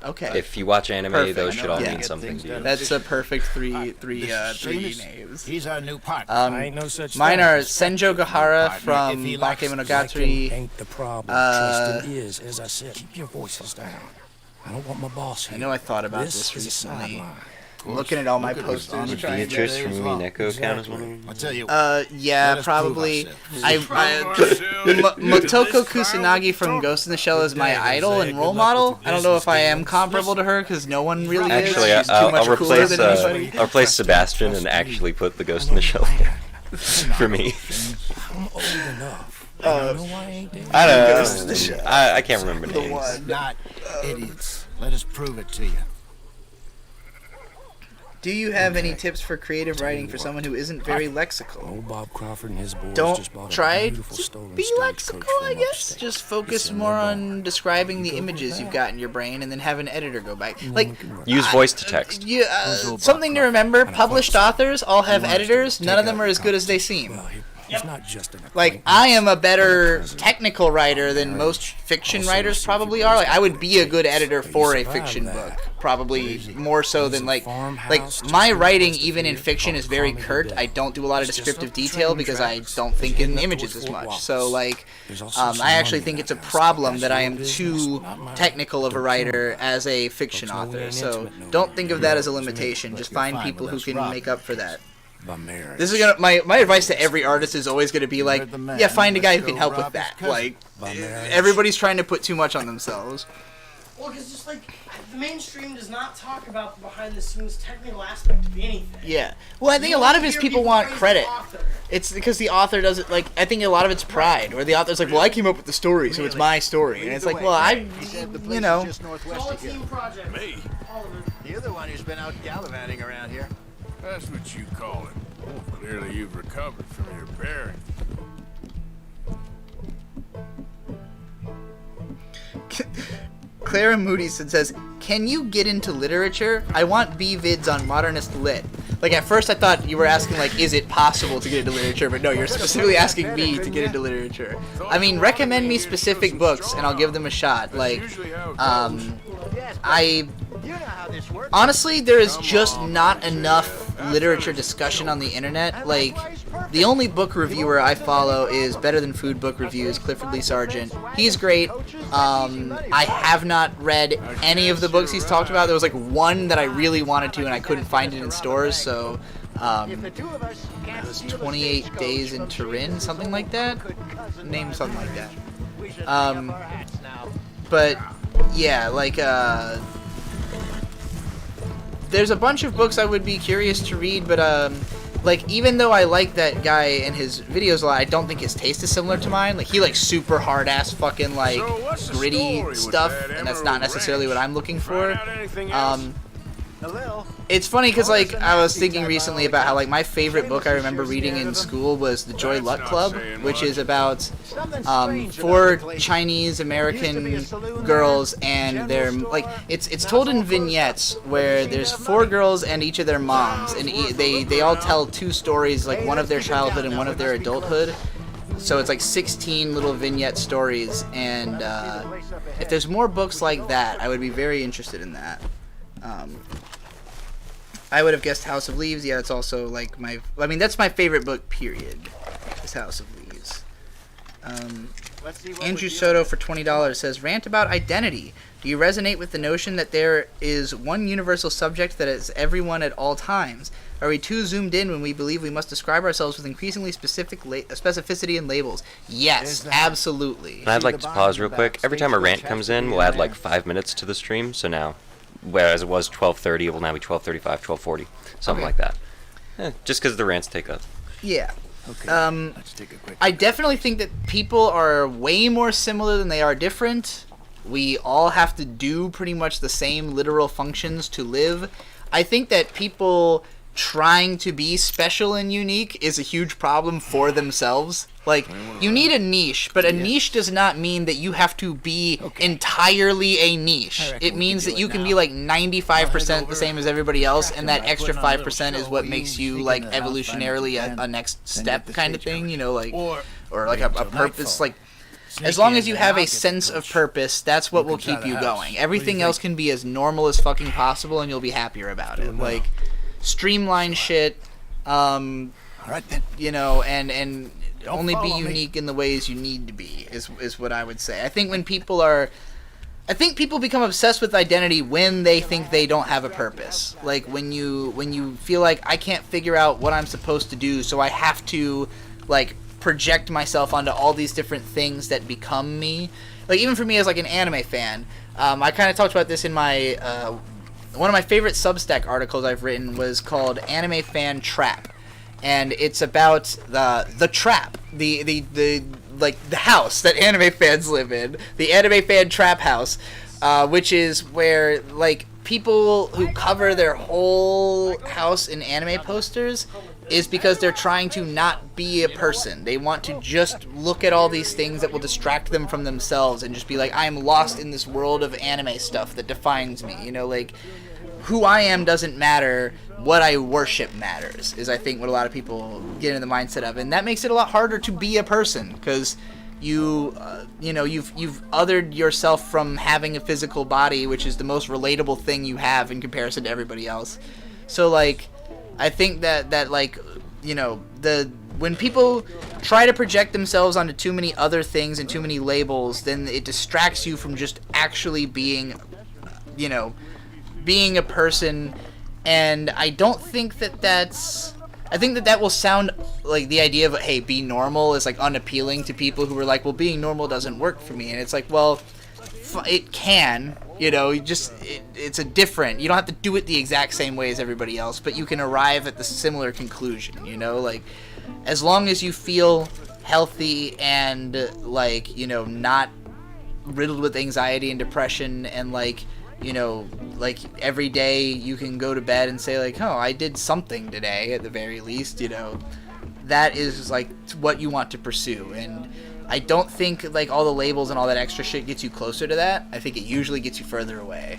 Okay. If you watch anime, Perfect. those should all mean something to you. That's a perfect three names. He's our new partner. Ain't no such Mine thing. are Senjo Gahara from Bakemonogatari. Ain't the problem. Trust is, as I said, keep your voices down. I don't want my boss here. I know I thought about this is a recently. sideline. I'm looking at all my posters. Does Beatrice from Umineko count as one? I'll tell you. Yeah, probably. Motoko Kusanagi from Ghost in the Shell is my idol and role model. I don't know if I am comparable to her because no one really Actually, is. She's too much I'll cooler than anybody. I'll replace Sebastian and actually put the Ghost in the Shell for me. I'm old enough. I know I ain't dead. I don't know. I can't remember names. Not idiots. Let us prove it to you. Do you have any tips for creative writing for someone who isn't very lexical? Old Bob Crawford and his boys Don't just bought a try beautiful to stolen be stagecoach lexical, I from guess. upstate. Just focus It's in more their on bond. describing the images you've got in your brain and then have an editor go back. Like, Use voice to text. something to remember, published authors all have editors. None of them are as good as they seem. Well, he's not just an Like, I am a better technical writer than most fiction writers probably are. Like, I would be a good editor for a fiction book. Probably more so than, like my writing, even in fiction, is very curt. I don't do a lot of descriptive detail because I don't think in images as much. So, like, I actually think it's a problem that I am too technical of a writer as a fiction author. So, don't think of that as a limitation. Just find people who can make up for that. This is gonna my advice to every artist is always gonna be like, yeah, find a guy who can help with that. Like, everybody's trying to put too much on themselves. Well, because just like the mainstream does not talk about the behind-the-scenes technical aspect of anything. Yeah. Well, I think a lot of it is people want credit. It's because the author doesn't, like, I think a lot of it's pride, where the author's like, well, I came up with the story, so it's my story. And it's like, well, you know. It's all a team project. Me? All of it. You're the one who's been out gallivanting around here. That's what you call it. Clearly you've recovered from your bearing. Clara Moodyson says, can you get into literature? I want B-vids on modernist lit. Like, at first I thought you were asking, like, is it possible to get into literature? But no, you're specifically asking me to get into literature. I mean, recommend me specific books, and I'll give them a shot. Like, honestly, there is just not enough literature discussion on the internet. Like, the only book reviewer I follow is Better Than Food Book Reviews, Clifford Lee Sargent. He's great. I have not read any of the books he's talked about. There was like one that I really wanted to, and I couldn't find it in stores. So, it was 28 Days in Turin, something like that. Name something like that. But yeah, like there's a bunch of books I would be curious to read, but like, even though I like that guy and his videos a lot, I don't think his taste is similar to mine. Like, he likes super hard ass fucking like gritty stuff, and that's not necessarily what I'm looking for. It's funny because, like, I was thinking recently about how, like, my favorite book I remember reading in school was The Joy Luck Club, which is about 4 Chinese American girls, and they're like, it's told in vignettes where there's 4 girls and each of their moms, and they all tell 2 stories, like one of their childhood and one of their adulthood. So it's like 16 little vignette stories, and if there's more books like that, I would be very interested in that. I would have guessed House of Leaves. Yeah, it's also like that's my favorite book, period, is House of Leaves. Andrew Soto for $20 says, rant about identity. Do you resonate with the notion that there is one universal subject that is everyone at all times? Are we too zoomed in when we believe we must describe ourselves with increasingly specific specificity and labels? Yes, absolutely. And I'd like to pause real quick. Every time a rant comes in, we'll add like 5 minutes to the stream, so now, whereas it was 12:30, it will now be 12:35, 12:40, something like that. Just because the rants take up. Yeah. Okay, let's take a quick. I definitely think that people are way more similar than they are different. We all have to do pretty much the same literal functions to live. I think that people trying to be special and unique is a huge problem for themselves. Like, you need a niche, but a niche does not mean that you have to be entirely a niche. It means that you can be like 95% the same as everybody else, and that extra 5% is what makes you like evolutionarily a next step kind of thing, you know, like, or like a purpose. Like, as long as you have a sense of purpose, that's what will keep you going. Everything else can be as normal as fucking possible, and you'll be happier about it. Like, streamline shit, you know, and only be unique in the ways you need to be is what I would say. I think people become obsessed with identity when they think they don't have a purpose. Like when you feel like I can't figure out what I'm supposed to do, so I have to like project myself onto all these different things that become me. Like even for me as like an anime fan, I kind of talked about this in my one of my favorite Substack articles I've written was called Anime Fan Trap. And it's about the trap, the house that anime fans live in, the anime fan trap house, which is where like people who cover their whole house in anime posters is because they're trying to not be a person. They want to just look at all these things that will distract them from themselves and just be like, I am lost in this world of anime stuff that defines me. You know, like who I am doesn't matter. What I worship matters is, I think, what a lot of people get in the mindset of, and that makes it a lot harder to be a person because you've othered yourself from having a physical body, which is the most relatable thing you have in comparison to everybody else. So like, I think that like, you know, when people try to project themselves onto too many other things and too many labels, then it distracts you from just actually being, you know, being a person. And I don't think I think that will sound like the idea of, hey, be normal is like unappealing to people who are like, well, being normal doesn't work for me. And it's like, well, it can, you know, it's a different, you don't have to do it the exact same way as everybody else, but you can arrive at the similar conclusion, you know, like as long as you feel healthy and like, you know, not riddled with anxiety and depression and like, you know, like every day you can go to bed and say like, oh, I did something today at the very least, you know, that is like what you want to pursue. And I don't think like all the labels and all that extra shit gets you closer to that. I think it usually gets you further away.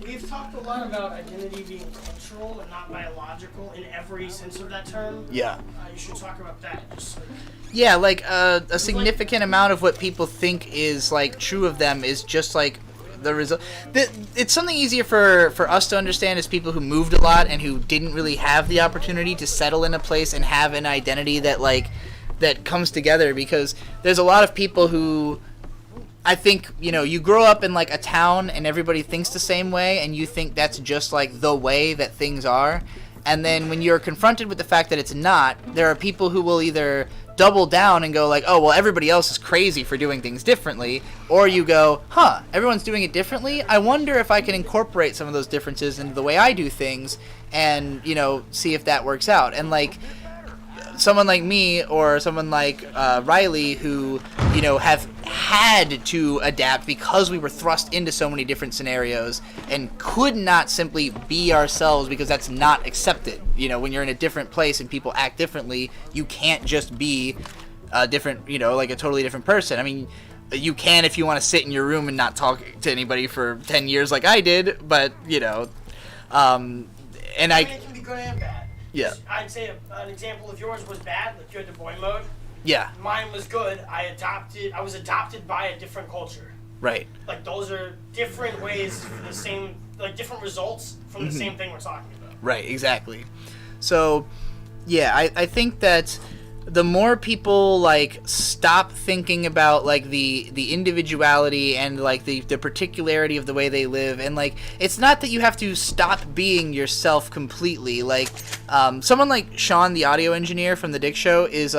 We've talked a lot about identity being cultural and not biological in every sense of that term. Yeah. You should talk about that. Just like, yeah, like a significant amount of what people think is like true of them is just like the result. It's something easier for us to understand as people who moved a lot and who didn't really have the opportunity to settle in a place and have an identity that like that comes together, because there's a lot of people who, I think, you know, you grow up in like a town and everybody thinks the same way and you think that's just like the way that things are. And then when you're confronted with the fact that it's not, there are people who will either double down and go like, oh, well, everybody else is crazy for doing things differently. Or you go, huh, everyone's doing it differently? I wonder if I can incorporate some of those differences into the way I do things and, you know, see if that works out. And like, someone like me or someone like Riley who, you know, have had to adapt because we were thrust into so many different scenarios and could not simply be ourselves because that's not accepted. You know, when you're in a different place and people act differently, you can't just be a different, you know, like a totally different person. I mean, you can if you want to sit in your room and not talk to anybody for 10 years like I did, but, you know, and it can be good and bad. Yeah. I'd say an example of yours was bad, like you had the boy mode. Yeah. Mine was good. I was adopted by a different culture. Right. Like those are different ways for the same, like different results from the same thing we're talking about. Right, exactly. So, yeah, I think that the more people like stop thinking about like the individuality and like the particularity of the way they live, and like it's not that you have to stop being yourself completely. Like someone like Sean, the audio engineer from the Dick Show, is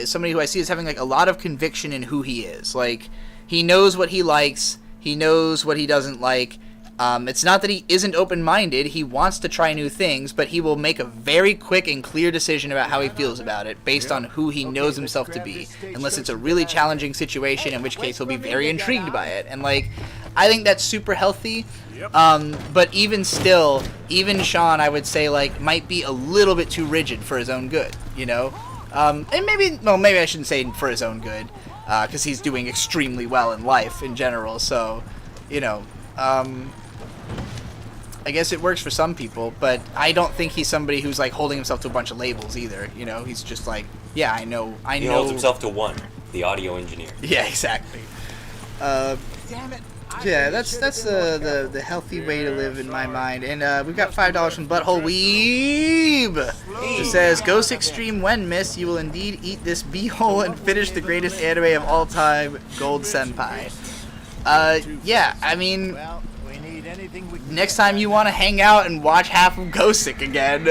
somebody who I see as having like a lot of conviction in who he is. Like he knows what he likes, he knows what he doesn't like, It's not that he isn't open-minded. He wants to try new things, but he will make a very quick and clear decision about how he feels about it based on who he knows himself to be, unless it's a really challenging situation, in which case he'll be very intrigued by it. And, like, I think that's super healthy. But even still, even Sean, I would say, like, might be a little bit too rigid for his own good, you know? And maybe I shouldn't say for his own good, because he's doing extremely well in life in general, so, you know, I guess it works for some people, but I don't think he's somebody who's like holding himself to a bunch of labels either. You know, he's just like, yeah, I know. He holds himself to one, the audio engineer. Yeah, exactly. Damn it. Yeah, that's the healthy way to live in my mind. And we got $5 from Butthole Weeb. It says, Ghost Extreme, when miss, you will indeed eat this beehole and finish the greatest anime of all time, Gold Senpai. Yeah, I mean, next time you want to hang out and watch half of Ghostic again,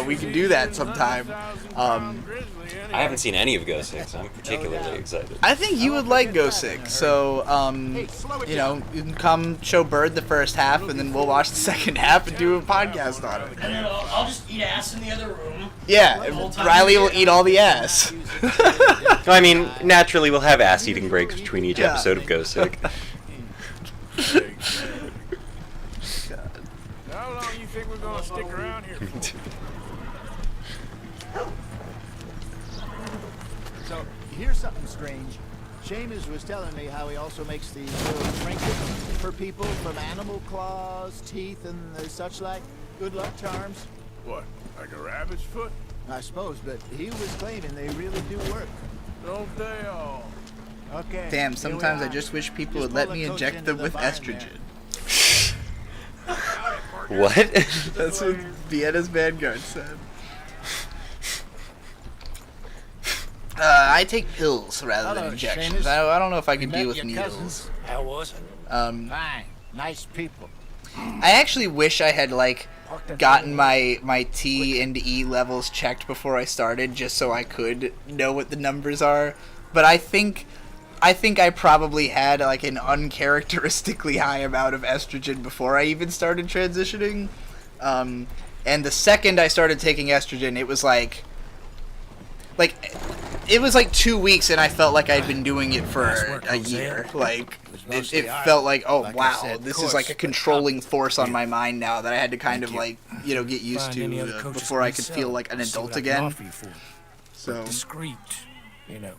we can do that sometime. I haven't seen any of Ghostic, so I'm particularly excited. I think you would like Ghostic, so, you know, you can come show Bird the first half, and then we'll watch the second half and do a podcast on it. And then I'll just eat ass in the other room. Yeah, and Riley will eat all the ass. I mean, naturally we'll have ass-eating breaks between each episode of Ghostic. How long you think we're gonna stick around here for? So, here's something strange. Seamus was telling me how he also makes these little trinkets for people from animal claws, teeth, and such like. Good luck charms. What, like a rabbit's foot? I suppose, but he was claiming they really do work. Don't they all? Okay. Damn, sometimes I just wish people would let me inject them with estrogen. What? That's what Vienna's Vanguard said. I take pills rather than injections. I don't know if I can deal with needles. How was it? Fine. Nice people. I actually wish I had, like, gotten my T and E levels checked before I started, just so I could know what the numbers are. But I think I probably had, like, an uncharacteristically high amount of estrogen before I even started transitioning. And the second I started taking estrogen, it was like it was like 2 weeks, and I felt like I'd been doing it for a year. Like, it felt like, oh, wow, this is like a controlling force on my mind now that I had to kind of, like, you know, get used to before I could feel like an adult again. So, discreet, you know.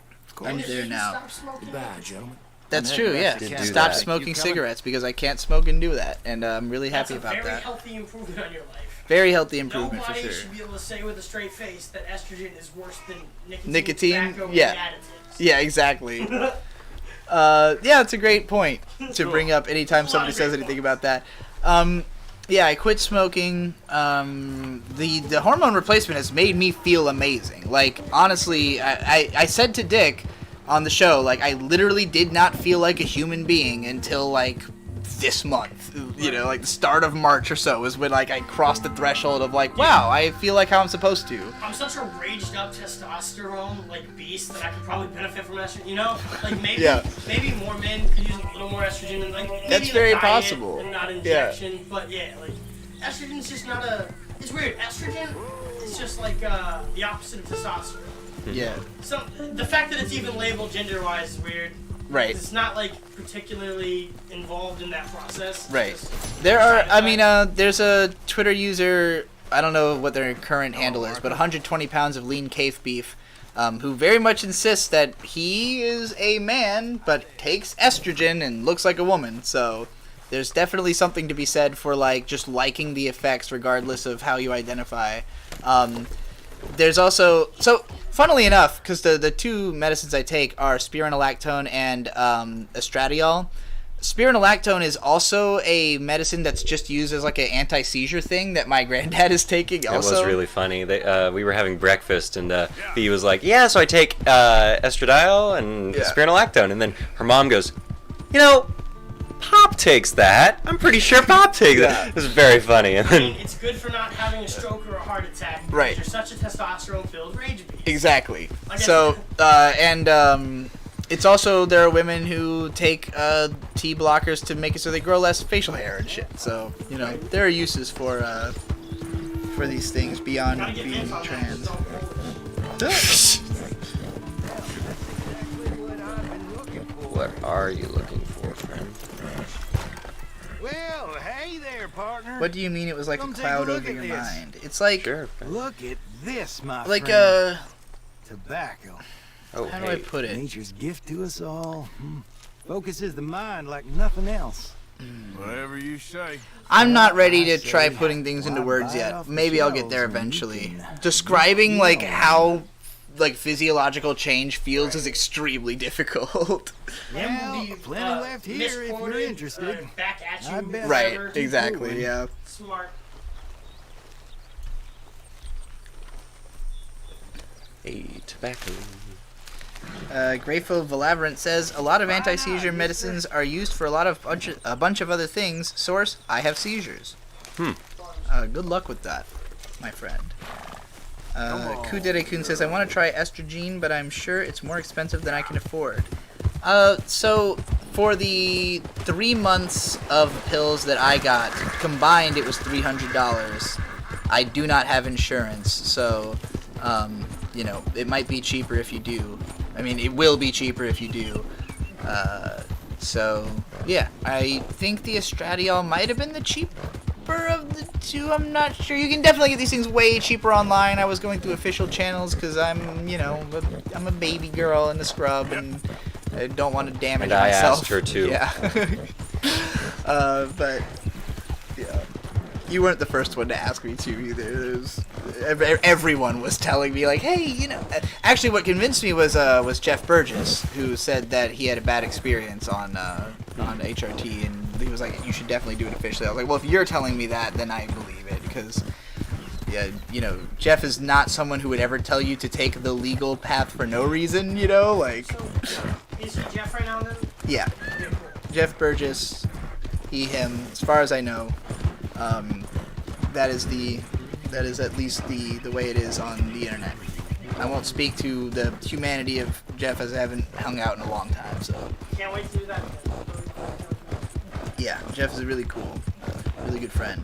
I'm there now. Goodbye, gentlemen. That's true, yeah. Stop smoking cigarettes because I can't smoke and do that, and I'm really happy about that. That's a very healthy improvement on your life. Very healthy improvement for sure. Nobody should be able to say with a straight face that estrogen is worse than nicotine. Tobacco, Yeah. and additives. Yeah, exactly. Yeah, it's a great point to bring up anytime somebody says anything about that. Yeah, I quit smoking. The hormone replacement has made me feel amazing. Like, honestly, I said to Dick on the show, like, I literally did not feel like a human being until, like, this month. You know, like, the start of March or so is when, like, I crossed the threshold of, like, wow, I feel like how I'm supposed to. I'm such a raged up testosterone, like, beast that I could probably benefit from estrogen, you know? Like, maybe more men could use a little more estrogen and, like, maybe that's very diet possible. And not injection, but yeah, like, estrogen's just not it's weird. Estrogen is just like the opposite of testosterone. Yeah. So the fact that it's even labeled gender-wise is weird. Right. It's not like particularly involved in that process. Right. There are, I mean, there's a Twitter user, I don't know what their current handle is, but 120 pounds of lean cave beef, who very much insists that he is a man, but takes estrogen and looks like a woman. So there's definitely something to be said for, like, just liking the effects regardless of how you identify. There's also, so funnily enough, because the two medicines I take are spironolactone and estradiol. Spironolactone is also a medicine that's just used as like an anti-seizure thing that my granddad is taking also. It was really funny. We were having breakfast, and B was like, yeah, so I take estradiol and spironolactone. And then her mom goes, you know, Pop takes that. I'm pretty sure Pop takes that. It was very funny. And I mean, it's good for not having a stroke or a heart attack. Because you're such a testosterone-filled rage beast. Exactly. So, and It's also, there are women who take T blockers to make it so they grow less facial hair and shit. So, you know, there are uses for these things beyond being trans. What are you looking for, friend? Well, hey there, partner. What do you mean it was like a cloud over your mind? It's like... Sure. Look at this, my like friend. Tobacco. Oh, how do I put it? Nature's gift to us all. Focuses the mind like nothing else. Whatever you say. I'm not ready to try putting things into words yet. Maybe I'll get there eventually. Describing like how like physiological change feels is extremely difficult. Well, plenty left here if you're interested. Back at you. I bet. Right, exactly, yeah. Smart. Hey, tobacco. Grateful Valabrant says, a lot of anti-seizure medicines are used for a bunch of other things. Source, I have seizures. Good luck with that, my friend. Kudere-kun says, I want to try estrogene, but I'm sure it's more expensive than I can afford. So, for the 3 months of pills that I got, combined it was $300. I do not have insurance, so, you know, it might be cheaper if you do. I mean, it will be cheaper if you do. So, yeah, I think the estradiol might have been the cheaper of the two. I'm not sure. You can definitely get these things way cheaper online. I was going through official channels because I'm, you know, I'm a baby girl in the scrub and I don't want to damage myself. And I asked her too. Yeah. But, yeah. You weren't the first one to ask me to either. Everyone was telling me like, hey, you know. Actually, what convinced me was Jeff Burgess, who said that he had a bad experience on HRT, and he was like, you should definitely do it officially. I was like, well, if you're telling me that, then I believe it, because, yeah, you know, Jeff is not someone who would ever tell you to take the legal path for no reason, you know, like. So, is he Jeff right now then? Yeah. Jeff Burgess, he, him, as far as I know. That is at least the way it is on the internet. I won't speak to the humanity of Jeff as I haven't hung out in a long time, so. Can't wait to do that. Yeah, Jeff is really cool. Really good friend.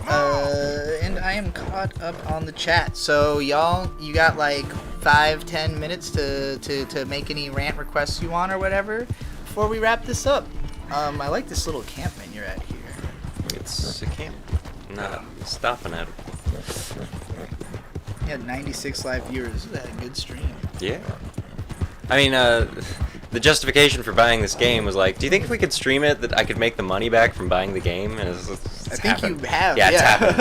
And I am caught up on the chat. So y'all, you got like 5-10 minutes to make any rant requests you want or whatever before we wrap this up. I like this little campment you're at here. It's a camp. Not stopping at it. You had 96 live viewers. That a good stream. Yeah. I mean, the justification for buying this game was like, do you think if we could stream it that I could make the money back from buying the game? And it's I think happened. you have. Yeah, it's happened.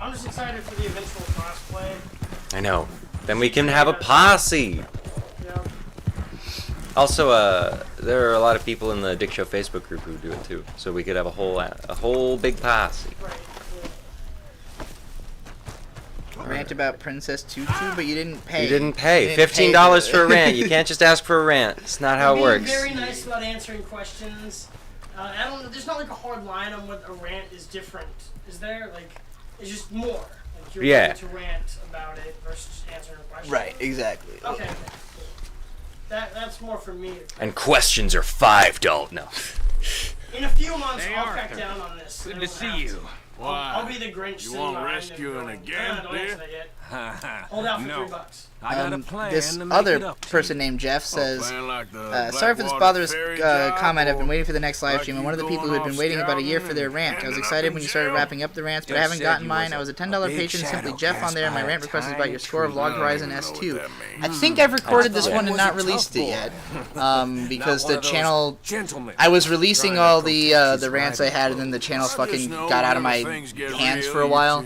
I'm just excited for the eventual crossplay. I know. Then we can have a posse. Yeah. Also, there are a lot of people in the Dick Show Facebook group who do it too, so we could have a whole big posse. Right. Rant about Princess Tutu, but you didn't pay. You didn't pay. You didn't $15 pay for a rant. You can't just ask for a rant. It's not how it works. Being very nice about answering questions. I don't. There's not like a hard line on what a rant is different. Is there? Like, it's just more. Like you're able to rant about it versus answering a question. Right. Exactly. Okay. That's more for me. And questions are $5. No. In a few months, I'll crack down on this. Good to see you. Why? I'll be the Grinch. You sitting want behind him rescuing going, again, don't dear? answer that yet. Hold out for $3. I got a plan This to make other it up to person named Jeff says, sorry for this bothersome comment. I've been waiting for the next live stream. I'm one of the people who had been waiting about a year for their rant. I was excited when you started wrapping up the rants, but I haven't gotten mine. I was a $10 patron, simply Jeff on there, and my rant request is about your score of Log Horizon S2. I think I've recorded this one and not released it yet, because the channel, I was releasing all the rants I had, and then the channel fucking got out of my hands for a while.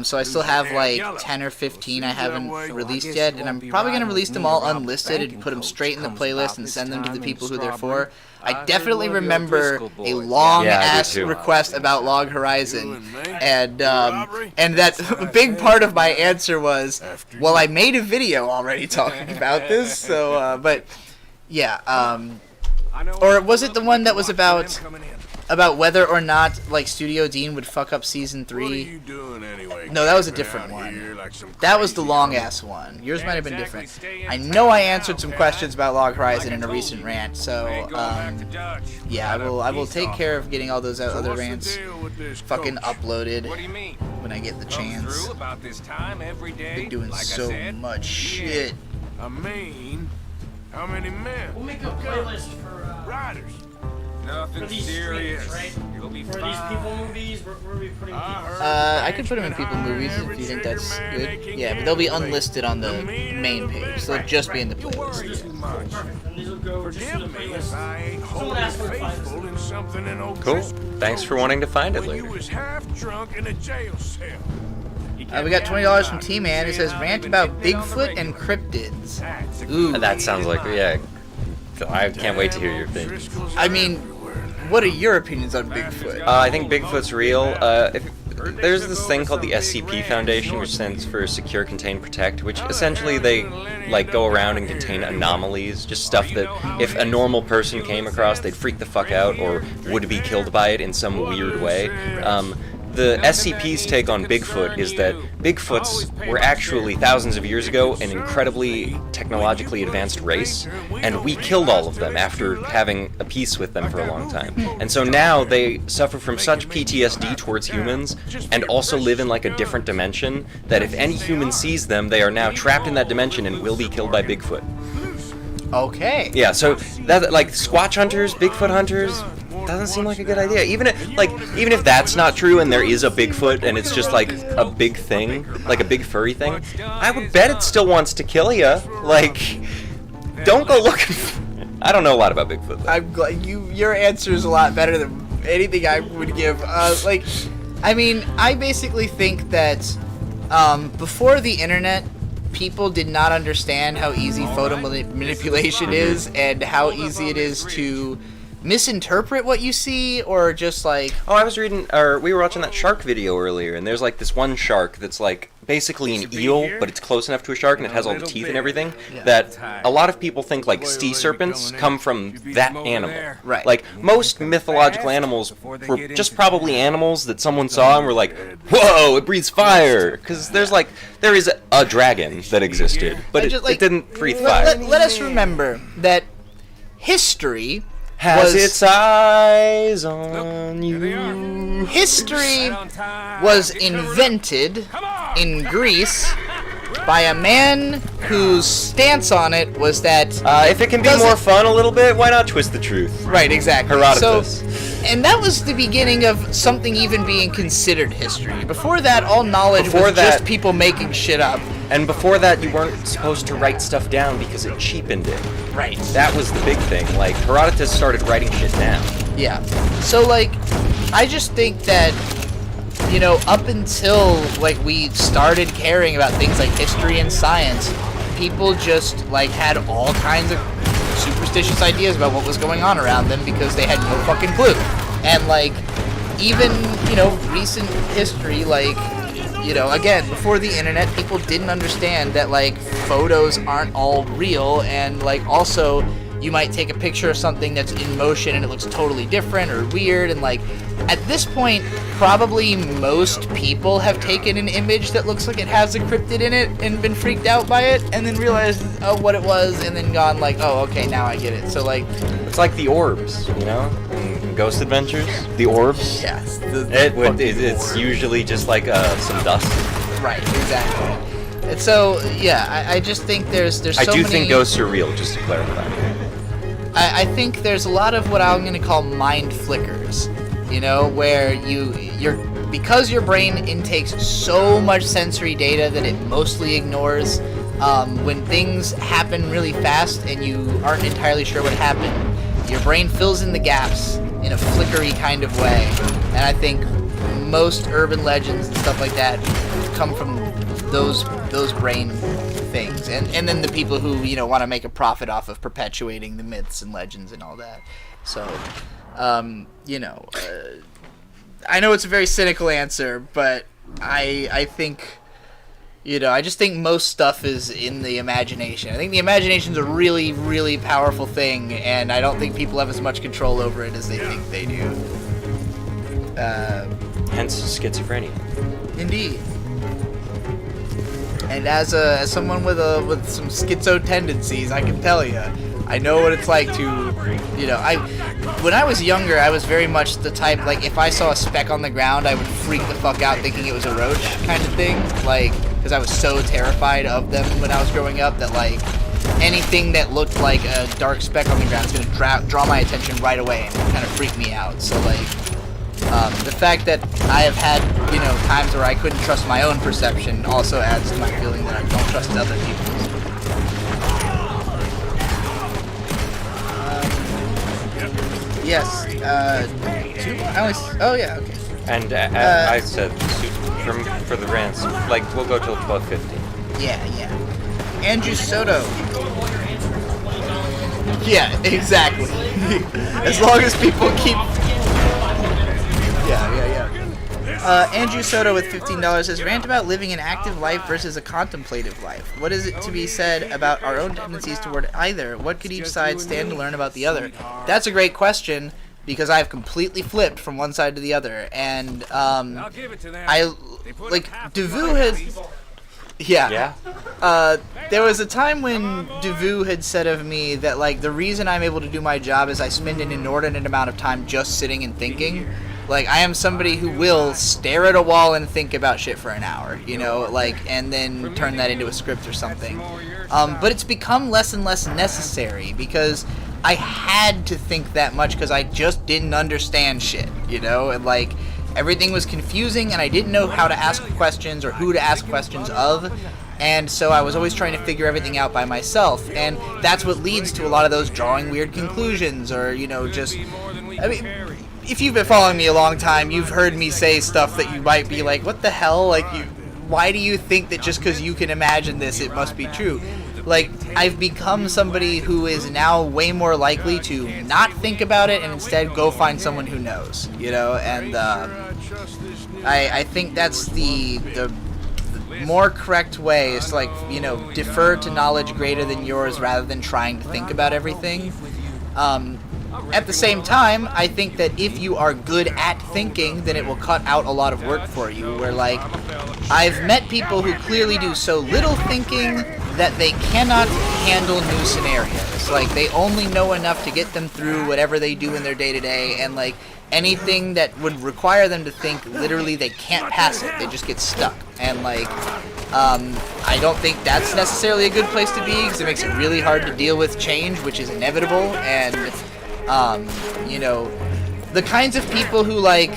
So I still have like 10 or 15 I haven't released yet, and I'm probably going to release them all unlisted and put them straight in the playlist and send them to the people who they're for. I definitely remember a long-ass request about Log Horizon, and that big part of my answer was, well, I made a video already talking about this, so, but, yeah, or was it the one that was about, about whether or not like Studio Dean would fuck up season 3. What are you doing anyway? No, that was a Camping different out one. here like some That was the crazy long animal? ass one. Yours might have been different. I know I answered some questions about Log Horizon in a recent rant, so yeah, I will take care of getting all those other What's the rants deal with this fucking coach? uploaded What do you mean? when I get the Come chance. through about this time every day. Been doing like I so said. much shit. I mean, how many men? We'll make a playlist for Riders. Nothing these serious. streams, right? You'll be for fine. these people movies. We'll be putting people. I could put them in people movies if you think that's good. Yeah, but they'll be unlisted on the main page, so they'll just be in the playlist. Too much. Perfect. And these will go just to the Forgive me playlist. if I ain't Someone wholly asked me to find faithful in something in old Cool. Driscoll Thanks for wanting to find it when later. you was half drunk in a jail cell. We got $20 from T-Man. It says rant about Bigfoot and cryptids. Ooh, That sounds like, yeah. I can't wait to hear your thing. I mean, what are your opinions on Bigfoot? I think Bigfoot's real. There's this thing called the SCP Foundation, which stands for Secure, Contain, Protect, which essentially they like go around and contain anomalies, just stuff that if a normal person came across, they'd freak the fuck out or would be killed by it in some weird way. The SCP's take on Bigfoot is that Bigfoots were actually thousands of years ago an incredibly technologically advanced race, and we killed all of them after having a peace with them for a long time. And so now they suffer from such PTSD towards humans and also live in like a different dimension that if any human sees them, they are now trapped in that dimension and will be killed by Bigfoot. Okay. Yeah, so that like Squatch hunters, Bigfoot hunters, doesn't seem like a good idea. Even if that's not true and there is a Bigfoot and it's just like a big thing, like a big furry thing, I would bet it still wants to kill you. Like, don't go looking. I don't know a lot about Bigfoot, though. I'm glad your answer is a lot better than anything I would give. I mean, I basically think that before the internet, people did not understand how easy photo manipulation is and how easy it is to misinterpret what you see or just like... Oh, I was reading, or we were watching that shark video earlier, and there's like this one shark that's like basically an eel, but it's close enough to a shark and it has all the teeth and everything, that a lot of people think like sea serpents come from that animal. Right. Like, most mythological animals were just probably animals that someone saw and were like, whoa, it breathes fire! Because there is a dragon that existed, but it didn't breathe fire. Let us remember that history has its eyes on you. History was invented in Greece by a man whose stance on it was that if it can be more fun a little bit, why not twist the truth? Right, exactly. Herodotus. And that was the beginning of something even being considered history. Before that, all knowledge was just people making shit up. And before that, you weren't supposed to write stuff down because it cheapened it. Right. That was the big thing. Like, Herodotus started writing shit down. Yeah. So, like, I just think that, you know, up until, like, we started caring about things like history and science, people just, like, had all kinds of superstitious ideas about what was going on around them because they had no fucking clue. And, like, even, you know, recent history, like, you know, again, before the internet, people didn't understand that, like, photos aren't all real, and, like, also, you might take a picture of something that's in motion and it looks totally different or weird, and, like, at this point, probably most people have taken an image that looks like it has a cryptid in it and been freaked out by it, and then realized what it was, and then gone, like, oh, okay, now I get it. So, like... It's like the orbs, you know? In Ghost Adventures? The orbs? Yes. It's usually just like some dust. Right, exactly. And so, yeah, I just think there's so many... I do think ghosts are real, just to clarify. I think there's a lot of what I'm going to call mind flickers, you know, where because your brain intakes so much sensory data that it mostly ignores, when things happen really fast and you aren't entirely sure what happened, your brain fills in the gaps in a flickery kind of way. And I think most urban legends and stuff like that come from those brain things, and then the people who, you know, want to make a profit off of perpetuating the myths and legends and all that. So, you know, I know it's a very cynical answer, but I think, you know, I just think most stuff is in the imagination. I think the imagination's a really, really powerful thing, and I don't think people have as much control over it as they think they do. Hence schizophrenia. Indeed. And as someone with some schizo tendencies, I can tell you, I know what it's like to, when I was younger, I was very much the type, like, if I saw a speck on the ground, I would freak the fuck out thinking it was a roach kind of thing, like, because I was so terrified of them when I was growing up that, like, anything that looked like a dark speck on the ground is going to draw my attention right away and kind of freak me out. So, like, the fact that I have had, times where I couldn't trust my own perception also adds to my feeling that I don't trust other people's. Yes, 2 more? Oh yeah, okay. And I said for the rants, like, we'll go till 12:50. Yeah. Andrew Soto. Yeah, exactly. As long as people keep... Yeah. Andrew Soto with $15 says, rant about living an active life versus a contemplative life. What is it to be said about our own tendencies toward either? What could each side stand to learn about the other? That's a great question, because I've completely flipped from one side to the other. And, Devu had... Yeah. There was a time when Devu had said of me that, like, the reason I'm able to do my job is I spend an inordinate amount of time just sitting and thinking. Like, I am somebody who will stare at a wall and think about shit for an hour, and then turn that into a script or something. But it's become less and less necessary because I had to think that much because I just didn't understand shit, and, like, everything was confusing and I didn't know how to ask questions or who to ask questions of. And so I was always trying to figure everything out by myself. And that's what leads to a lot of those drawing weird conclusions or, if you've been following me a long time, you've heard me say stuff that you might be like, what the hell? Like, why do you think that just because you can imagine this, it must be true? Like, I've become somebody who is now way more likely to not think about it and instead go find someone who knows, and I think that's the more correct way is to, like, defer to knowledge greater than yours rather than trying to think about everything. At the same time, I think that if you are good at thinking, then it will cut out a lot of work for you, where, like, I've met people who clearly do so little thinking that they cannot handle new scenarios. Like, they only know enough to get them through whatever they do in their day-to-day, and, like, anything that would require them to think, literally, they can't pass it. They just get stuck. And, like, I don't think that's necessarily a good place to be, because it makes it really hard to deal with change, which is inevitable, and, the kinds of people who, like,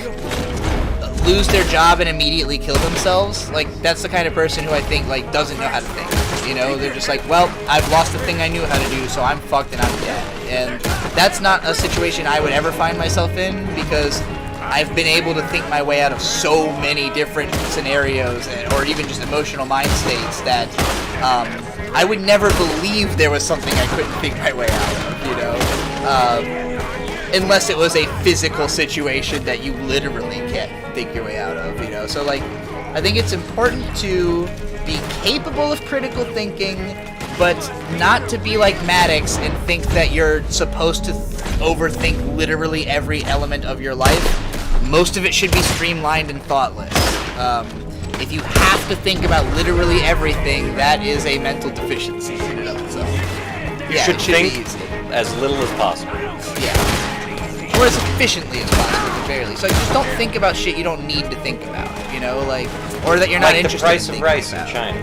lose their job and immediately kill themselves, like, that's the kind of person who I think, like, doesn't know how to think. They're just like, well, I've lost the thing I knew how to do, so I'm fucked and I'm dead. And that's not a situation I would ever find myself in, because I've been able to think my way out of so many different scenarios, or even just emotional mind states, that I would never believe there was something I couldn't think my way out of, unless it was a physical situation that you literally can't think your way out of, So, like, I think it's important to be capable of critical thinking, but not to be like Maddox and think that you're supposed to overthink literally every element of your life. Most of it should be streamlined and thoughtless. If you have to think about literally everything, that is a mental deficiency in and of itself. You should think as little as possible. Yeah. Or as efficiently as possible, at the very least. So just don't think about shit you don't need to think about, like, or that you're not interested in thinking about. Like the price of rice in China.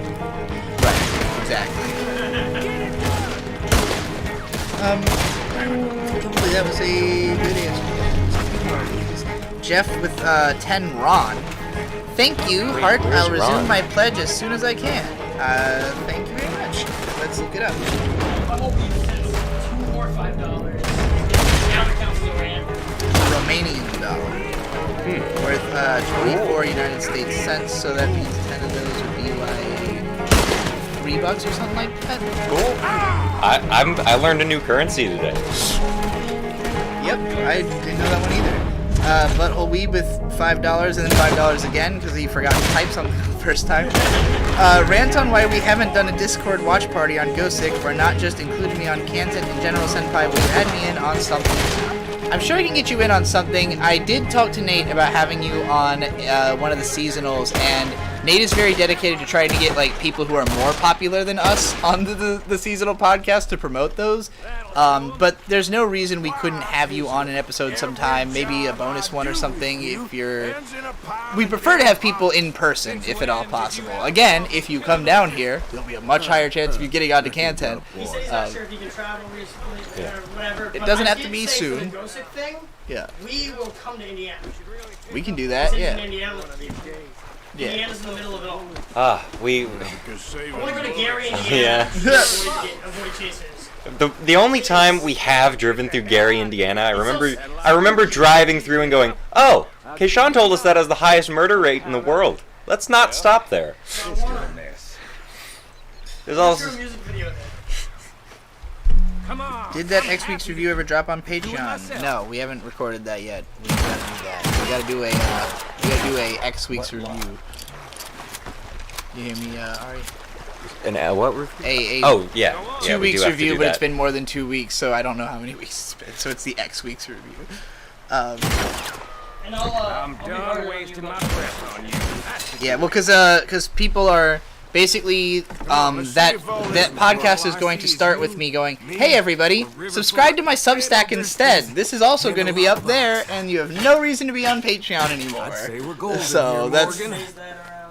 Right, exactly. Hopefully that was a good answer. Jeff with 10 Ron. Thank you, Hart. I'll resume Ron? My pledge as soon as I can. Thank you very much. Let's look it up. $2 or $5. Now it counts the rand. Romanian dollar. Worth 24 United States cents, so that means 10 of those would be like $3 or something like that. Cool. I learned a new currency today. Yep, I didn't know that one either. Butthole Weeb with $5 and then $5 again because he forgot to type something the first time. Rant on why we haven't done a Discord watch party on Gosick or not just included me on Kanten and General Senpai will add me in on something. I'm sure I can get you in on something. I did talk to Nate about having you on one of the seasonals, and Nate is very dedicated to trying to get like people who are more popular than us on the seasonal podcast to promote those. But there's no reason we couldn't have you on an episode sometime, maybe a bonus one or something. If you're, we prefer to have people in person if at all possible. Again, if you come down here, there'll be a much higher chance of you getting onto Canton. He says he's not sure if he can travel recently or whatever. It doesn't have to be soon. For the Gosick thing, Yeah, we will come to Indiana. we can do that. In Yeah, Indiana. yeah. Indiana's in the middle of it all. We. I want to go to Gary, Indiana. Avoid chasers. The only time we have driven through Gary, Indiana, I remember driving through and going, oh, Keyshawn told us that has the highest murder rate in the world. Let's not stop there. There's also. Come on. Did that X Week's review ever drop on Patreon? No, we haven't recorded that yet. We gotta do that. We gotta do a X Week's review. You hear me, Ari? An what review? Oh, yeah. 2 we weeks do have to review, do but that. it's been more than 2 weeks, so I don't know how many weeks it's been. So it's the X Week's review. And I'm done wasting my breath on you. Yeah, well, because people are basically that podcast is going to start with me going, hey everybody, subscribe to my Substack instead. This is also going to be up there, and you have no reason to be on Patreon anymore. So that's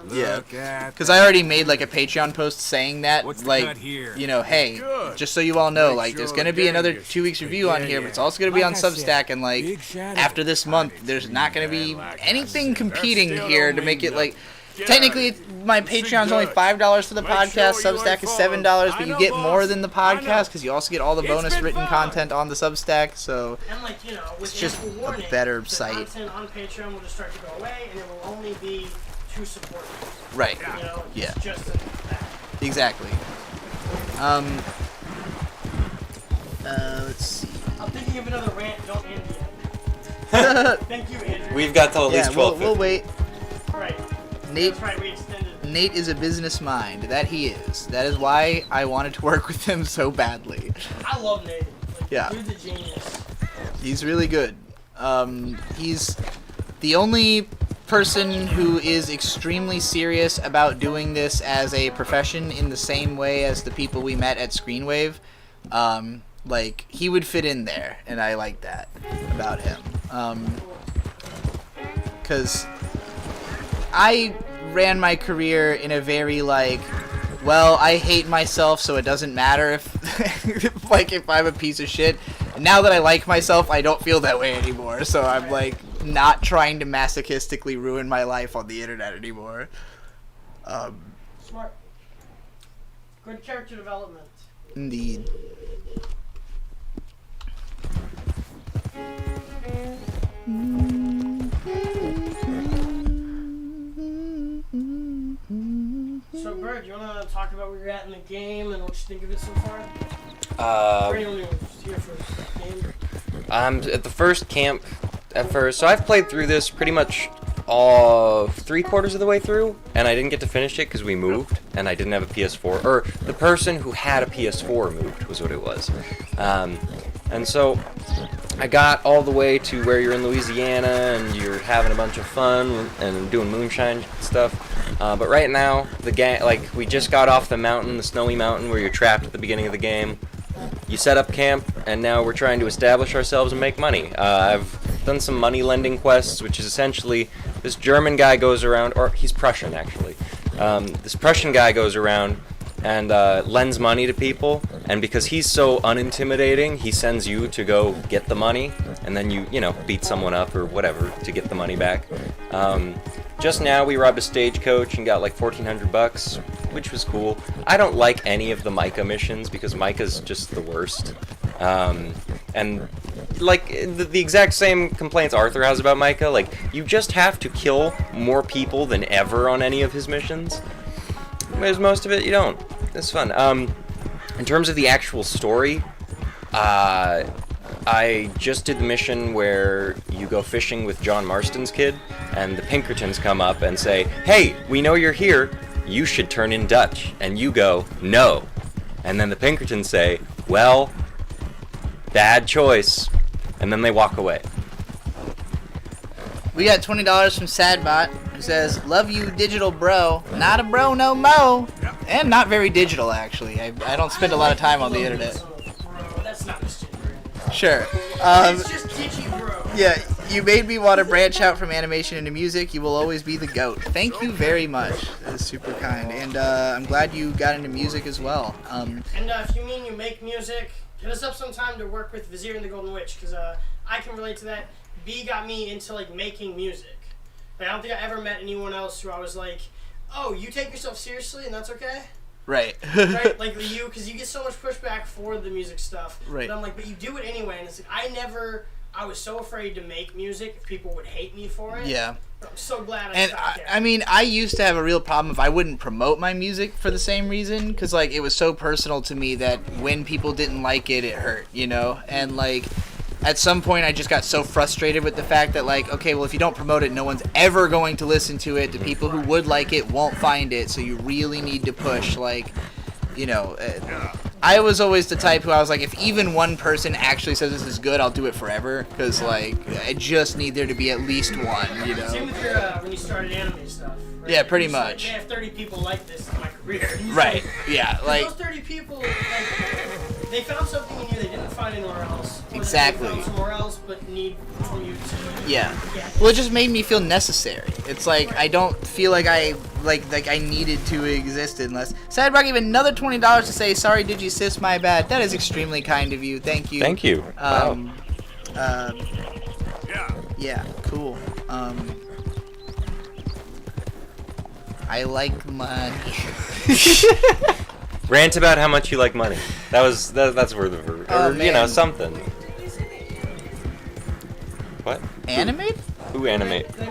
because I already made like a Patreon post saying that, like, you know, hey, just so you all know, like, there's going to be another 2 weeks review on here, but it's also going to be on Substack, and like after this month, there's not going to be anything competing here to make it like. Technically, my Patreon's only $5 for the podcast. Substack is $7, but you get more than the podcast because you also get all the bonus written content on the Substack. So it's just a better site. Content on Patreon will just start to go away, and it will only be to support you. Right. You know, Yeah. it's just that. Exactly. Let's see. I'm thinking of another rant. Don't end yet. Thank you, Andrew. We've got till at least 12. We'll wait. Right. Nate, That's right, we extended. Nate is a business mind. That he is. That is why I wanted to work with him so badly. I love Nate. Like, Yeah. Dude's a genius. He's really good. He's the only person who is extremely serious about doing this as a profession in the same way as the people we met at Screenwave. Like, he would fit in there, and I like that about him. 'Cause I ran my career in a very, like, well, I hate myself, so it doesn't matter if, like, if I'm a piece of shit. And now that I like myself, I don't feel that way anymore. So I'm, like, not trying to masochistically ruin my life on the internet anymore. Smart. Good character development. Indeed. So, Bird, you want to talk about where you're at in the game and what you think of it so far? For anyone who's here for the game. I'm at the first camp at first, so I've played through this pretty much all 3/4 of the way through, and I didn't get to finish it because we moved, and I didn't have a PS4, or the person who had a PS4 moved was what it was. And so I got all the way to where you're in Louisiana and you're having a bunch of fun and doing moonshine stuff. But right now, the gang, like, we just got off the mountain, the snowy mountain where you're trapped at the beginning of the game. You set up camp, and now we're trying to establish ourselves and make money. I've done some money lending quests, which is essentially this German guy goes around, or he's Prussian actually. This Prussian guy goes around and lends money to people, and because he's so unintimidating, he sends you to go get the money, and then you know, beat someone up or whatever to get the money back. Just now we robbed a stagecoach and got like $1,400, which was cool. I don't like any of the Micah missions because Micah's just the worst. And like the exact same complaints Arthur has about Micah, like you just have to kill more people than ever on any of his missions. Whereas most of it you don't. It's fun. In terms of the actual story, I just did the mission where you go fishing with John Marston's kid, and the Pinkertons come up and say, hey, we know you're here, you should turn in Dutch. And you go, no. And then the Pinkertons say, well, bad choice. and then they walk away. We got $20 from Sadbot, who says, "Love you, digital bro. Not a bro no mo." And not very digital, actually. I don't spend a lot of time on the internet. That's not mischief. Sure. It's just digi bro. Yeah, you made me want to branch out from animation into music. You will always be the GOAT. Thank you very much. That is super kind. And I'm glad you got into music as well. And if you mean you make music, hit us up sometime to work with Vizier and the Golden Witch, because I can relate to that. B got me into like making music. Like, I don't think I ever met anyone else who I was like, oh, you take yourself seriously and that's okay? Right. Right? Like you, because you get so much pushback for the music stuff. Right. But I'm like, but you do it anyway. And it's like, I was so afraid to make music if people would hate me for it. Yeah. But I'm so glad I And stopped there. I mean, I used to have a real problem if I wouldn't promote my music for the same reason, because like it was so personal to me that when people didn't like it, it hurt, you know? And like at some point I just got so frustrated with the fact that like, okay, well if you don't promote it, no one's ever going to listen to it. The people who would like it won't find it, so you really need to push, like, you know, I was always the type who I was like, if even one person actually says this is good, I'll do it forever, because like I just need there to be at least one, you know. Same with your when you started anime stuff. Right? Yeah, pretty It's like, much. yeah, if 30 people like this in my career. Right. Yeah, like those 30 people, like, they found something in you they didn't find anywhere else. Or Exactly. They found somewhere else, but need for you to. yeah. Well, it just made me feel necessary. It's like I don't feel like I needed to exist unless. Sadrock gave another $20 to say, "Sorry, did you sis? My bad." That is extremely kind of you. Thank you. Thank you. Wow. Yeah. Cool. I like money. Rant about how much you like money. That's worth of or Oh, you know, man. something. What? Animate? Who animate? Then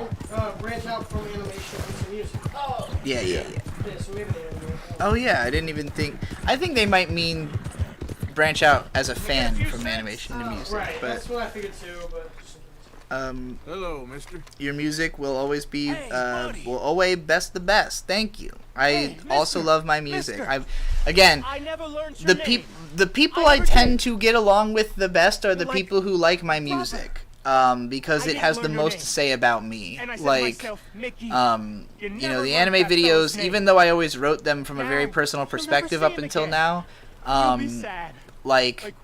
branch out from animation into music. Oh. Yeah. Yeah, so maybe they animate. Oh yeah, I didn't even think. I think they might mean branch out as a fan from animation to music. Right, But that's what I figured too, but. Hello, mister. your music will always be will always best the best. Thank you. I also love my music. I've again I never learned your the name. people I tend to get along with the best are the people who like my music. Because it has the most to say about me. Like, you know, the anime videos, even though I always wrote them from a very personal perspective up until now, like,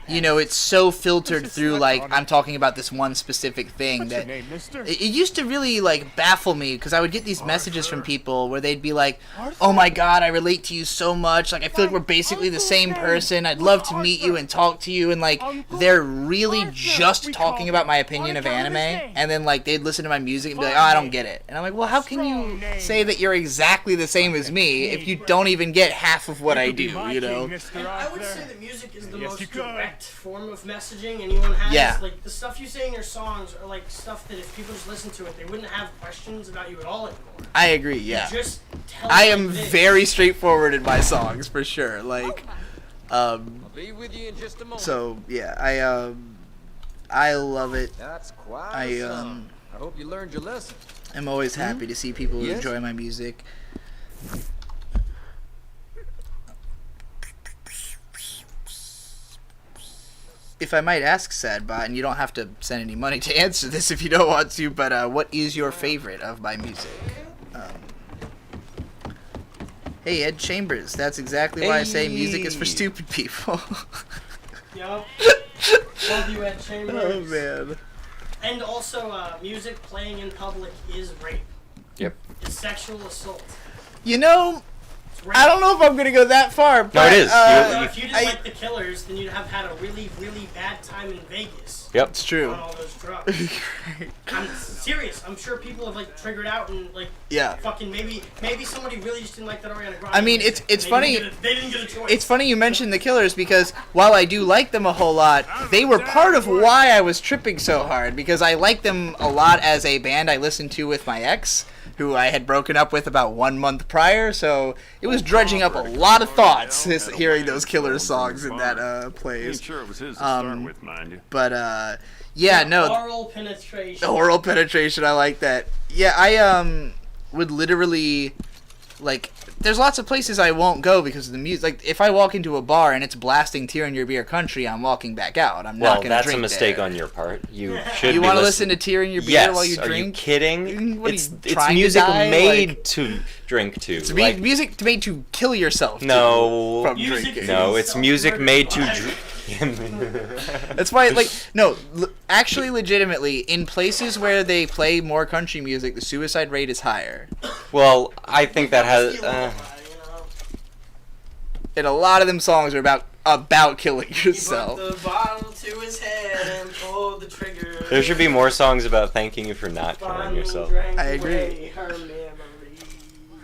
you know, it's so filtered through, like, I'm talking about this one specific thing that it used to really, like, baffle me, because I would get these messages from people where they'd be like, oh my god, I relate to you so much, like, I feel like we're basically the same person, I'd love to meet you and talk to you, and, like, they're really just talking about my opinion of anime, and then, like, they'd listen to my music and be like, oh, I don't get it. And I'm like, well, how can you say that you're exactly the same as me if you don't even get half of what I do, you know? And I would say that music is the most direct form of messaging anyone has. Yeah. Like, the stuff you say in your songs are like stuff that if people just listen to it, they wouldn't have questions about you at all anymore. I agree, yeah. You just tell I them am like this. very straightforward in my songs, for sure. Like, Be with you in just a moment. so, yeah, I love it. That's quite I I hope you learned your lesson. am always happy to see people who Yes? enjoy my music. If I might ask, Sadbot, and you don't have to send any money to answer this if you don't want to, but what is your favorite of my music? Hey, Ed Chambers, that's exactly why I say music is for stupid people. Yup. Love you, Ed Chambers. Oh, man. And also, music playing in public is rape. Yep. It's sexual assault. You know, It's rape. I don't know if I'm going to go that far, but... No, it is. So if you didn't like the Killers, then you'd have had a really, really bad time in Vegas. Yep. It's true. On all those drugs. I'm serious. I'm sure people have like triggered out and like Yeah. fucking maybe somebody really just didn't like that Ariana Grande. I mean, music, it's and funny. They didn't get a choice. It's funny you mentioned the Killers because while I do like them a whole lot, they were part of why I was tripping so hard because I like them a lot as a band I listened to with my ex, who I had broken up with about 1 month prior, so it was dredging up a lot of thoughts hearing those Killers songs in that plays. Sure it was his to start with, mind you. But yeah, no. Oral penetration. Oral penetration, I like that. Yeah, I would literally like, there's lots of places I won't go because of the music. Like, if I walk into a bar and it's blasting Tear in Your Beer Country, I'm walking back out. I'm not going to drink there. Well, that's a mistake on your part. You should. You want to listen to Tear in Your Beer while you drink? Are you kidding? What, it's music made to drink to. It's music made to kill yourself. No. From drinking. No, it's music made to drink. That's why, like, no, actually, legitimately, in places where they play more country music, the suicide rate is higher. Well, I think that has. And a lot of them songs are about killing yourself. He put the bottle to his head and pulled the trigger. There should be more songs about thanking you for not killing yourself. I agree.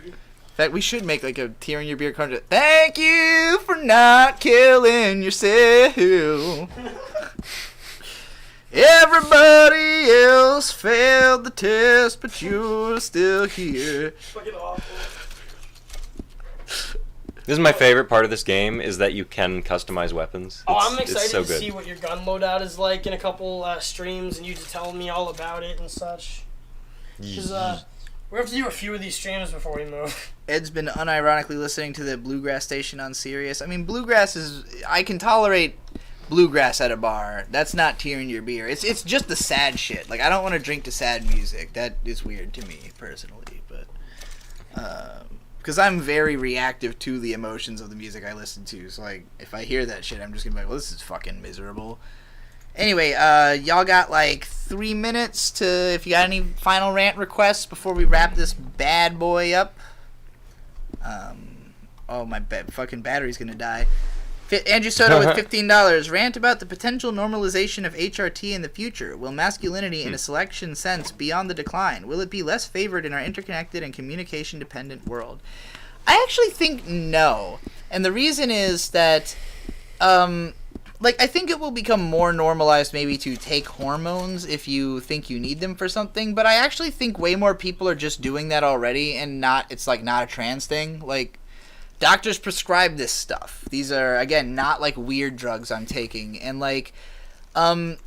In fact, we should make like a Tear in Your Beer country. Thank you for not killing yourself. Everybody else failed the test, but you're still here. Fucking awful. This is my favorite part of this game, is that you can customize weapons. I'm excited to see what your gun loadout is like in a couple streams, and you just tell me all about it and such. Because we have to do a few of these streams before we move. Ed's been unironically listening to the Bluegrass station on Sirius. I mean, Bluegrass is... I can tolerate Bluegrass at a bar. That's not Tear in Your Beer. It's just the sad shit. Like, I don't want to drink to sad music. That is weird to me, personally. But... because I'm very reactive to the emotions of the music I listen to. So, like, if I hear that shit, I'm just going to be like, well, this is fucking miserable. Anyway, y'all got, like, 3 minutes to... If you got any final rant requests before we wrap this bad boy up. Oh, my fucking battery's going to die. Andrew Soto with $15. Rant about the potential normalization of HRT in the future. Will masculinity in a selection sense be on the decline? Will it be less favored in our interconnected and communication-dependent world? I actually think no. And the reason is that, I think it will become more normalized maybe to take hormones if you think you need them for something. But I actually think way more people are just doing that already, and it's not a trans thing. Like, doctors prescribe this stuff. These are, again, not, like, weird drugs I'm taking. And, like, I'm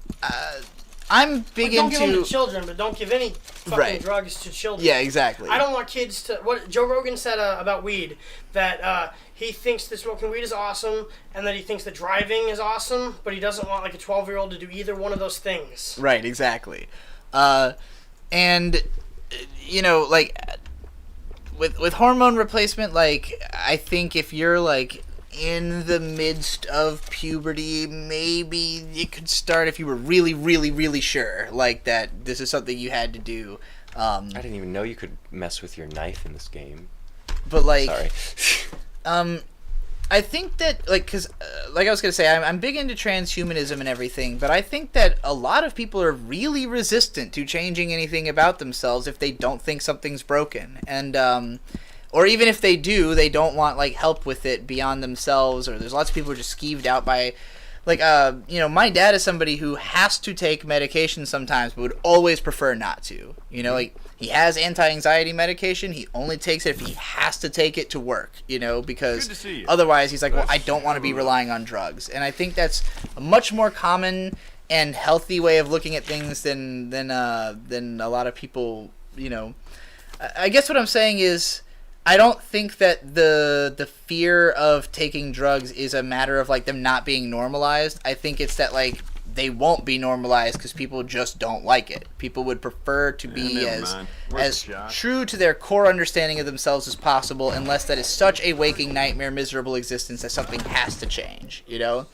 big don't into... Don't give them to children, but don't give any fucking drugs to children. Yeah, exactly. I don't want kids to... What Joe Rogan said about weed, that he thinks that smoking weed is awesome, and that he thinks that driving is awesome, but he doesn't want, like, a 12-year-old to do either one of those things. Right, exactly. And, you know, like... With hormone replacement, like, I think if you're, like, in the midst of puberty, maybe it could start if you were really, really, really sure, like, that this is something you had to do. I didn't even know you could mess with your knife in this game. But, like... Sorry. I think that, like, because, like I was going to say, I'm big into transhumanism and everything, but I think that a lot of people are really resistant to changing anything about themselves if they don't think something's broken. And, or even if they do, they don't want, like, help with it beyond themselves, or there's lots of people who are just skeeved out by, like, you know, my dad is somebody who has to take medication sometimes, but would always prefer not to. You know, like, he has anti-anxiety medication. He only takes it if he has to take it to work, you know, because otherwise he's like, well, I don't want to be relying on drugs. And I think that's a much more common and healthy way of looking at things than a lot of people, you know. I guess what I'm saying is, I don't think that the fear of taking drugs is a matter of, like, them not being normalized. I think it's that, like, they won't be normalized because people just don't like it. People would prefer to be as true to their core understanding of themselves as possible, unless that is such a waking nightmare, miserable existence that something has to change, you know?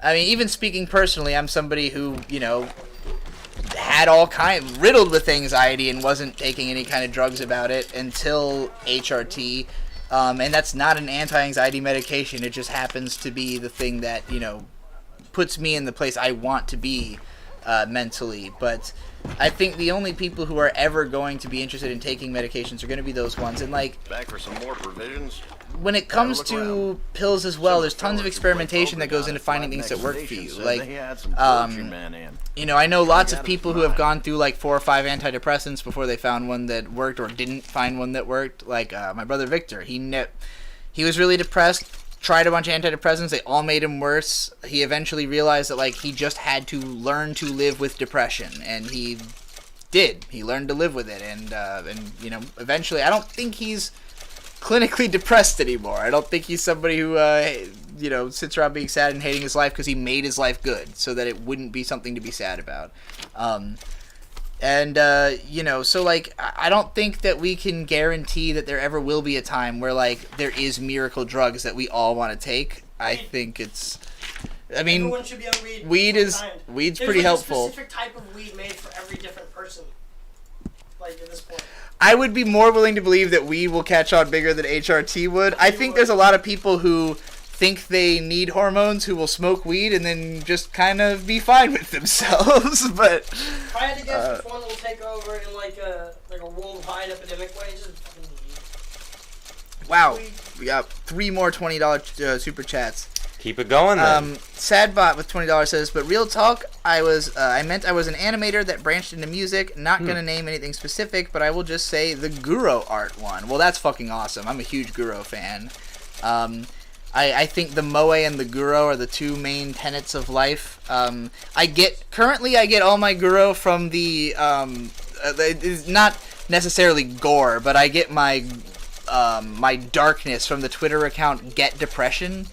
I mean, even speaking personally, I'm somebody who, you know, had riddled with anxiety and wasn't taking any kind of drugs about it until HRT. And that's not an anti-anxiety medication. It just happens to be the thing that, you know, puts me in the place I want to be mentally. But I think the only people who are ever going to be interested in taking medications are going to be those ones. And, like, back for some more provisions. When it comes to pills as well, there's tons of experimentation that goes into finding things that work for you. Like, you know, I know lots of people who have gone through like 4 or 5 antidepressants before they found one that worked, or didn't find one that worked. Like my brother Victor, he was really depressed, tried a bunch of antidepressants, they all made him worse. He eventually realized that, like, he just had to learn to live with depression, and he did. He learned to live with it, and you know, eventually, I don't think he's clinically depressed anymore. I don't think he's somebody who, sits around being sad and hating his life because he made his life good so that it wouldn't be something to be sad about. So, like, I don't think that we can guarantee that there ever will be a time where, like, there is miracle drugs that we all want to take. I think it's... I mean, everyone should be on weed's pretty helpful. There's a specific type of weed made for every different person. Like, at this point. I would be more willing to believe that weed will catch on bigger than HRT would. I think there's a lot of people who think they need hormones who will smoke weed and then just kind of be fine with themselves. But if I had to guess which one will take over in like a worldwide epidemic way, just fucking weed. Wow, we got 3 more $20 super chats. Keep it going then. Sadbot with $20 says, but real talk, I meant I was an animator that branched into music. Not gonna name anything specific, but I will just say the Guro art one. Well, that's fucking awesome. I'm a huge Guro fan. I think the Moe and the Guro are the 2 main tenets of life. Currently I get all my Guro from the, it's not necessarily gore, but I get my darkness from the Twitter account Get Depression,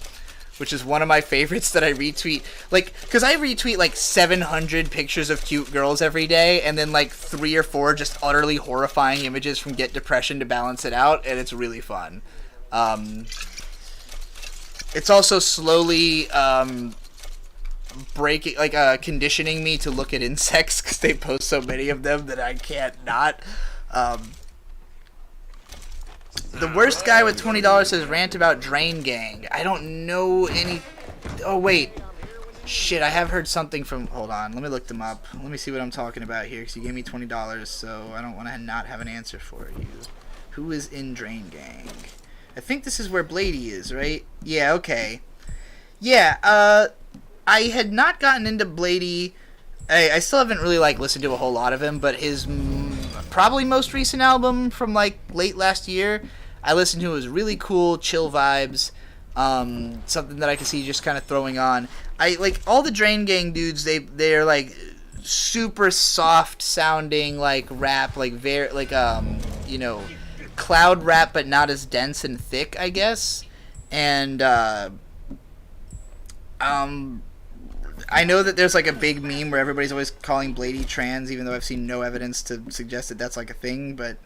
which is one of my favorites that I retweet. Like, because I retweet like 700 pictures of cute girls every day, and then like 3 or 4 just utterly horrifying images from Get Depression to balance it out, and it's really fun. It's also slowly conditioning me to look at insects because they post so many of them that I can't not. The worst guy with $20 says rant about Drain Gang. I don't know any... Oh, wait. Shit, I have heard something from... Hold on, let me look them up. Let me see what I'm talking about here, because you gave me $20, so I don't want to not have an answer for you. Who is in Drain Gang? I think this is where Blady is, right? Yeah, okay. Yeah, I had not gotten into Blady. I still haven't really, listened to a whole lot of him, but his probably most recent album from, late last year, I listened to. It was really cool, chill vibes, something that I could see just kind of throwing on. All the Drain Gang dudes, they're, super soft sounding, rap, very, cloud rap, but not as dense and thick, I guess. And I know that there's a big meme where everybody's always calling Blady trans, even though I've seen no evidence to suggest that that's a thing. But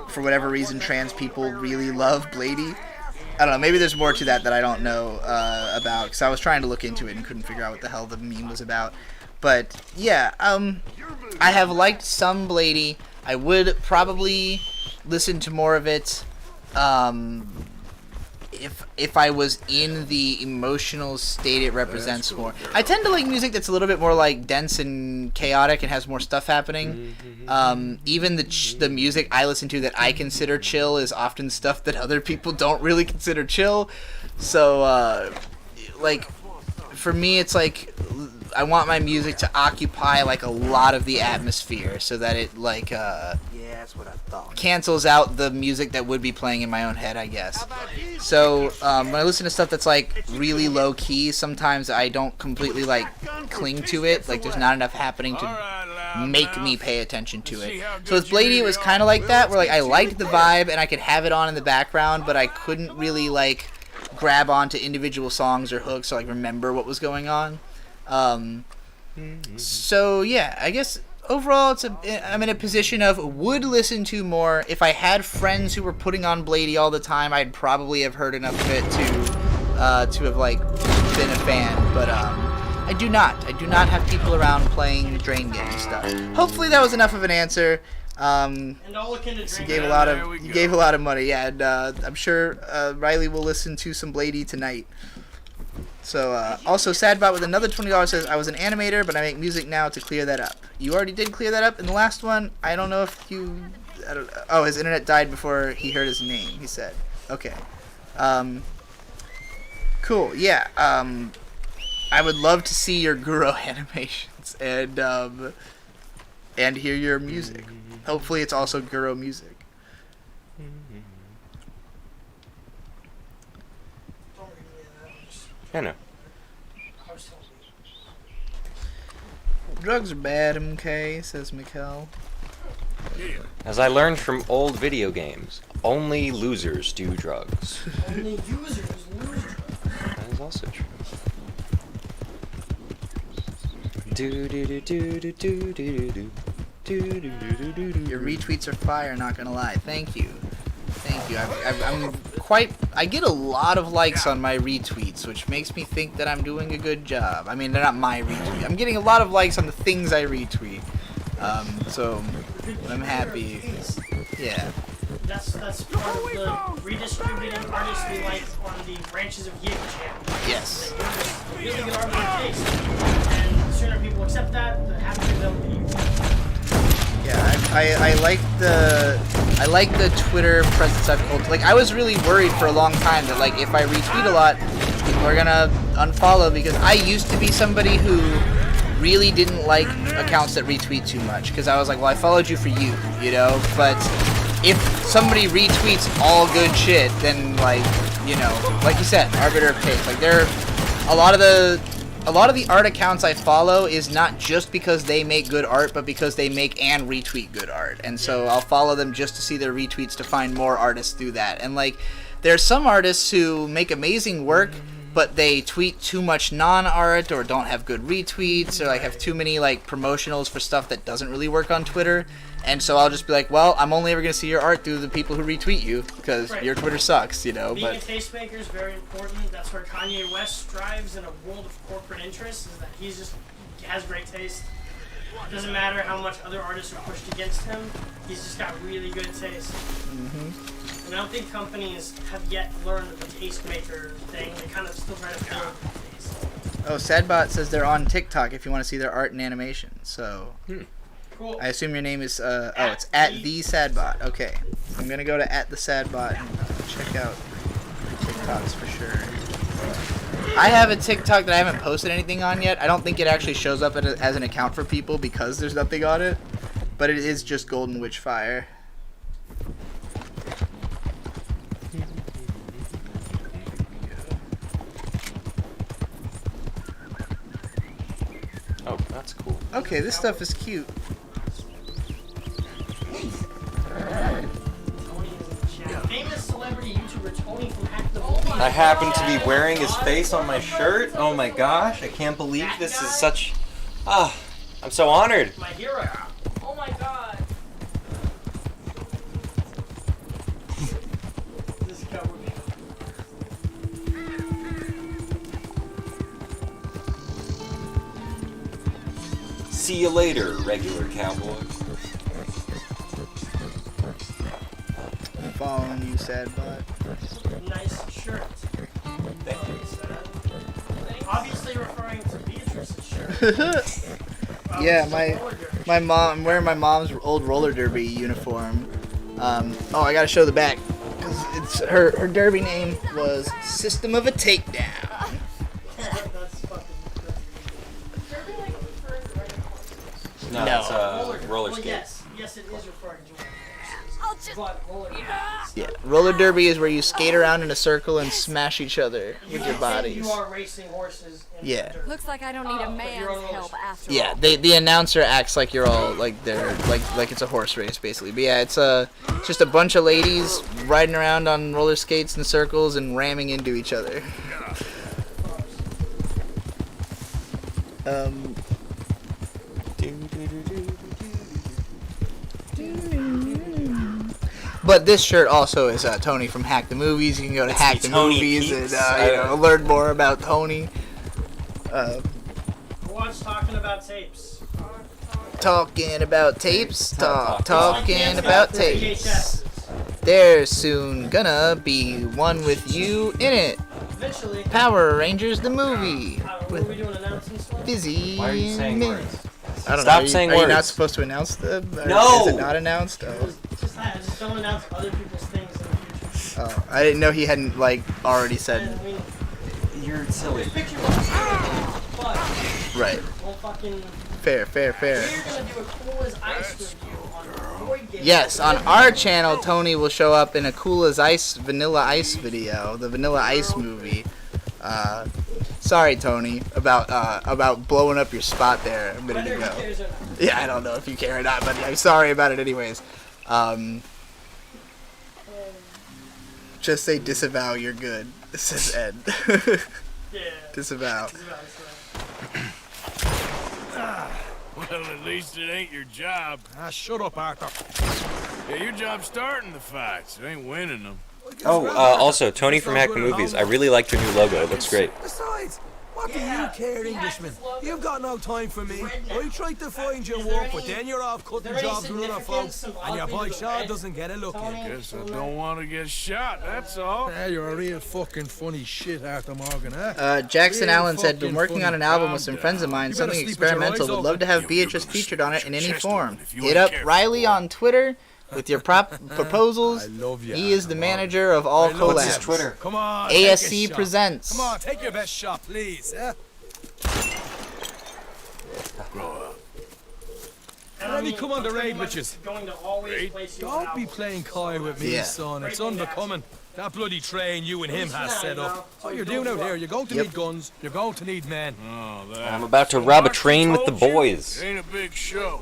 for whatever reason, trans people really love Blady. I don't know. Maybe there's more to that I don't know about, because I was trying to look into it and couldn't figure out what the hell the meme was about. But yeah, I have liked some Blady. I would probably listen to more of it if I was in the emotional state it represents more. I tend to like music that's a little bit more dense and chaotic and has more stuff happening. Even the music I listen to that I consider chill is often stuff that other people don't really consider chill. So for me, it's I want my music to occupy a lot of the atmosphere so that it that's what I thought. Cancels out the music that would be playing in my own head, I guess. So when I listen to stuff that's really low key, sometimes I don't completely cling to it. There's not enough happening to make me pay attention to it. So with Blady, it was kind of like that, where I liked the vibe and I could have it on in the background, but I couldn't really grab onto individual songs or hooks or remember what was going on. So yeah, I guess overall I'm in a position of would listen to more. If I had friends who were putting on Blady all the time, I'd probably have heard enough of it to have been a fan. But I do not have people around playing Drain Gang stuff. Hopefully that was enough of an answer. And I'll look into You gave a lot of money, yeah, and I'm sure Riley will listen to some Blady tonight. So, also, Sadbot with another $20 says, I was an animator, but I make music now to clear that up. You already did clear that up in the last one. I don't know if you... Oh, his internet died before he heard his name, he said. Okay. Cool, yeah. I would love to see your Guro animations and hear your music. Hopefully it's also Guro music. I know. Drugs are bad, MK, says Mikkel. As I learned from old video games, Only losers do drugs. Only users lose drugs. That is also true. Your retweets are fire, not gonna lie. Thank you. Thank you. I get a lot of likes on my retweets, which makes me think that I'm doing a good job. I mean, they're not my retweet. I'm getting a lot of likes on the things I retweet. So I'm happy. Yeah. That's part of the redistributing artists we like on the Branches of Yiv channel. Yes. Like, really good art with taste. And the sooner people accept that, the happier they'll be. Yeah, I like the Twitter presence I've built. Like, I was really worried for a long time that, like, if I retweet a lot, people are gonna unfollow, because I used to be somebody who really didn't like accounts that retweet too much, because I was like, well, I followed you for you, you know? But if somebody retweets all good shit, then, like, you know, like you said, arbiter of taste. Like, a lot of the art accounts I follow is not just because they make good art, but because they make and retweet good art. And so I'll follow them just to see their retweets to find more artists do that. And, like, there's some artists who make amazing work, but they tweet too much non-art or don't have good retweets or, like, have too many, like, promotionals for stuff that doesn't really work on Twitter. And so I'll just be like, well, I'm only ever going to see your art through the people who retweet you, because your Twitter sucks, you know. Being a tastemaker is very important. That's where Kanye West strives in a world of corporate interests, is that he has great taste. It doesn't matter how much other artists are pushed against him, he's just got really good taste. Mm-hmm. And I don't think companies have yet learned the tastemaker thing. They kind of still try to build taste. Oh, Sadbot says they're on TikTok if you want to see their art and animation, so... Cool. I assume your name is, it's at the Sadbot. Okay. I'm gonna go to at the Sadbot and check out TikToks for sure. I have a TikTok that I haven't posted anything on yet. I don't think it actually shows up as an account for people because there's nothing on it. But it is just Golden Witch Fire. Oh, that's cool. Okay, this stuff is cute. Famous celebrity YouTuber Tony from Hack the Movie. I happen to be wearing his face on my shirt. Oh my gosh, I can't believe this is such... Ah, I'm so honored. My hero. Oh my god. This cowboy. See you later, regular cowboy. Following you, Sadbot. Nice shirt. Thank you. Obviously referring to Beatrice's shirt. Yeah, my mom. I'm wearing my mom's old roller derby uniform. Oh, I gotta show the back because it's her derby name was System of a Takedown. That's fucking crazy. No, it's roller skate. Yes, it is referring to Yeah, roller derby is where you skate around in a circle and smash each other with your bodies. You are racing horses. Yeah. Looks like I don't need a man's help after all. Yeah, the announcer acts like you're all like they're like it's a horse race basically. But yeah, it's just a bunch of ladies riding around on roller skates in circles and ramming into each other. But this shirt also is Tony from Hack the Movies. You can go to Hack the Movies and learn more about Tony. Watch Talking About Tapes. Talking about tapes. Talking about tapes. There's soon gonna be one with you in it. Eventually. Power Rangers the movie. Are we doing announcements? Busy. Why are you saying words? I don't Stop know. saying are words. you not supposed to announce them? No! Is it not announced? Oh. Just don't announce other people's things in the future. Oh, I didn't know he hadn't already said. I mean, you're silly. picture but Right. don't fucking. Fair. We're gonna do a Cool as Ice review on Boyd Game. Yes, on our channel, Tony will show up in a Cool as Ice Vanilla Ice video, the Vanilla Ice movie. Sorry, Tony, about blowing up your spot there a minute ago. Yeah, I don't know if you care or not, but I'm sorry about it anyways. Just say disavow, you're good. Says Ed. Yeah. Disavow. Well, at least it ain't your job. Shut up, Arthur. Yeah, your job's starting the fights. It ain't winning them. Oh, also, Tony from Hack the Movies. I really like your new logo. It looks great. Besides, what do you care, Englishman? You've got no time for me. I tried to find you work, but then you're off cutting jobs with other folks, and your boy Shaw doesn't get a look at. Guess I don't want to get shot, that's all. Yeah, you're a real fucking funny shit, Arthur Morgan, huh? Jackson Allen said, been working on an album with some friends of mine, something experimental. Would love to have Beatrice featured on it in any form. Hit up Riley on Twitter with your proposals. He is the manager of all collabs. Twitter. Come on, ASC presents. Come on, take your best shot, please. Let me come on the raid, bitches. Don't be playing coy with me, son. It's unbecoming. That bloody train you and him has set up. What you're doing out here, you're going to need guns, you're going to need men. I'm about to rob a train with the boys. Ain't a big show.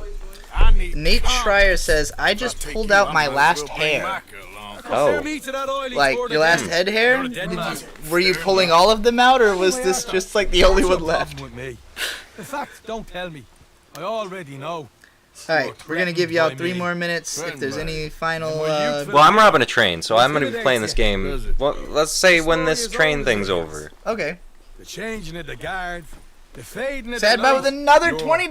Nate Schreier says, I just pulled out my last hair. Oh. Like, your last head hair? Were you pulling all of them out, or was this just like the only one left? In fact, don't tell me. I already know. Alright, we're gonna give y'all 3 more minutes if there's any final, Well, I'm robbing a train, so I'm gonna be playing this game. Well, let's say when this train thing's over. Okay. The changing of the guard. The fading of Sad the about with another $20.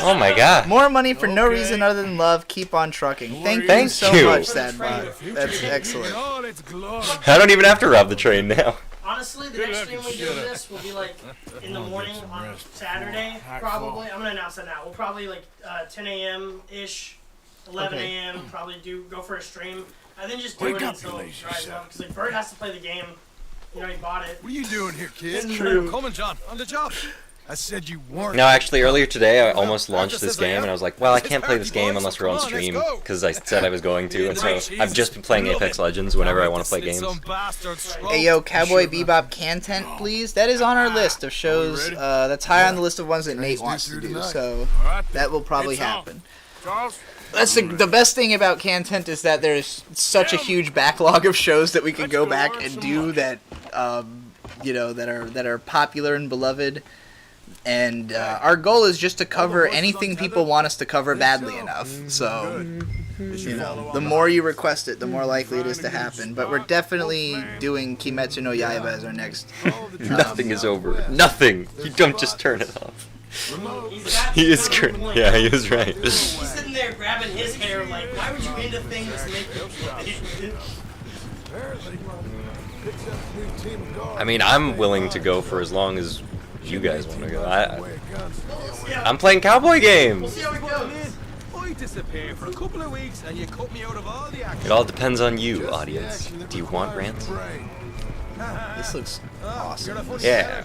Oh my god. More money for no reason other than love. Keep on trucking. Thank you so much, Sadbot. That's excellent. I don't even have to rob the train now. Honestly, the next stream we do this will be like in the morning on Saturday, probably. I'm gonna announce that now. We'll probably like 10 a.m. ish, 11 a.m. Probably go for a stream. And then just do it until it dries up. Because like Bert has to play the game. You know, he bought it. What are you doing here, kid? It's true. Coming, John. On the job. I said you weren't. No, actually, earlier today I almost launched this game, and I was like, well, I can't play this game unless we're on stream, because I said I was going to, and so I've just been playing Apex Legends whenever I want to play games. Hey yo, Cowboy Bebop content, please. That is on our list of shows. That's high on the list of ones that Nate wants to do, so that will probably happen. That's the best thing about content is that there's such a huge backlog of shows that we can go back and do that, you know, that are popular and beloved. And our goal is just to cover anything people want us to cover badly enough. So, you know, the more you request it, the more likely it is to happen. But we're definitely doing Kimetsu no Yaiba as our next. Nothing is over. Nothing. You don't just turn it off. He is correct. Yeah, he was right. He's sitting there grabbing his hair like, why would you into things that make you... I mean, I'm willing to go for as long as you guys want to go. I'm playing cowboy games. We'll see how it goes. I disappear for a couple of weeks and you cut me out of all the action. It all depends on you, audience. Do you want rants? This looks awesome. Yeah.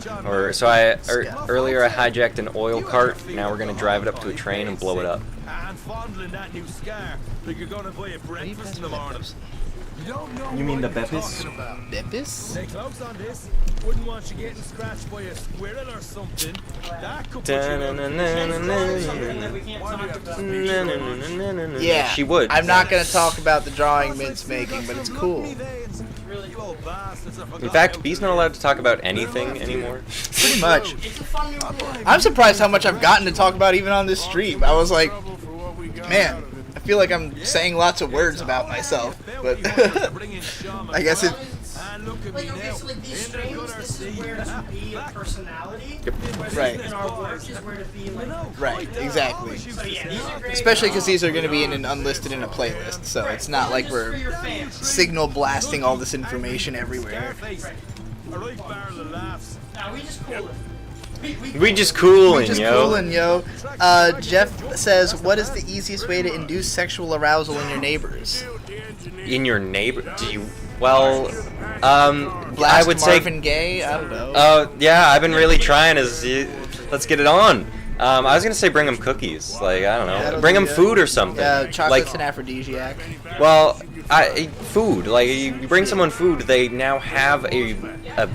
Earlier I hijacked an oil cart. Now we're gonna drive it up to a train and blow it up. And fondling that new scar, like you're gonna buy a breakfast in the morning. You mean the Beppis? Beppis? Stay close on this. Wouldn't want you getting scratched by a squirrel or something. That could put you Yeah, she would. I'm not going to talk about the drawing Mint's making, but it's cool. In fact, B's not allowed to talk about anything anymore. Pretty much. I'm surprised how much I've gotten to talk about even on this stream. I was like, man, I feel like I'm saying lots of words about myself, but I guess it... Like, okay, so like these streams, this is where to be a personality. Right. And our work is where to be like... Right, exactly. So yeah, these are great. Especially because these are going to be in an unlisted in a playlist, so it's not like we're signal blasting all this information everywhere. Now we just cool it. We just coolin', We just yo. coolin', yo. Jeff says, what is the easiest way to induce sexual arousal in your neighbors? In your neighbor? Do you... Well, Blast I would Marvin say... Gaye? I don't know. Yeah, I've been really trying. Let's get it on. I was gonna say bring them cookies. Like, I don't know. Bring them food or something. Yeah, chocolate's like, an aphrodisiac. Well, food. Like, you bring someone food, they now have a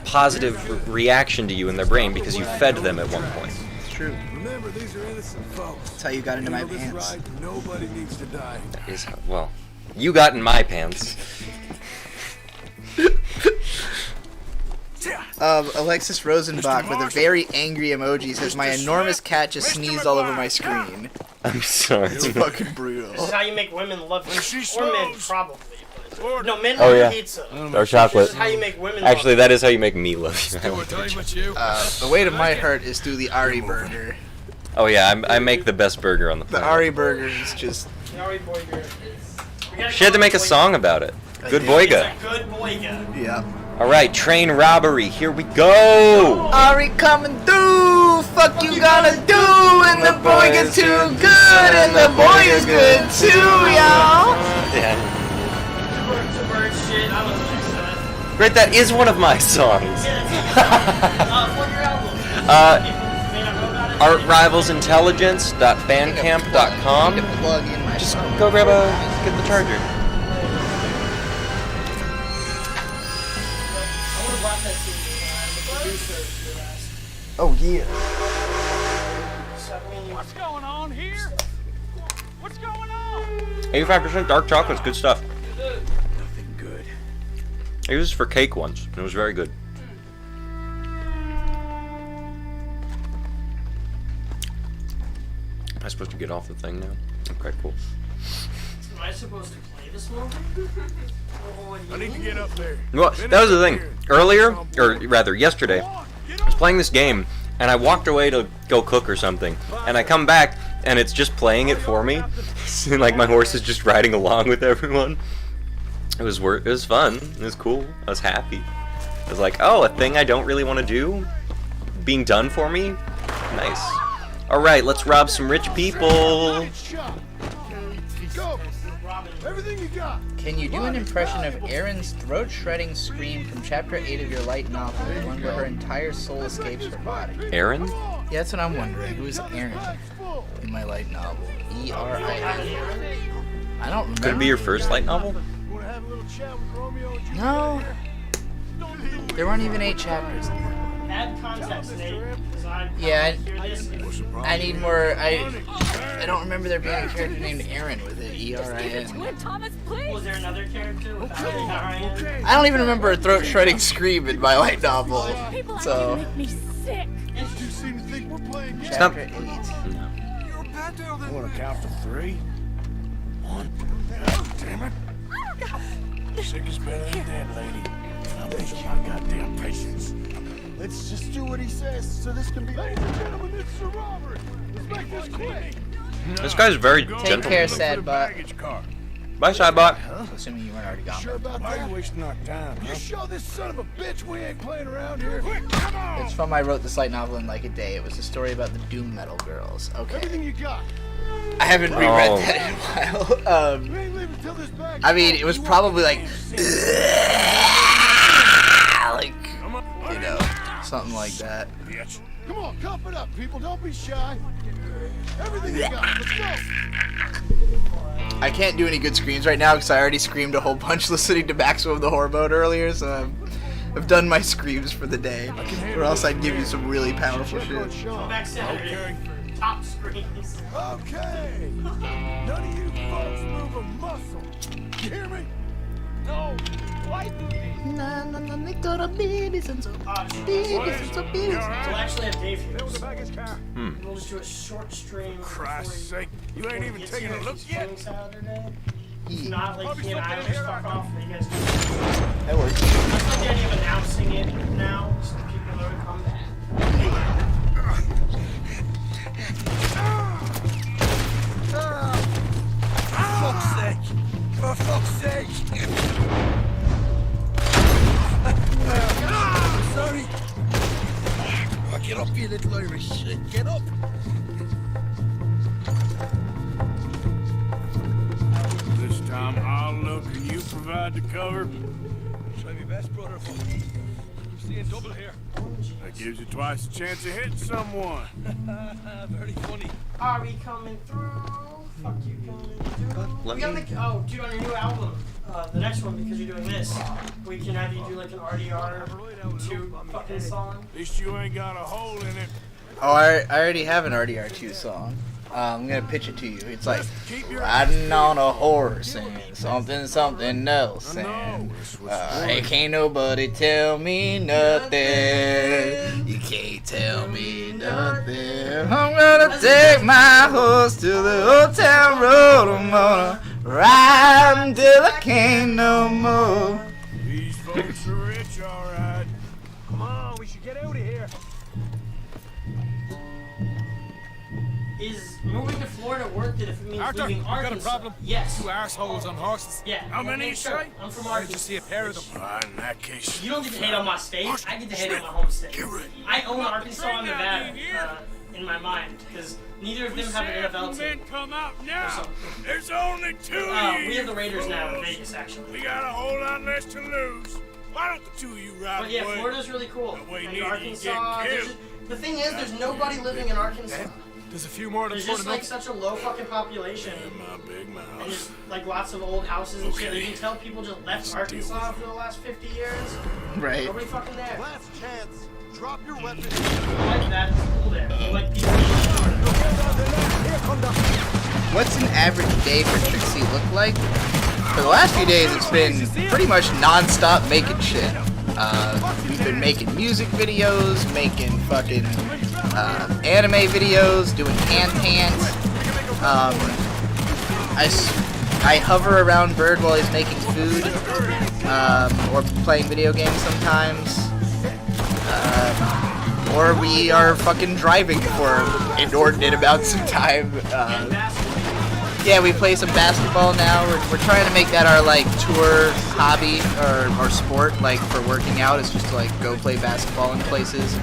positive reaction to you in their brain because you fed them at one point. It's true. Remember, these are innocent folks. That's how you got into my pants. Nobody needs to die. That is how, well, you got in my pants. Alexis Rosenbach with a very angry emoji says, my enormous cat just sneezed all over my screen. I'm sorry. It's fucking brutal. This is how you make women love you. Or men, probably. But, no, men Oh, love yeah. pizza. Or chocolate. This is how you make women Actually, love that is how you make me love you. The way to my heart is through the Ari burger. Oh yeah, I make the best burger on the The planet. Ari burger is just... The Ari burger is... She had to make a song about it. Good boyga. It's a good boyga. Yeah. Alright, train robbery, here we go! Ari coming through, fuck you gonna do, and the boy gets too good, and the boy is good too, y'all. Yeah. It's a bird shit. I love that. Great, that is one of my songs. What's your album? ArtRivalsIntelligence.bandcamp.com. Plug in my Just phone. go grab get the charger. Oh yeah. What's going on here? What's going on? 85% dark chocolate's good stuff. Nothing good. I used this for cake once, and it was very good. Am I supposed to get off the thing now? Okay, cool. Am I supposed to play this movie? I need to get up there. Well, that was the thing. Earlier, or rather yesterday, I was playing this game, and I walked away to go cook or something, and I come back, and it's just playing it for me. And like my horse is just riding along with everyone. It was fun. It was cool. I was happy. I was like, oh, a thing I don't really want to do, being done for me. Nice. All right, let's rob some rich people. Go! Everything you got! Can you do an impression of Erin's throat-shredding scream from Chapter 8 of your light novel, the one where her entire soul escapes her body? Erin? Yeah, that's what I'm wondering. Who is Erin in my light novel? E-R-I-N. I don't remember. Could it be your first light novel? No. There weren't even 8 chapters in there. Add context, Nate. Yeah, I need more. I don't remember there being a character named Erin with it. E-R-I-N. Was there another character with E-R-I-N? I don't even remember a throat-shredding scream in my light novel. So. Chapter 8. I want to count to 3. 1. God damn it. Sick is better than dead, lady. I'm losing my goddamn patience. Let's just do what he says, so this can be... Ladies and gentlemen, this is a robbery. Let's make this quick. This guy's very Take gentle. care, sad bot. Bye, Sidebot. Assuming you weren't already gone. Sure about Why are that? you wasting our time? You show this son of a bitch we ain't playing around here. Quick, come on! It's from I wrote this light novel in like a day. It was a story about the doom metal girls. Okay. Everything you got. I haven't reread that in a while. We ain't leaving till this bag. I mean, it was probably like, you know, something like that. Come on, cup it up, people. Don't be shy. Everything you got. Let's go. I can't do any good screams right now because I already screamed a whole bunch listening to Maximum of the Horror Mode earlier, so I've done my screams for the day. Or else I'd give you some really powerful shit. Back Saturday for top screens. Okay. None of you folks move a muscle. You hear me? No. What? We'll actually have Dave here. We'll just do a short stream. Christ's sake, you ain't even taking a look yet. Saturday. If not, like, he and I will just fuck off and you guys do. That works. That's not the idea of announcing it now, so people know to come back. For fuck's sake! For fuck's sake! Sorry. Oh, get up, you little Irish shit. Get up. This time I'll look and you provide the cover. Try my best, brother. I'm seeing double here. That gives you twice the chance of hitting someone. Very funny. Are we coming through? Fuck you coming through. Let We gotta me- make, oh, dude, on your new album, the next one, because you're doing this, we can have you do like an RDR 2 fucking song. At least you ain't got a hole in it. Oh, I already have an RDR2 song. I'm gonna pitch it to you. It's like riding on a horse and something else, and hey, can't nobody tell me nothing. You can't tell me nothing. I'm gonna take my horse to the old town road. I'm gonna ride until I can't no more. These folks are rich, all right. Come on, we should get out of here. Is moving to Florida worth it if it means Arthur, leaving you got a Arkansas? problem? Yes. Two assholes on horses. Yeah. How many you Sure. say? I'm from I Arkansas. just see a pair of them. All right, in that case. You don't get to hate on my state. I get to hate on my home state. Get ready. I own Arkansas and Nevada in my mind because neither of them have an NFL team. Come out now. something. There's only two of you. We have the Raiders now in Vegas, actually. We got a whole lot less to lose. Why don't the two of you ride But yeah, away? Florida's really cool. That way And neither you Arkansas. get there's killed. just- The thing is, there's nobody living in Arkansas. There's a few more of them There's just floating like up. such a low fucking population. My big mouth. And just like lots of old houses and shit. You can tell people just left Arkansas for the last 50 years. Right. Nobody fucking there. Last chance. Drop your weapon. I like that. It's cool there. I like people. What's an average day for Trixie look like? For the last few days, it's been pretty much non-stop making shit. We've been making music videos, making fucking anime videos, doing hand pants. I hover around Bird while he's making food, or playing video games sometimes. Or we are fucking driving for inordinate amounts of time. Yeah, we play some basketball now. We're trying to make that our like tour hobby or sport, like for working out. It's just to like go play basketball in places.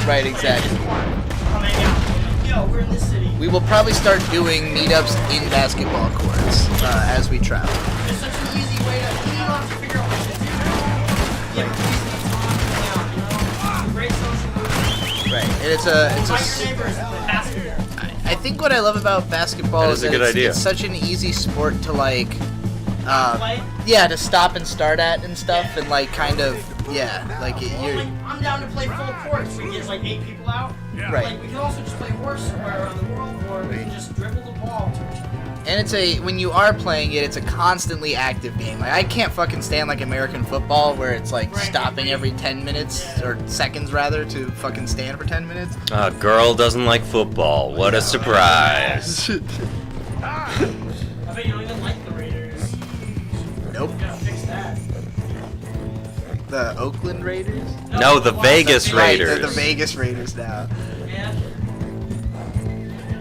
Right, exactly. Yo, we're in this city. We will probably start doing meetups in basketball courts as we travel. It's such an easy way to. You don't have to figure out what to do. Yeah, great social movement. Right, and it's a. Invite your neighbors to play basketball. I think what I love about basketball That is is a that good idea. it's such an easy sport to like, Play. yeah, to stop and start at and stuff, and like kind of, yeah, like you're. Like, I'm down to play full court. So we get like 8 people out. Right. Like we can also just play horse somewhere around the world, or we can just dribble the ball to each other. And it's when you are playing it, it's a constantly active game. Like I can't fucking stand like American football where it's like stopping every 10 minutes or seconds rather to fucking stand for 10 minutes. A girl doesn't like football. What a surprise. I bet you don't even like the Raiders. Nope. You gotta fix that. The Oakland Raiders? No, the Vegas Right, Raiders. they're the Vegas Raiders now. Yeah.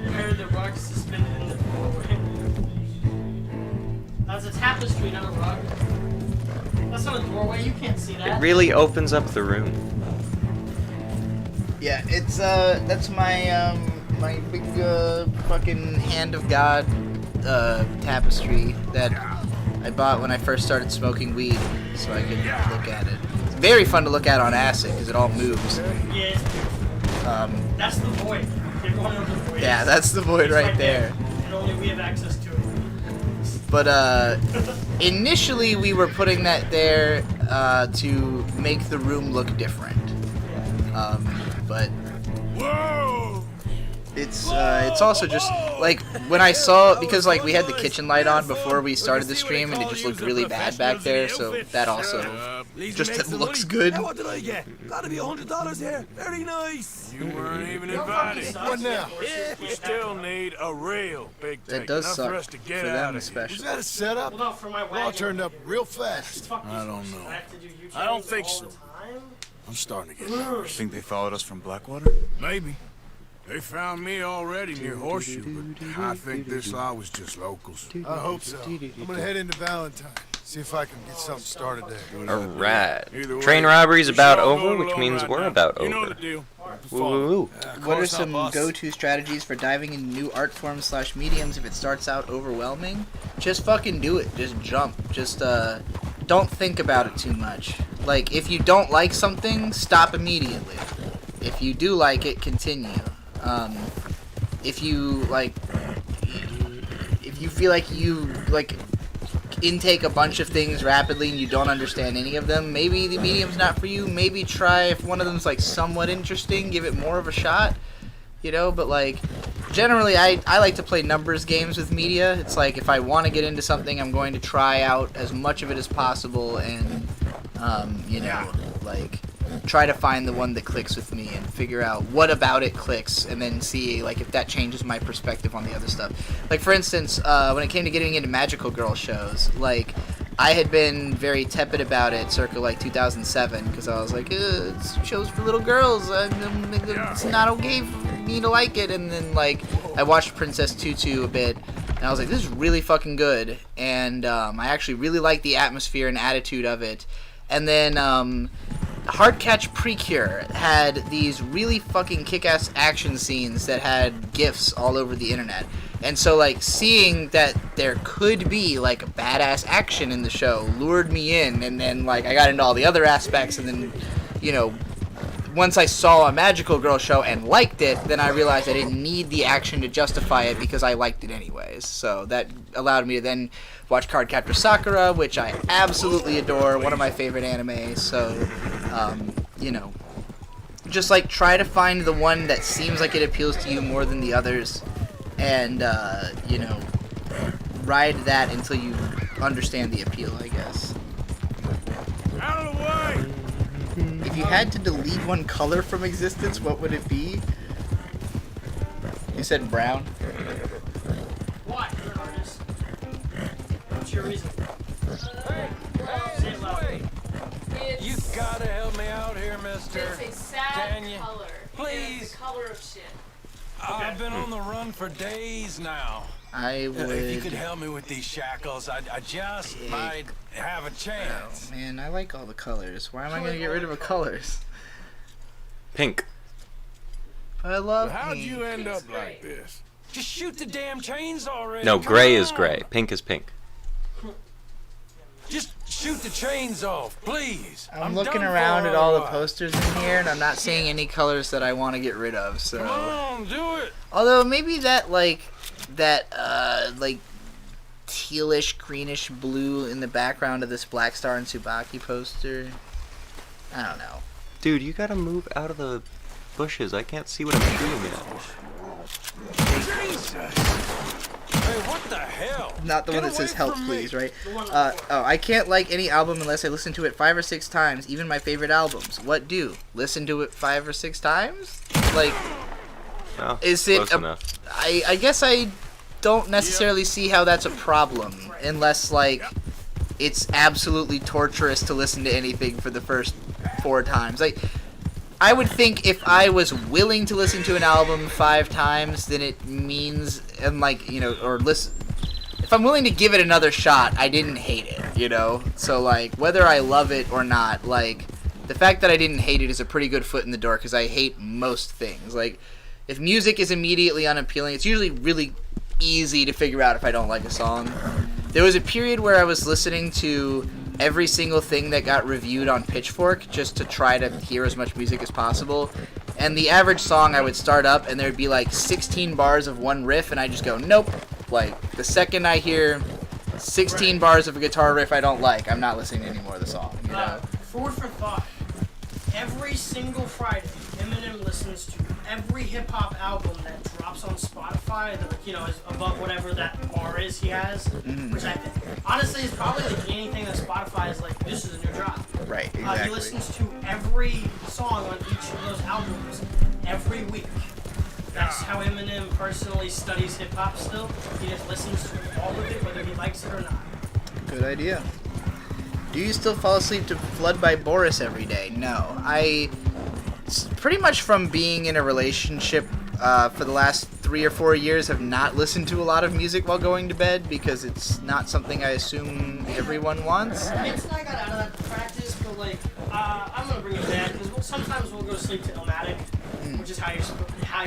I heard the rug suspended in the doorway. That's a tapestry, not a rug. That's not a doorway. You can't see that. It really opens up the room. Yeah, it's that's my my big fucking hand of God tapestry that I bought when I first started smoking weed, so I could look at it. It's very fun to look at on acid because it all moves. Yeah, it's beautiful. That's the void. Everyone knows the void. Yeah, that's the void It's right there. And only we have access to it. But initially we were putting that there to make the room look different. But it's also just like when I saw, because like we had the kitchen light on before we started the stream and it just looked really bad back there, so that also just looks good. What did I get? Gotta be $100 here. Very nice. You weren't even invited. What now? We still need a real big tank. That does Enough suck for us to get for out them of here. especially. Is that a setup? Well, no, for my It all wagon. turned up real fast. Fuck I don't know. I have to do YouTube I don't think all so. the time. I'm starting to get nervous. Think they followed us from Blackwater? Maybe. They found me already near Horseshoe, but I think this lot was just locals. I hope so. I'm gonna head into Valentine. See if I can get something started there. Alright. Either way, Train robbery's we about should all over, go which along means right we're now. about You know the over. deal. Woo, woo, woo. What are some go-to strategies for diving into new art forms / mediums if it starts out overwhelming? Just fucking do it. Just jump. Just don't think about it too much. Like if you don't like something, stop immediately. If you do like it, continue. If you like, if you feel like you like, intake a bunch of things rapidly and you don't understand any of them, maybe the medium's not for you. Maybe try, if one of them's like somewhat interesting, give it more of a shot, you know. But like generally I like to play numbers games with media. It's like if I want to get into something, I'm going to try out as much of it as possible and you know, like try to find the one that clicks with me and figure out what about it clicks, and then see like if that changes my perspective on the other stuff. Like for instance, when it came to getting into magical girl shows, like I had been very tepid about it circa like 2007 because I was like, it's shows for little girls, it's not okay for me to like it. And then like I watched Princess Tutu a bit and I was like, this is really fucking good, and I actually really liked the atmosphere and attitude of it. And then Hardcatch Precure had these really fucking kick-ass action scenes that had GIFs all over the internet. And so, like, seeing that there could be, like, badass action in the show lured me in. And then, like, I got into all the other aspects. And then, you know, once I saw a magical girl show and liked it, then I realized I didn't need the action to justify it because I liked it anyways. So that allowed me to then watch Cardcaptor Sakura, which I absolutely adore, one of my favorite animes. So, you know, just like try to find the one that seems like it appeals to you more than the others, and you know, ride that until you understand the appeal, I guess. Out of the way! If you had to delete one color from existence, what would it be? You said brown. Why? You're an artist. What's your reason? You gotta help me out here, mister. It's a sad Can you? color. Please. It's the color of shit. I've been on the run for days now. I would... If you could help me with these shackles, I just might have a chance. Oh, man, I like all the colors. Why am I going to get rid of the colors? Pink. I love How'd pink. you end up like this? Just shoot the damn chains already. No, Come gray is on. gray. Pink is pink. Just shoot the chains off, please. I'm looking around at all the posters in here, and I'm not seeing any colors that I want to get rid of. So, Come on, do it. although maybe that like tealish, greenish blue in the background of this Black Star and Tsubaki poster. I don't know. Dude, you gotta move out of the bushes. I can't see what I'm shooting at. Jesus. Hey, what the hell? Not the Get one that says away help, from please, me. right? I can't like any album unless I listen to it 5 or 6 times, even my favorite albums. What do? Listen to it 5 or 6 times? Like, Oh, is it... close enough. I guess I don't necessarily see how that's a problem, unless, like, it's absolutely torturous to listen to anything for the first 4 times. Like, I would think if I was willing to listen to an album 5 times, then it means, and like, you know, or listen, if I'm willing to give it another shot, I didn't hate it, you know? So, like, whether I love it or not, like, the fact that I didn't hate it is a pretty good foot in the door, because I hate most things. Like, if music is immediately unappealing, it's usually really easy to figure out if I don't like a song. There was a period where I was listening to every single thing that got reviewed on Pitchfork just to try to hear as much music as possible. And the average song I would start up and there'd be like 16 bars of one riff and I just go, nope. Like, the second I hear 16 bars of a guitar riff I don't like, I'm not listening to any more of the song, you know? Forward for thought. Every single Friday, Eminem listens to every hip-hop album that drops on Spotify that, you know, is above whatever that bar is he has, which I honestly is probably like anything that Spotify is like, this is a new drop. Right, exactly. He listens to every song on each of those albums every week. That's how Eminem personally studies hip-hop still. He just listens to all of it, whether he likes it or not. Good idea. Do you still fall asleep to Flood by Boris every day? No. I pretty much from being in a relationship for the last 3 or 4 years have not listened to a lot of music while going to bed because it's not something I assume everyone wants. Vince and I got out of that practice, but like, I'm gonna bring it back because sometimes we'll go sleep to Illmatic, which is how you're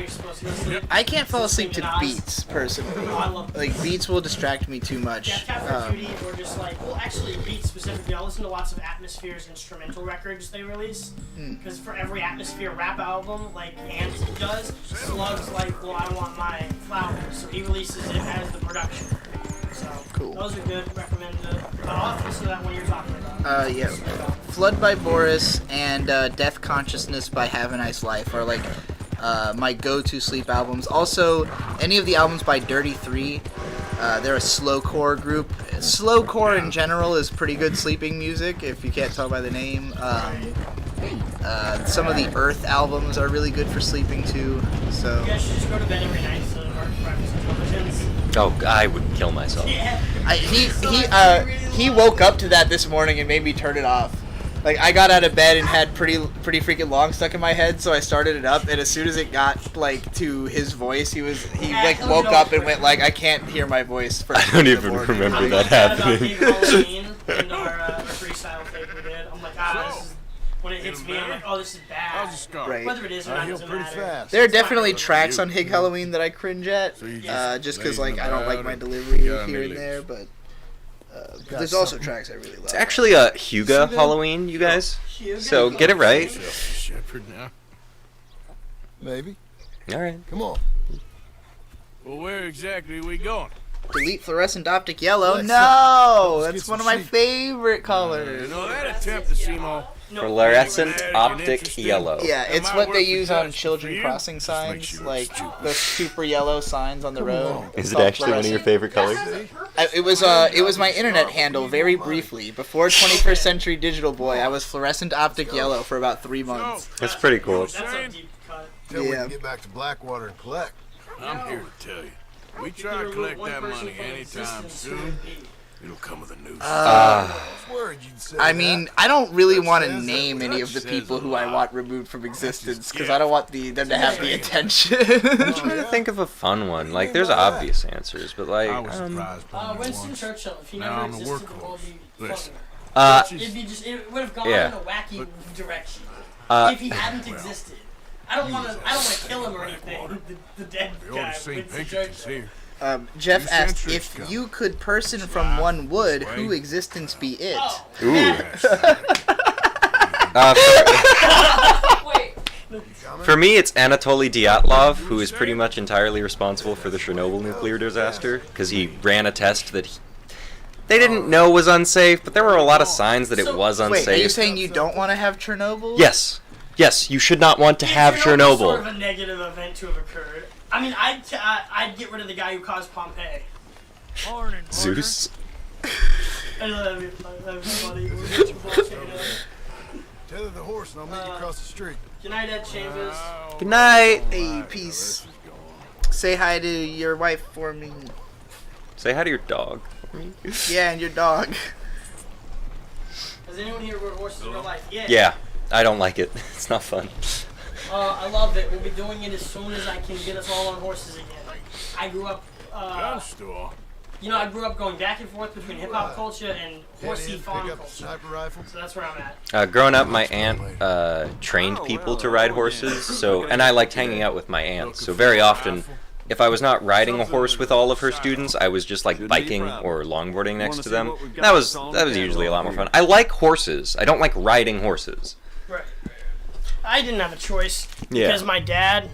supposed to go to sleep. I can't fall asleep to beats personally. Oh, I love like beats will distract me too much. Yeah, Cat Duty or just like, well, actually beats specifically. I listen to lots of Atmosphere's instrumental records they release because for every Atmosphere rap album, like Ant does, Slug's like, well, I want my flowers, so he releases it as the production. So Cool. those are good. Recommend also that one you're talking about. Yeah. Flood by Boris and Death Consciousness by Have a Nice Life are like my go-to sleep albums. Also, any of the albums by Dirty 3. They're a slowcore group. Slowcore in general is pretty good sleeping music, if you can't tell by the name. Some of the Earth albums are really good for sleeping too. So. You guys should just go to bed every night so practice intelligence. Oh, I would kill myself. Yeah. He woke up to that this morning and made me turn it off. Like, I got out of bed and had pretty freaking long stuck in my head, so I started it up, and as soon as it got like to his voice, he woke up and went like, I can't hear my voice. I don't even remember that happening. Halloween in our freestyle tape we did. I'm like, this is, when it hits me, I'm like, oh, this is bad. Right. Whether it is or not doesn't matter. There are definitely tracks on Hig Halloween that I cringe at, just because like I don't like my delivery here and there, but there's also tracks I really love. It's actually a Huga Halloween, you guys. So get it right. Shepherd now. Maybe. All right. Come on. Well, where exactly are we going? Delete fluorescent optic yellow. No, that's one of my favorite colors. You know, that attempt to seem all... Fluorescent optic yellow. Yeah, it's what they use on children crossing signs, like the super yellow signs on the road. Is it actually one of your favorite colors? It was my internet handle very briefly. Before 21st Century Digital Boy, I was fluorescent optic yellow for about 3 months. That's pretty cool. That's a deep cut. Till we can get back to Blackwater and collect. I'm here to tell you. We try to collect that money anytime soon. It'll come with a new I mean, I don't really want to name any of the people who I want removed from existence because I don't want them to have the attention. I'm trying to think of a fun one. Like, there's obvious answers, but like, Winston Churchill. If he never existed, the world would be fucking. It would have gone in a wacky direction if he hadn't existed. I don't want to kill him or anything. The dead guy, Winston Churchill. Jeff asked, if you could person from one wood, who existence be it? Ooh. For me, it's Anatoly Dyatlov, who is pretty much entirely responsible for the Chernobyl nuclear disaster, because he ran a test that they didn't know was unsafe, but there were a lot of signs that it was unsafe. Wait, are you saying you don't want to have Chernobyl? Yes. Yes, you should not want to have Chernobyl. Sort of a negative event to have occurred. I mean, I'd get rid of the guy who caused Pompeii. Zeus. That'd be funny. Tether the horse and I'll meet you across the street. Good night, Ed Chambers. Good night. Hey, peace. Say hi to your wife for me. Say hi to your dog for me. Yeah, and your dog. Has anyone here rode horses in real life? Yeah. Yeah, I don't like it. It's not fun. I love it. We'll be doing it as soon as I can get us all on horses again. I grew up, you know, I grew up going back and forth between hip-hop culture and horsey farm culture. So that's where I'm at. Growing up, my aunt trained people to ride horses, and I liked hanging out with my aunt. So very often, if I was not riding a horse with all of her students, I was just like biking or longboarding next to them. That was usually a lot more fun. I like horses. I don't like riding horses. Right. I didn't have a choice because my dad,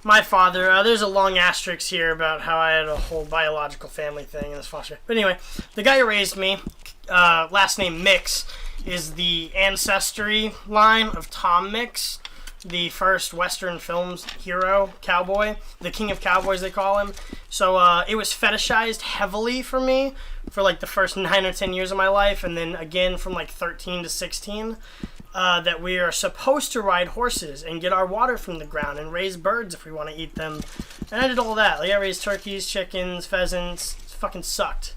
my father, there's a long asterisk here about how I had a whole biological family thing in this foster. But anyway, the guy who raised me, last name Mix, is the ancestry line of Tom Mix, the first Western films hero, cowboy, the king of cowboys they call him. So it was fetishized heavily for me for like the first 9 or 10 years of my life, and then again from like 13 to 16. That we are supposed to ride horses and get our water from the ground and raise birds if we want to eat them. And I did all that. Like I raised turkeys, chickens, pheasants. It fucking sucked.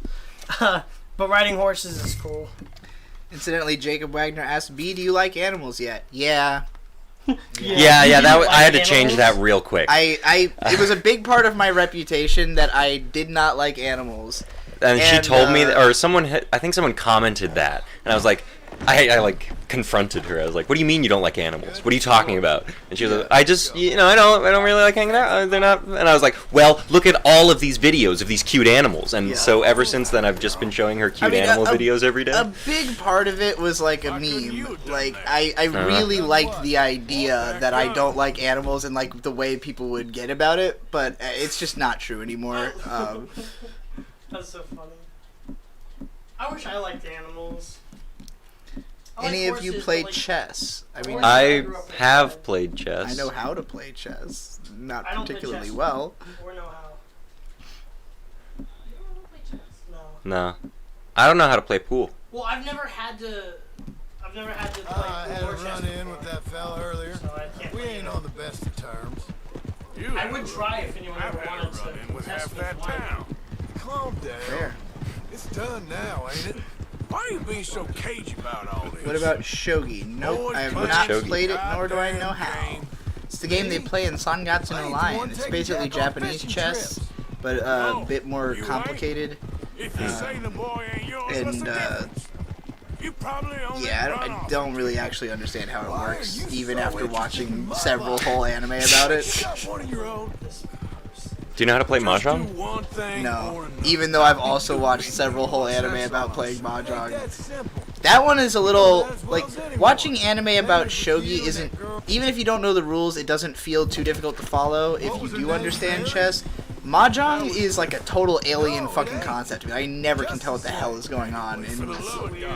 But riding horses is cool. Incidentally, Jacob Wagner asked, B, do you like animals yet? Yeah. Yeah. I had to change that real quick. It was a big part of my reputation that I did not like animals. And she told me, or I think someone commented that, and I was like, I like confronted her. I was like, "What do you mean you don't like animals? What are you talking about?" And she was like, "I just, I don't really like hanging out. They're not." And I was like, "Well, look at all of these videos of these cute animals." And so ever since then, I've just been showing her cute animal videos every day. A big part of it was like a meme. Like I really liked the idea that I don't like animals and like the way people would get about it, but it's just not true anymore. That's so funny. I wish I liked animals. Any of you played chess? I mean, I have played chess. I know how to play chess, not I don't particularly play chess. well. Or know how. You don't play chess? No. No. I don't know how to play pool. Well, I've never had to play I had pool a or chess run in before, with that fella earlier. so I can't We play ain't it. on the best of terms. I would try if anyone ever wanted to with test half me. that town. Calm down. Fair. It's done now, ain't it? Why are you being so cagey about all this? What about Shogi? Nope, I have What's not Shogi? played it, nor do I know how. It's the game they play in Sangatsu no Lion. It's basically Japanese chess, but a bit more complicated. If you say the boy ain't yours, what's And the difference? You probably only yeah, I don't really actually understand how it works, even after watching several whole anime about it. One of your own. Do you know how to play mahjong? One thing No, even though I've also watched several whole anime about playing mahjong. That one is a little, like, watching anime about shogi isn't, even if you don't know the rules, it doesn't feel too difficult to follow if you do understand chess. Mahjong is like a total alien fucking concept to me. I never can tell what the hell is going on.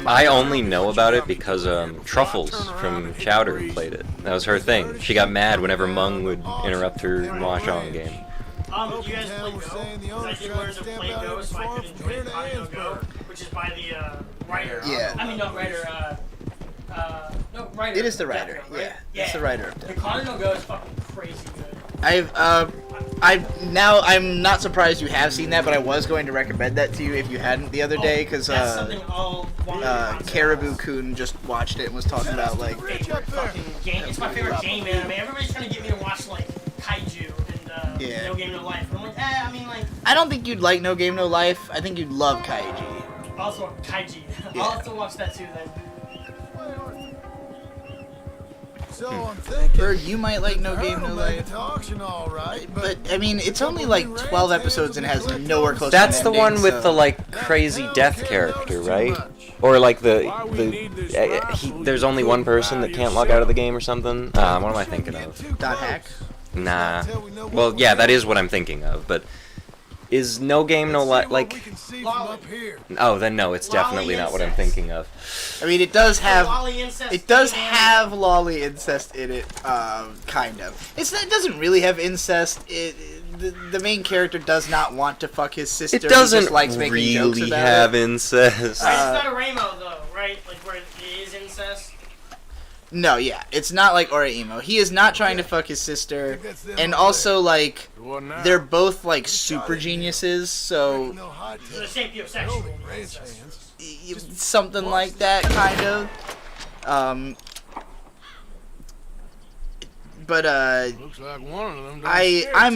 I only know about it because Truffles from Chowder played it. That was her thing. She got mad whenever Mung would interrupt her mahjong game. You guys play Go? 'Cause I did learn to play Go, so I could enjoy Kano Go, which is by the writer. Yeah. I mean, not writer. No, writer. It is the writer, Death Note, right? yeah. It's the writer of The Death Kano Go is fucking crazy good. I'm not surprised you have seen that, but I was going to recommend that to you if you hadn't the other day, because Caribou-kun just watched it and was talking about, like... It's my favorite game anime. Everybody's trying to get me to watch, like, Kaiju and No Game No Life. And I'm like, I mean, like... I don't think you'd like No Game No Life. I think you'd love Kaiji. Also, Kaiji. Yeah. I'll have to watch that too then. So I'm thinking. Or you might like No Game No Life. All right, but I mean, it's only like 12 episodes and has nowhere close That's to the an ending, one with so. the like crazy death character, right? Or like there's only one person that can't log out of the game or something. What am I thinking of? Dot hack? Nah. Well, yeah, that is what I'm thinking of, but is No Game No Life like? Oh, then no, it's definitely not what I'm thinking of. I mean, it does have lolly incest in it, kind of. It doesn't really have incest. The main character does not want to fuck his sister. It doesn't he just likes making jokes really about have it. incest. Right, it's not a Ramo though, right? Like where it is incest. No, yeah, it's not like Oraimo. He is not trying to fuck his sister, and also like they're both like super geniuses, so The same sexual. something like that, kind of. But I'm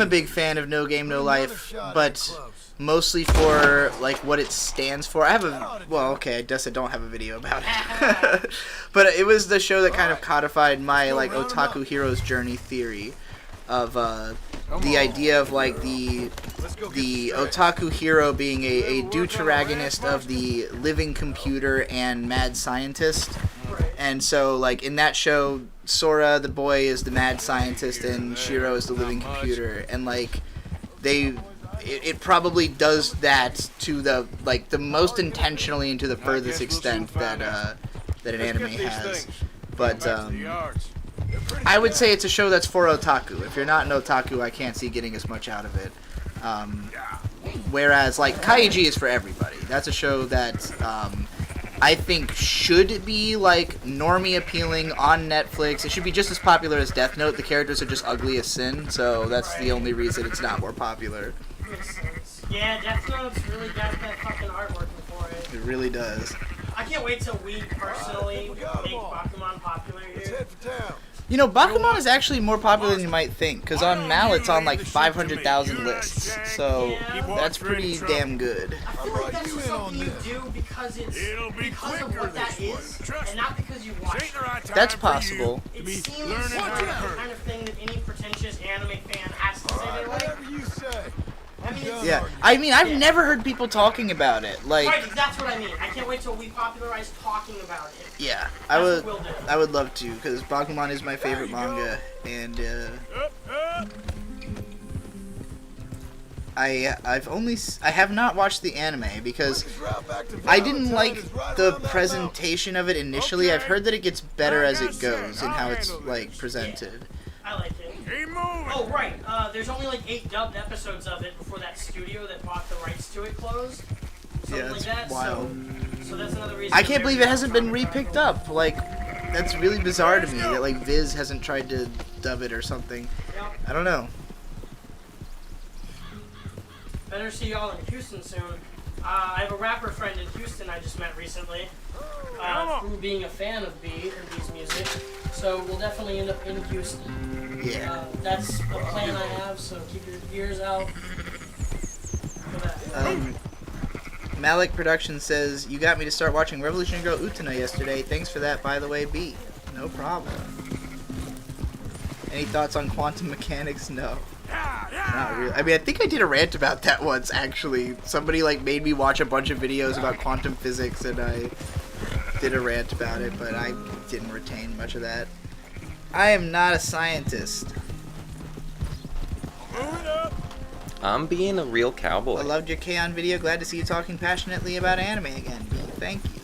a big fan of No Game No Life, but mostly for like what it stands for. I have I guess I don't have a video about it. But it was the show that kind of codified my like otaku hero's journey theory of the idea of like the otaku hero being a deuteragonist of the living computer and mad scientist. And so like in that show, Sora the boy is the mad scientist and Shiro is the living computer, and like it probably does that to the most intentionally and to the furthest extent that an anime has. But I would say it's a show that's for otaku. If you're not an otaku, I can't see getting as much out of it. Whereas like Kaiji is for everybody. That's a show that I think should be like normie appealing on Netflix. It should be just as popular as Death Note. The characters are just ugly as sin, so that's the only reason it's not more popular. Yeah, Death Note's really got that fucking art working for it. It really does. I can't wait till we personally make Bakuman popular here. You know, Bakuman is actually more popular than you might think, because on Mal it's on like 500,000 lists, so that's pretty damn good. I feel like that's just something you do because of what that is, and not because you watch it. That's possible. It seems like the kind of thing that any pretentious anime fan has to say they like. Yeah, I mean, I've never heard people talking about it. Like, right, that's what I mean. I can't wait till we popularize talking about it. yeah, That's what we'll do. I would love to, because Bakuman is my favorite manga, and I have not watched the anime because I didn't like the presentation of it initially. I've heard that it gets better as it goes and how it's like presented. I like it. Oh right, there's only like 8 dubbed episodes of it before that studio that bought the rights to it closed. Something like that. Wild. So that's another reason. I can't believe it hasn't been re-picked up. Like, that's really bizarre to me that like Viz hasn't tried to dub it or something. Yep. I don't know. Better see y'all in Houston soon. I have a rapper friend in Houston I just met recently through being a fan of B's music. So we'll definitely end up in Houston. Yeah. That's a plan I have, so keep your ears out for that. Malik Production says, "You got me to start watching Revolutionary Girl Utena yesterday. Thanks for that, by the way, B." No problem. Any thoughts on quantum mechanics? No. Not really. I mean, I think I did a rant about that once, actually. Somebody, like, made me watch a bunch of videos about quantum physics, and I did a rant about it, but I didn't retain much of that. I am not a scientist. I'm being a real cowboy. I loved your K-On! Video. Glad to see you talking passionately about anime again, B. Thank you.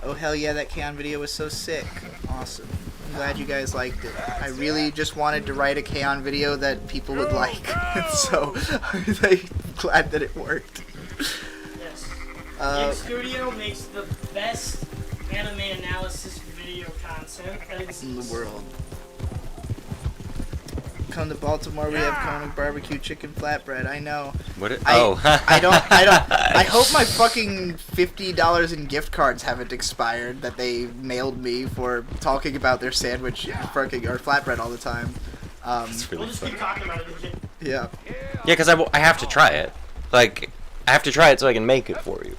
Oh, hell yeah, that K-On! Video was so sick. Awesome. I'm glad you guys liked it. I really just wanted to write a K-On! Video that people would like, so I'm glad that it worked. Yes. Game Studio makes the best anime analysis video content that exists in the world. Come to Baltimore, we have Koenig barbecue chicken flatbread. I know. What? I hope my fucking $50 in gift cards haven't expired that they mailed me for talking about their sandwich fucking or flatbread all the time. That's really we'll just keep talking about it. Yeah. Yeah, because I have to try it. Like, I have to try it so I can make it for you.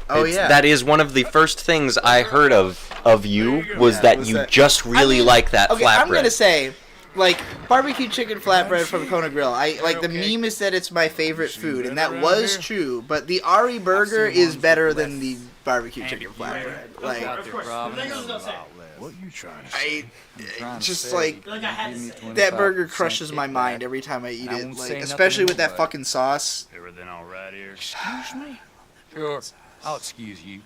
Oh yeah. That is one of the first things I heard of you was that you just really like that okay, flatbread. I'm gonna say, like, barbecue chicken flatbread from Kona Grill. The meme is that it's my favorite food, and that was true. But the Ari burger is better than the barbecue chicken flatbread. Like, what you trying to say? That burger crushes my mind every time I eat it. Like, especially with that fucking sauce. Everything all right here? Excuse me? Sure. I'll excuse you.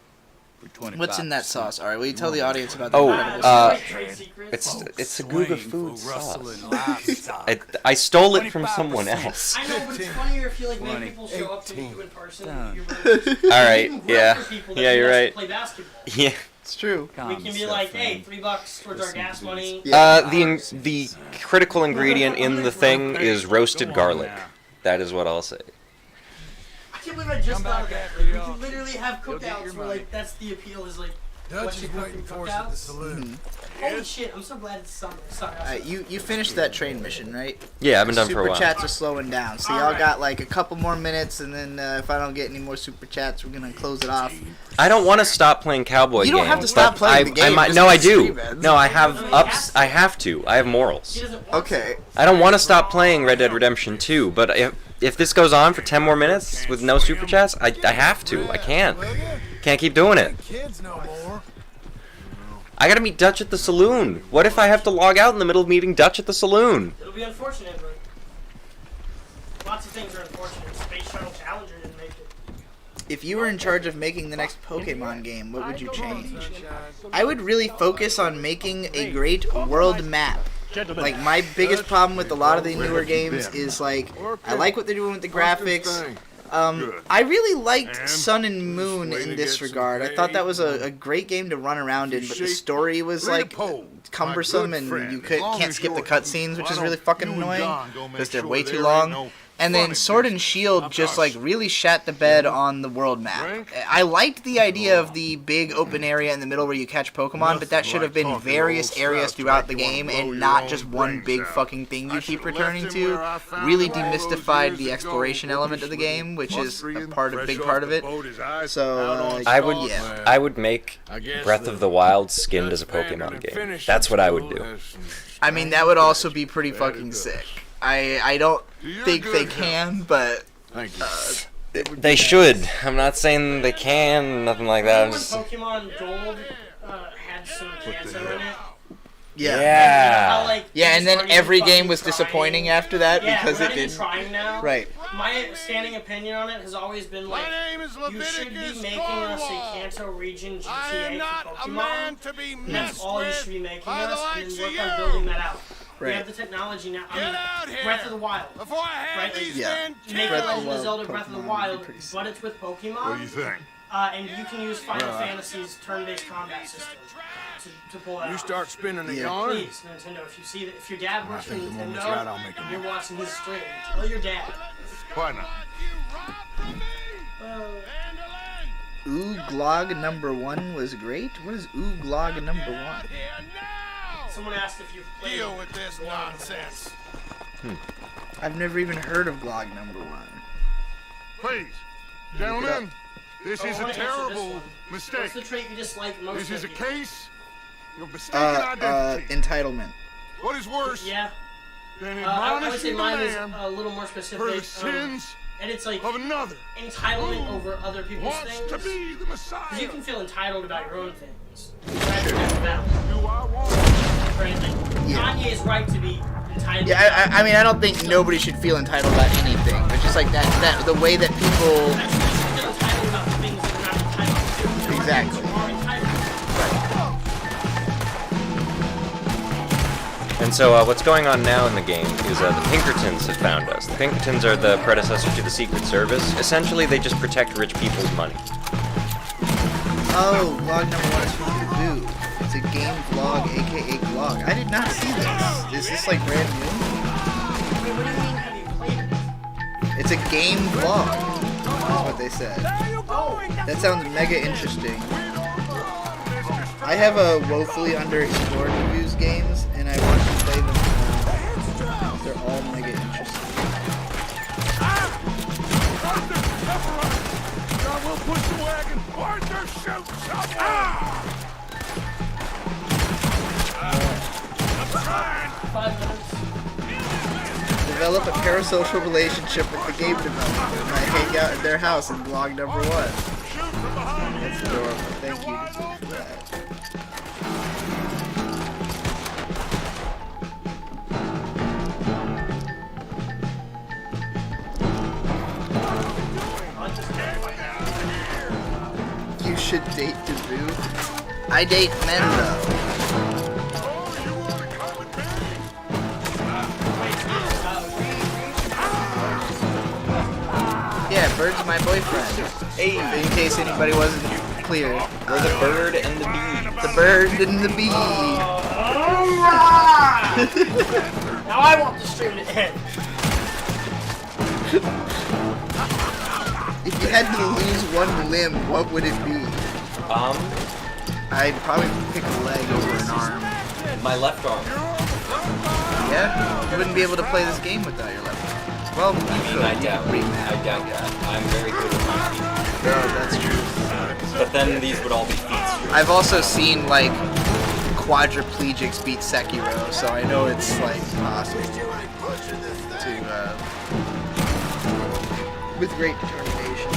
What's in that sauce? All right, will you tell the audience about that? Incredible it's a Googa food sauce. I stole it from someone else. I know, but it's funnier if you like make people show up to meet you in person. All right, yeah, you're right. Play basketball. Yeah, it's true. We can be like, hey, $3 towards our gas money. The critical ingredient in the thing is roasted garlic. That is what I'll say. I can't believe I just thought of that. Like, we could literally have cookouts where, like, that's the appeal is, like, what you cook in cookouts. Holy shit, I'm so glad it's summer. Sorry. You finished that train mission, right? Yeah, I've been done for a while. Super chats are slowing down, so y'all got, like, a couple more minutes, and then if I don't get any more super chats, we're gonna close it off. I don't want to stop playing cowboy games. You don't have to stop playing the game. No, I do. No, I have ups. I have to. I have morals. Okay. I don't want to stop playing Red Dead Redemption 2, but if this goes on for 10 more minutes with no super chats, I have to. I can't. Can't keep doing it. I gotta meet Dutch at the saloon. What if I have to log out in the middle of meeting Dutch at the saloon? It'll be unfortunate, but lots of things are unfortunate. Space Shuttle Challenger didn't make it. If you were in charge of making the next Pokemon game, what would you change? I would really focus on making a great world map. Like, my biggest problem with a lot of the newer games is, like, I like what they're doing with the graphics. I really liked Sun and Moon in this regard. I thought that was a great game to run around in, but the story was, like, cumbersome, and you can't skip the cutscenes, which is really fucking annoying, because they're way too long. And then Sword and Shield just, like, really shat the bed on the world map. I liked the idea of the big open area in the middle where you catch Pokemon, but that should have been various areas throughout the game and not just one big fucking thing you keep returning to. Really demystified the exploration element of the game, which is a big part of it. So, I would make Breath of the Wild skinned as a Pokemon game. That's what I would do. I mean, that would also be pretty fucking sick. I don't think they can, but they should. I'm not saying they can, nothing like that. When Pokemon Gold had some cancer in it, Yeah. And then every game was disappointing after that because it didn't. Trying now. Right. My standing opinion on it has always been like, you should be making us a Kanto region GTA for Pokemon. That's all you should be making us, and then work on building that out. We have the technology now. I mean, Breath of the Wild. Right? Make Legend of Zelda Breath of the Wild, but it's with Pokemon. What do you think? And you can use Final Fantasy's turn-based combat system to pull that You off. start spinning the yarn. Please, Nintendo, if your dad works for Nintendo, right, I'll make and you're watching his stream, tell your dad. Why not? Ooglog #1 was great. What is Ooglog #1? Someone asked if you played. Deal with this nonsense. I've never even heard of Glog #1. Please, gentlemen, this is a terrible mistake. What's the trait you dislike most? This is a case of mistaken identity. Entitlement. What is worse Yeah. than I would say admonishing a mine is man a little more specific. for the sins and it's like of another entitlement over other people's wants things. to be the Messiah? 'Cause you can feel entitled about your own things. That's valid. Do I want? Right? Like, Kanye is right to be entitled. Yeah, I mean, I don't think nobody should feel entitled about anything, but just like that the way that people. Feel entitled about things that they're not entitled to. Exactly. You are entitled. And so what's going on now in the game is the Pinkertons have found us. The Pinkertons are the predecessor to the Secret Service. Essentially, they just protect rich people's money. Oh, Glog #1 is from Boo. It's a game vlog, aka Glog. I did not see this. Is this like brand new? Wait, what do you mean, have you played it? It's a game vlog, is what they said. That sounds mega interesting. I have a woefully underexplored reviews games, and I want to play them all. They're all mega interesting. God will push the wagon. Arthur, shoot someone! I'm trying. 5 minutes. Develop a parasocial relationship with the game developer, and I hang out at their house in Glog #1. That's adorable. Thank you for that. You should date Taboo. I date men though. Yeah, Bird's my boyfriend. Hey, in case anybody wasn't clear. We're the bird and the bee. The bird and the bee. Now I want the stream to end. If you had to lose one limb, what would it be? I'd probably pick a leg over an arm. My left arm. Yeah? You wouldn't be able to play this game without your left arm. Well, I mean, I doubt that. I'm very good with my feet. Oh, that's true. But then these would all be feet strokes. I've also seen, like, quadriplegics beat Sekiro, so I know it's, like, possible to, with great determination.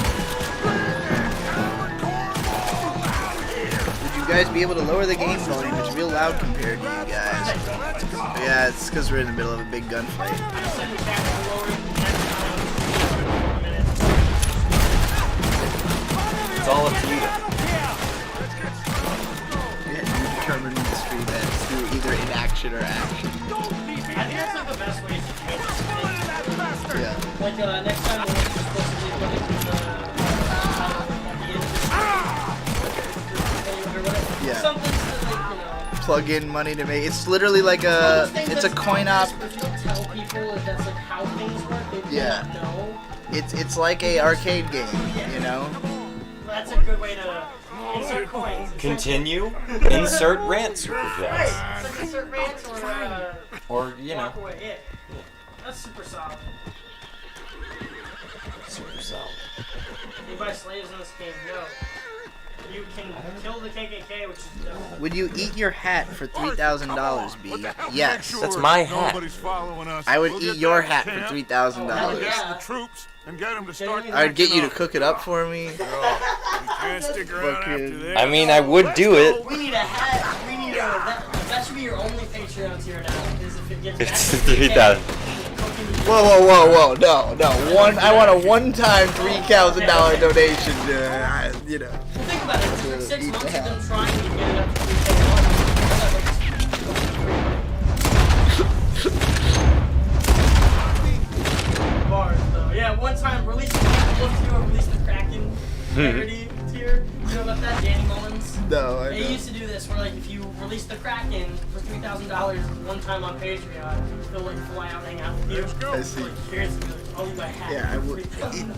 Would you guys be able to lower the game volume? It's real loud compared to you guys. But yeah, it's because we're in the middle of a big gunfight. It's all up to you. Yeah, you determine the stream ends through either inaction or action. I think that's like the best way to change it. Yeah. Like next time we're supposed to be looking at the end of the Yeah. Something to like, Plug in money to make. It's literally like a. It's a coin op. If you don't tell people that that's like how things work, they will not know. It's like a arcade game, you know. That's a good way to insert coins. Continue. Insert rant Superchat. Right. So insert rants Or, you know. walk away. Yeah. That's super solid. Super solid. You buy slaves in this game? No. You can kill the KKK, which is dope. Would you eat your hat for $3,000, B? Yes. That's my hat. Nobody's following us. I would We'll eat get your them hat to for camp, $3,000. get the troops and get them to start. I would get you to cook it up for me. You can't stick around after this. I mean, I would do it. We need a hat. We need a That should be your only Patreon tier now. Is if it gets It's 3,000. Whoa! No. I want a one-time $3,000 donation. You know. Well, think about it. It's been 6 months of them trying to get it up to $3,000. Bars, though. Yeah, one time released the Kraken parody tier. You know about that, Danny Mullins? No, I They don't. used to do this where, like, if you release the Kraken for $3,000 one time on Patreon, they'll, like, fly out and hang out with you. Let's go. I see. Like, here's, I'll leave my hat. Yeah, I would eat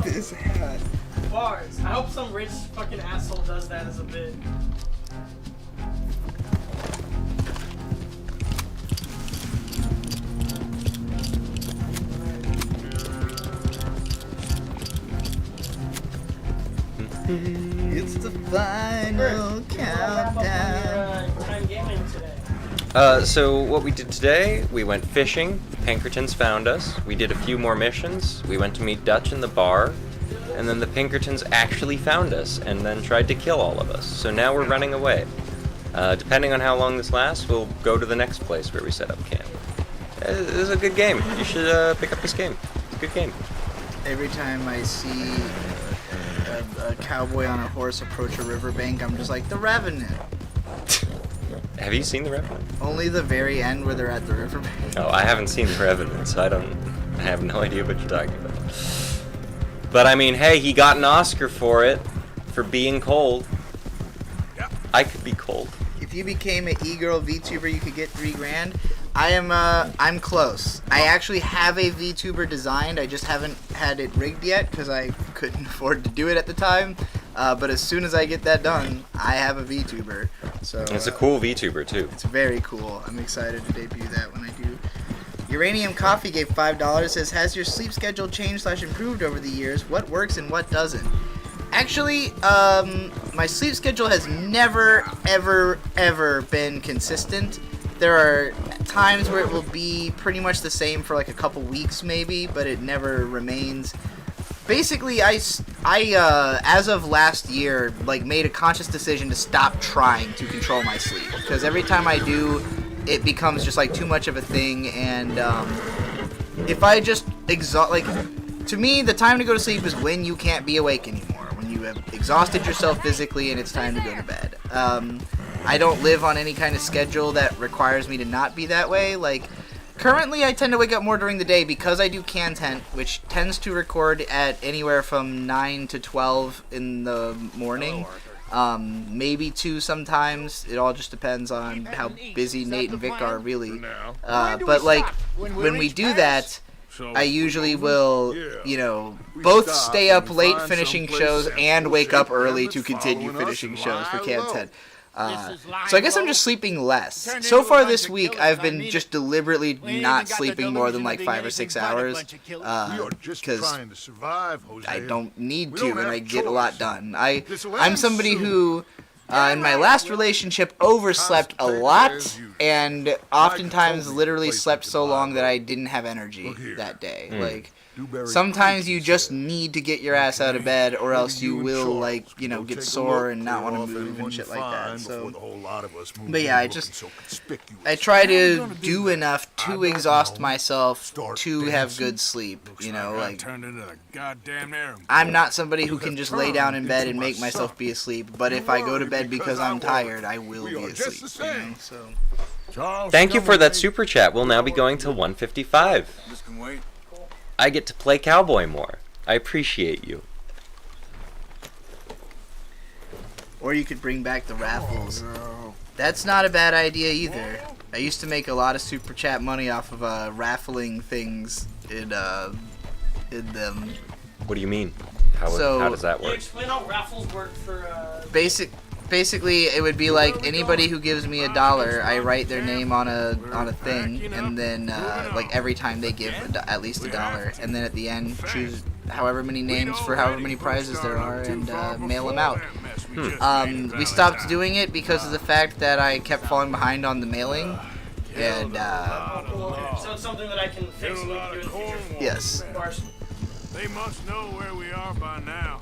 this hat. Bars. I hope some rich fucking asshole does that as a bit. It's the final countdown. Time gaming today. So what we did today, we went fishing. Pinkertons found us. We did a few more missions. We went to meet Dutch in the bar. And then the Pinkertons actually found us and then tried to kill all of us. So now we're running away. Depending on how long this lasts, we'll go to the next place where we set up camp. This is a good game. You should pick up this game. It's a good game. Every time I see a cowboy on a horse approach a riverbank, I'm just like, the Revenant. Have you seen The Revenant? Only the very end where they're at the riverbank. Oh, I haven't seen The Revenant, so I have no idea what you're talking about. But I mean, hey, he got an Oscar for it, for being cold. I could be cold. If you became an e-girl VTuber, you could get $3,000. I'm close. I actually have a VTuber designed. I just haven't had it rigged yet because I couldn't afford to do it at the time. But as soon as I get that done, I have a VTuber. So It's a cool VTuber too. It's very cool. I'm excited to debut that when I do. Uranium Coffee gave $5. Says, has your sleep schedule changed / improved over the years? What works and what doesn't? Actually, my sleep schedule has never, ever been consistent. There are times where it will be pretty much the same for like a couple weeks maybe, but it never remains. Basically, I as of last year, like, made a conscious decision to stop trying to control my sleep. Because every time I do, it becomes just like too much of a thing, and if I just to me, the time to go to sleep is when you can't be awake anymore, when you have exhausted yourself physically and it's time to go to bed. I don't live on any kind of schedule that requires me to not be that way. Like, currently I tend to wake up more during the day because I do content, which tends to record at anywhere from 9 to 12 in the morning. Maybe 2 sometimes. It all just depends on how busy Nate and Vic are, really. But like, when we do that, I usually will, you know, both stay up late finishing shows and wake up early to continue finishing shows for content. So I guess I'm just sleeping less. So far this week, I've been just deliberately not sleeping more than like 5 or 6 hours, because I don't need to, and I get a lot done. I'm somebody who, in my last relationship, overslept a lot, and oftentimes literally slept so long that I didn't have energy that day. Like, sometimes you just need to get your ass out of bed, or else you will, like, you know, get sore and not want to move and shit like that. So, but yeah, I try to do enough to exhaust myself to have good sleep. You know, like, I'm not somebody who can just lay down in bed and make myself be asleep. But if I go to bed because I'm tired, I will be asleep. You know, so. Thank you for that super chat. We'll now be going to 155. I get to play cowboy more. I appreciate you. Or you could bring back the raffles. That's not a bad idea either. I used to make a lot of super chat money off of raffling things in them. What do you mean? How does that work? Explain how raffles work for Basically, it would be like anybody who gives me $1, I write their name on a thing, and then like every time they give at least $1, and then at the end choose however many names for however many prizes there are and mail them out. We stopped doing it because of the fact that I kept falling behind on the mailing, and so it's something that I can fix and do in the future. Yes. They must know where we are by now.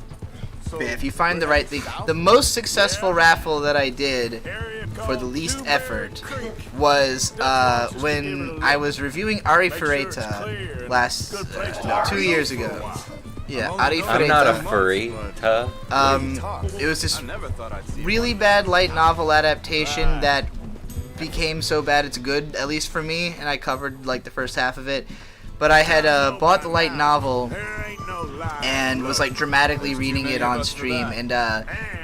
But if you find the right thing, the most successful raffle that I did for the least effort was when I was reviewing Ari Ferreira last 2 years ago. Yeah, Ari Ferreira. I'm not a furry. It was this really bad light novel adaptation that became so bad it's good, at least for me, and I covered like the first half of it. But I had bought the light novel and was like dramatically reading it on stream, and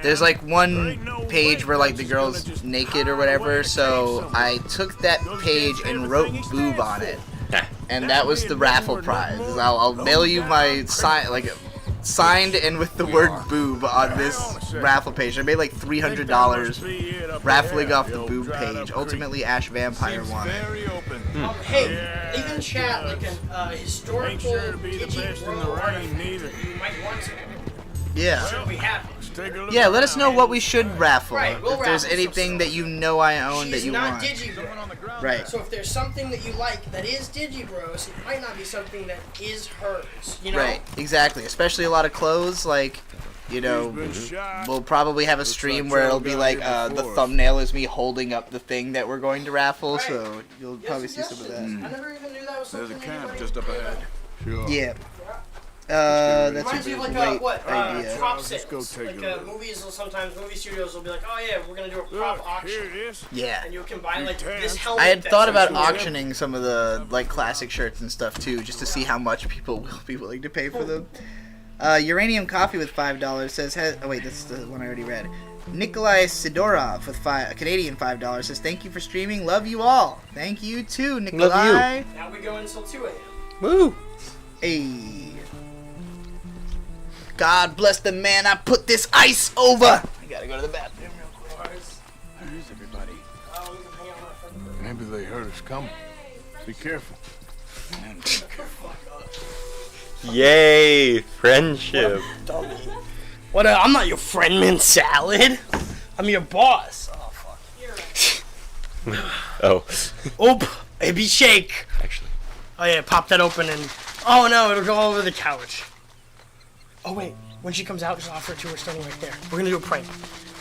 there's like one page where like the girl's naked or whatever, so I took that page and wrote boob on it, and that was the raffle prize. I'll mail you my signed and with the word boob on this raffle page. I made like $300 raffling off the boob page. Ultimately, Ash Vampire won it. Hey, even chat like a historical Digibro artifact you might want to. Yeah. So we have it. Yeah, let us know what we should raffle. Right, we'll if there's raffle anything that you know I own that She's you not want. Digibro. Right. So if there's something that you like that is Digibros, it might not be something that is hers. You know? Right, exactly. Especially a lot of clothes, like, you know, we'll probably have a stream where it'll be like the thumbnail is me holding up the thing that we're going to raffle, so you'll probably see some of that. I never even knew that was something. There's a camp just up ahead. Sure. Yeah. That's Reminds a me of great like idea. prop sales. Like movies will sometimes, movie studios will be like, oh yeah, we're gonna do a prop auction. Yeah. And you can buy like this helmet. I had that's thought about like- auctioning some of the like classic shirts and stuff too, just to see how much people will be willing to pay for them. Uranium Coffee with $5 says, oh wait, that's the one I already read. Nikolai Sidorov with Canadian $5 says, thank you for streaming, love you all. Thank you too, Nikolai. Love you. Now we go until 2 a.m. Woo! Hey. God bless the man I put this ice over. I gotta go to the bathroom real quick. Where's everybody? Maybe they heard us coming. Be careful. Yay! Friendship. Dummy. What? I'm not your friend, man. Salad. I'm your boss. Oh fuck. Oh. Oop. Baby shake. Actually. Oh yeah, pop that open and. Oh no, it'll go all over the couch. Oh wait, when she comes out, just offer it to her standing right there. We're gonna do a prank.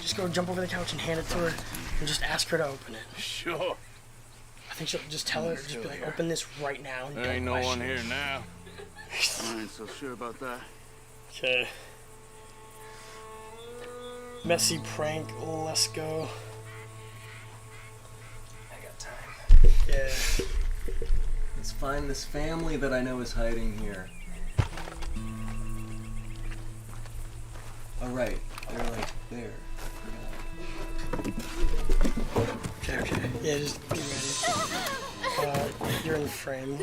Just go jump over the couch and hand it to her, and just ask her to open it. Sure. I think she'll just tell her, just be like, open this right now. And There ain't no one here it. now. I ain't so sure about that. Okay. Messy prank. Let's go. I got time. Yeah. Let's find this family that I know is hiding here. Oh, right. They're like there. Okay. Yeah, just be ready. You're in frame.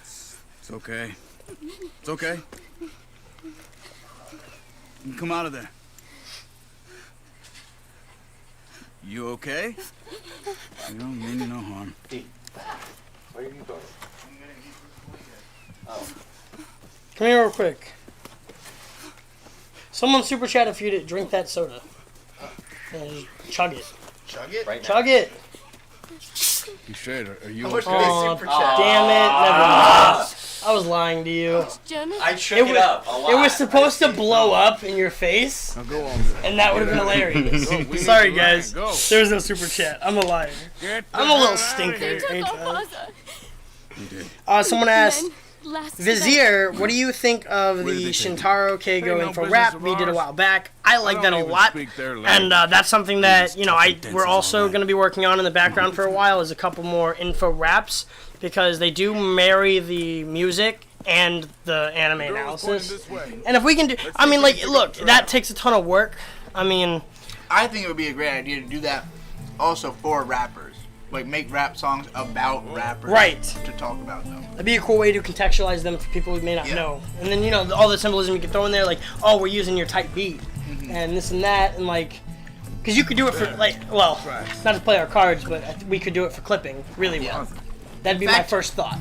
It's okay. It's okay. You can come out of there. You okay? You don't mean you no harm. Where are you going? Oh. Come here real quick. Someone super chat if you to drink that soda. And just chug it. Chug it? Right now. Chug it. You said, are you How much okay? did they super chat? Damn it. Never mind. I was lying to you. I shook it up a lot. It was supposed to blow up in your face, Now go on. and that would have been hilarious. Go, we Sorry, need to land. guys. Go. There was no super chat. I'm a liar. Get the I'm a little hell outta stinker. here. Ain't I? You did. Someone asked, Vizier, what do you think of Where did the they take Shintaro K Hey, going no for business rap of we did a ours. while back? I like that a even lot. speak their And language. that's something that, you know, we're dances also all going to be working on in the background for a while is a couple more info raps because they do marry the music and the anime analysis. And if we can do, I mean, like, look, that takes a ton of work. I mean, I think it would be a great idea to do that also for rappers. Like, make rap songs about rappers. Right. To talk about them. that'd be a cool way to contextualize them for people who may not Yeah. know. And then, you know, all the symbolism you can throw in there, like, oh, we're using your type beat, and this and that, and like, because you could do it for, like, well, not to play our cards, but we could do it for clipping really well. That'd be my first thought.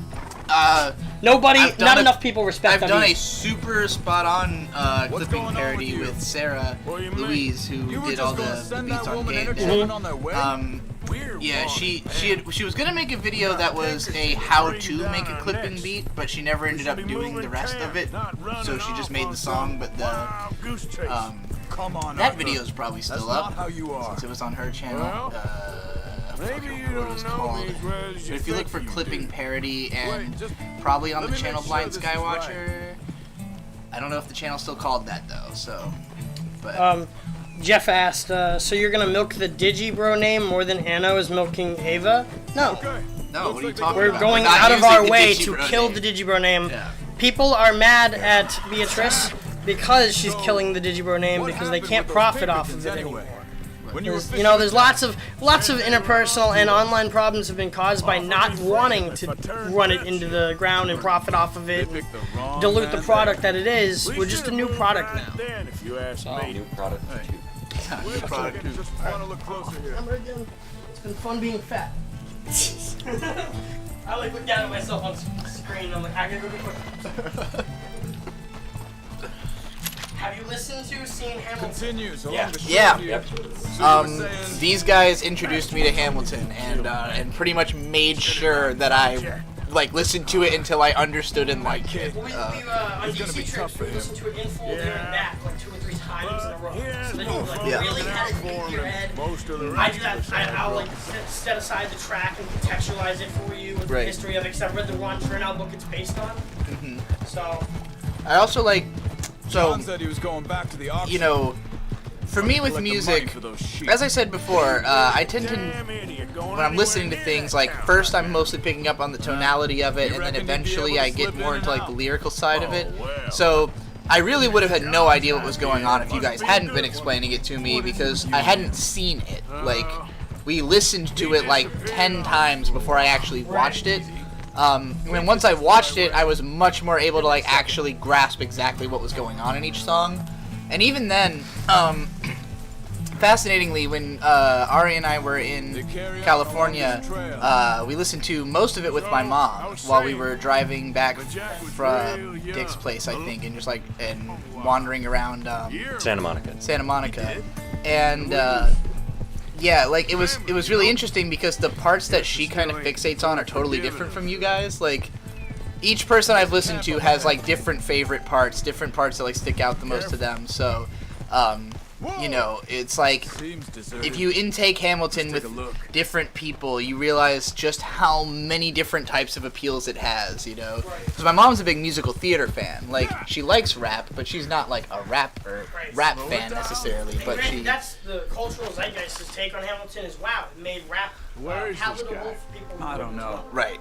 Nobody, not enough people respect I've done beat. a super spot-on clipping parody with Sarah Louise, who did all the beats on Game Day. Yeah, she was gonna make a video that was a how-to make a clipping beat, but she never ended up doing the rest of it. So she just made the song, but the Come on, That Arthur. video is probably still That's up. not how you are. Since it was on her channel. Well, maybe you don't know me as well as But you if you look think for you clipping do. parody and Wait, just probably on let the me channel make Blind sure this is Skywatcher. I don't know if the channel's still called that though. So, but Jeff asked, so you're gonna milk the Digibro name more than Anno is milking Ava? No. Okay. no, what are you talking We're about? going We're not out of using our the way to Digibro kill name. the Digibro name. Yeah. People are mad at Beatrice because she's killing the Digibro name What because they happened can't with those profit off of Pinkertons it anyway? anymore. When you were You know, there's lots of interpersonal and online problems have been caused by not wanting to run it into the ground and profit off of it, and dilute the product that it is. We're just a new product now. Then, if you ask me. New product. Wait a second, just want to look closer here. Remember again? It's been fun being fat. I like look down at myself on screen. I'm like, I gotta go quick. Have you listened to Seen Hamilton? Continues along Yeah. the Yeah. shore Yep. here. So you were saying- These guys introduced me to Hamilton and pretty much made sure that I like listened to it until I understood and liked it. Well, we on It's gonna be DC tough trips, for we him. listened to it in full there and back like 2 or 3 times in a row. So then you like Yeah. really had it in your head. Most of the I rest do that. I'll like set aside the track and contextualize it for you with the Right. history of it. Because I've read the Ron Chernow book it's based on. So I also like John said he was going back to the auction. you know, for me with Collect the music, money for those sheep. as I said before, I tend to damn idiot going when I'm listening to things, like, first I'm mostly picking up on the tonality of it, and then reckon you'd be eventually able to I get slip more in into, and like, the out? lyrical side of it. Oh, well. So, I really would have had no idea what was going on if you guys hadn't been explaining it to me, because I hadn't seen it. Like, we listened to it, like, 10 times before I actually watched it. When once I watched it, I was much more able to, like, actually grasp exactly what was going on in each song. And even then, fascinatingly, when Ari and I were in California, we listened to most of it with my mom while we were driving back from Dick's place, I think, and just like and wandering around Santa Monica. Santa Monica, and yeah, like it was really interesting because the parts that she kind of fixates on are totally different from you guys. Like each person I've listened to has like different favorite parts, different parts that like stick out the most to them. So. You know, it's like if you intake Hamilton with different people, you realize just how many different types of appeals it has, you know? Because my mom's a big musical theater fan. Like, she likes rap, but she's not like a rap fan necessarily. But she. that's the cultural zeitgeist's take on Hamilton is wow, it made rap palatable for people. I don't know. Right.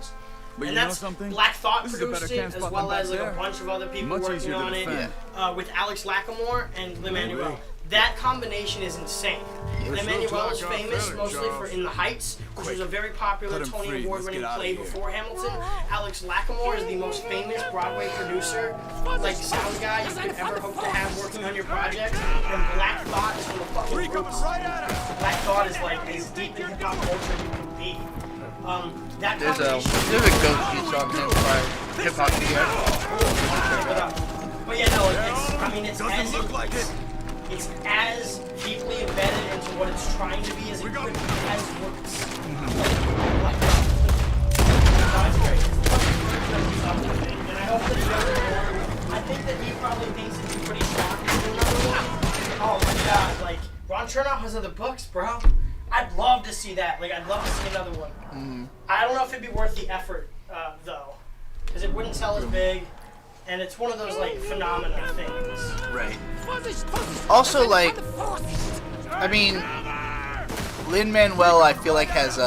But And you know that's something? Black Thought This is a produced better it, camp as spot well than as back like a there. bunch of other people Much working easier to on it, defend. with Alex Lacamoire and Lin-Manuel. That combination is insane. Lin-Manuel is famous mostly for In the Heights, which was a very popular Let him Tony free. Award-winning Let's get play outta here. before Hamilton. Alex Lacamoire is the most famous Broadway producer, like sound guy you could ever hope to have working on your project. And Black Thought is from the fucking roots. Black Thought is like as deep in hip-hop culture you can be. That There's combination. a ghost beat song by Hip Hop Video. But yeah, no, it's as deeply embedded into what it's trying to be as it could be as works. That's great. And I hope that the other one, I think that he probably thinks it's pretty shocking to another one. Oh my god, like, Ron Chernow has other books, bro. I'd love to see that. Like, I'd love to see another one. I don't know if it'd be worth the effort, though. Because it wouldn't sell as big. And it's one of those, like, phenomena things. Right. Also, like, I mean, Lin-Manuel, I feel like has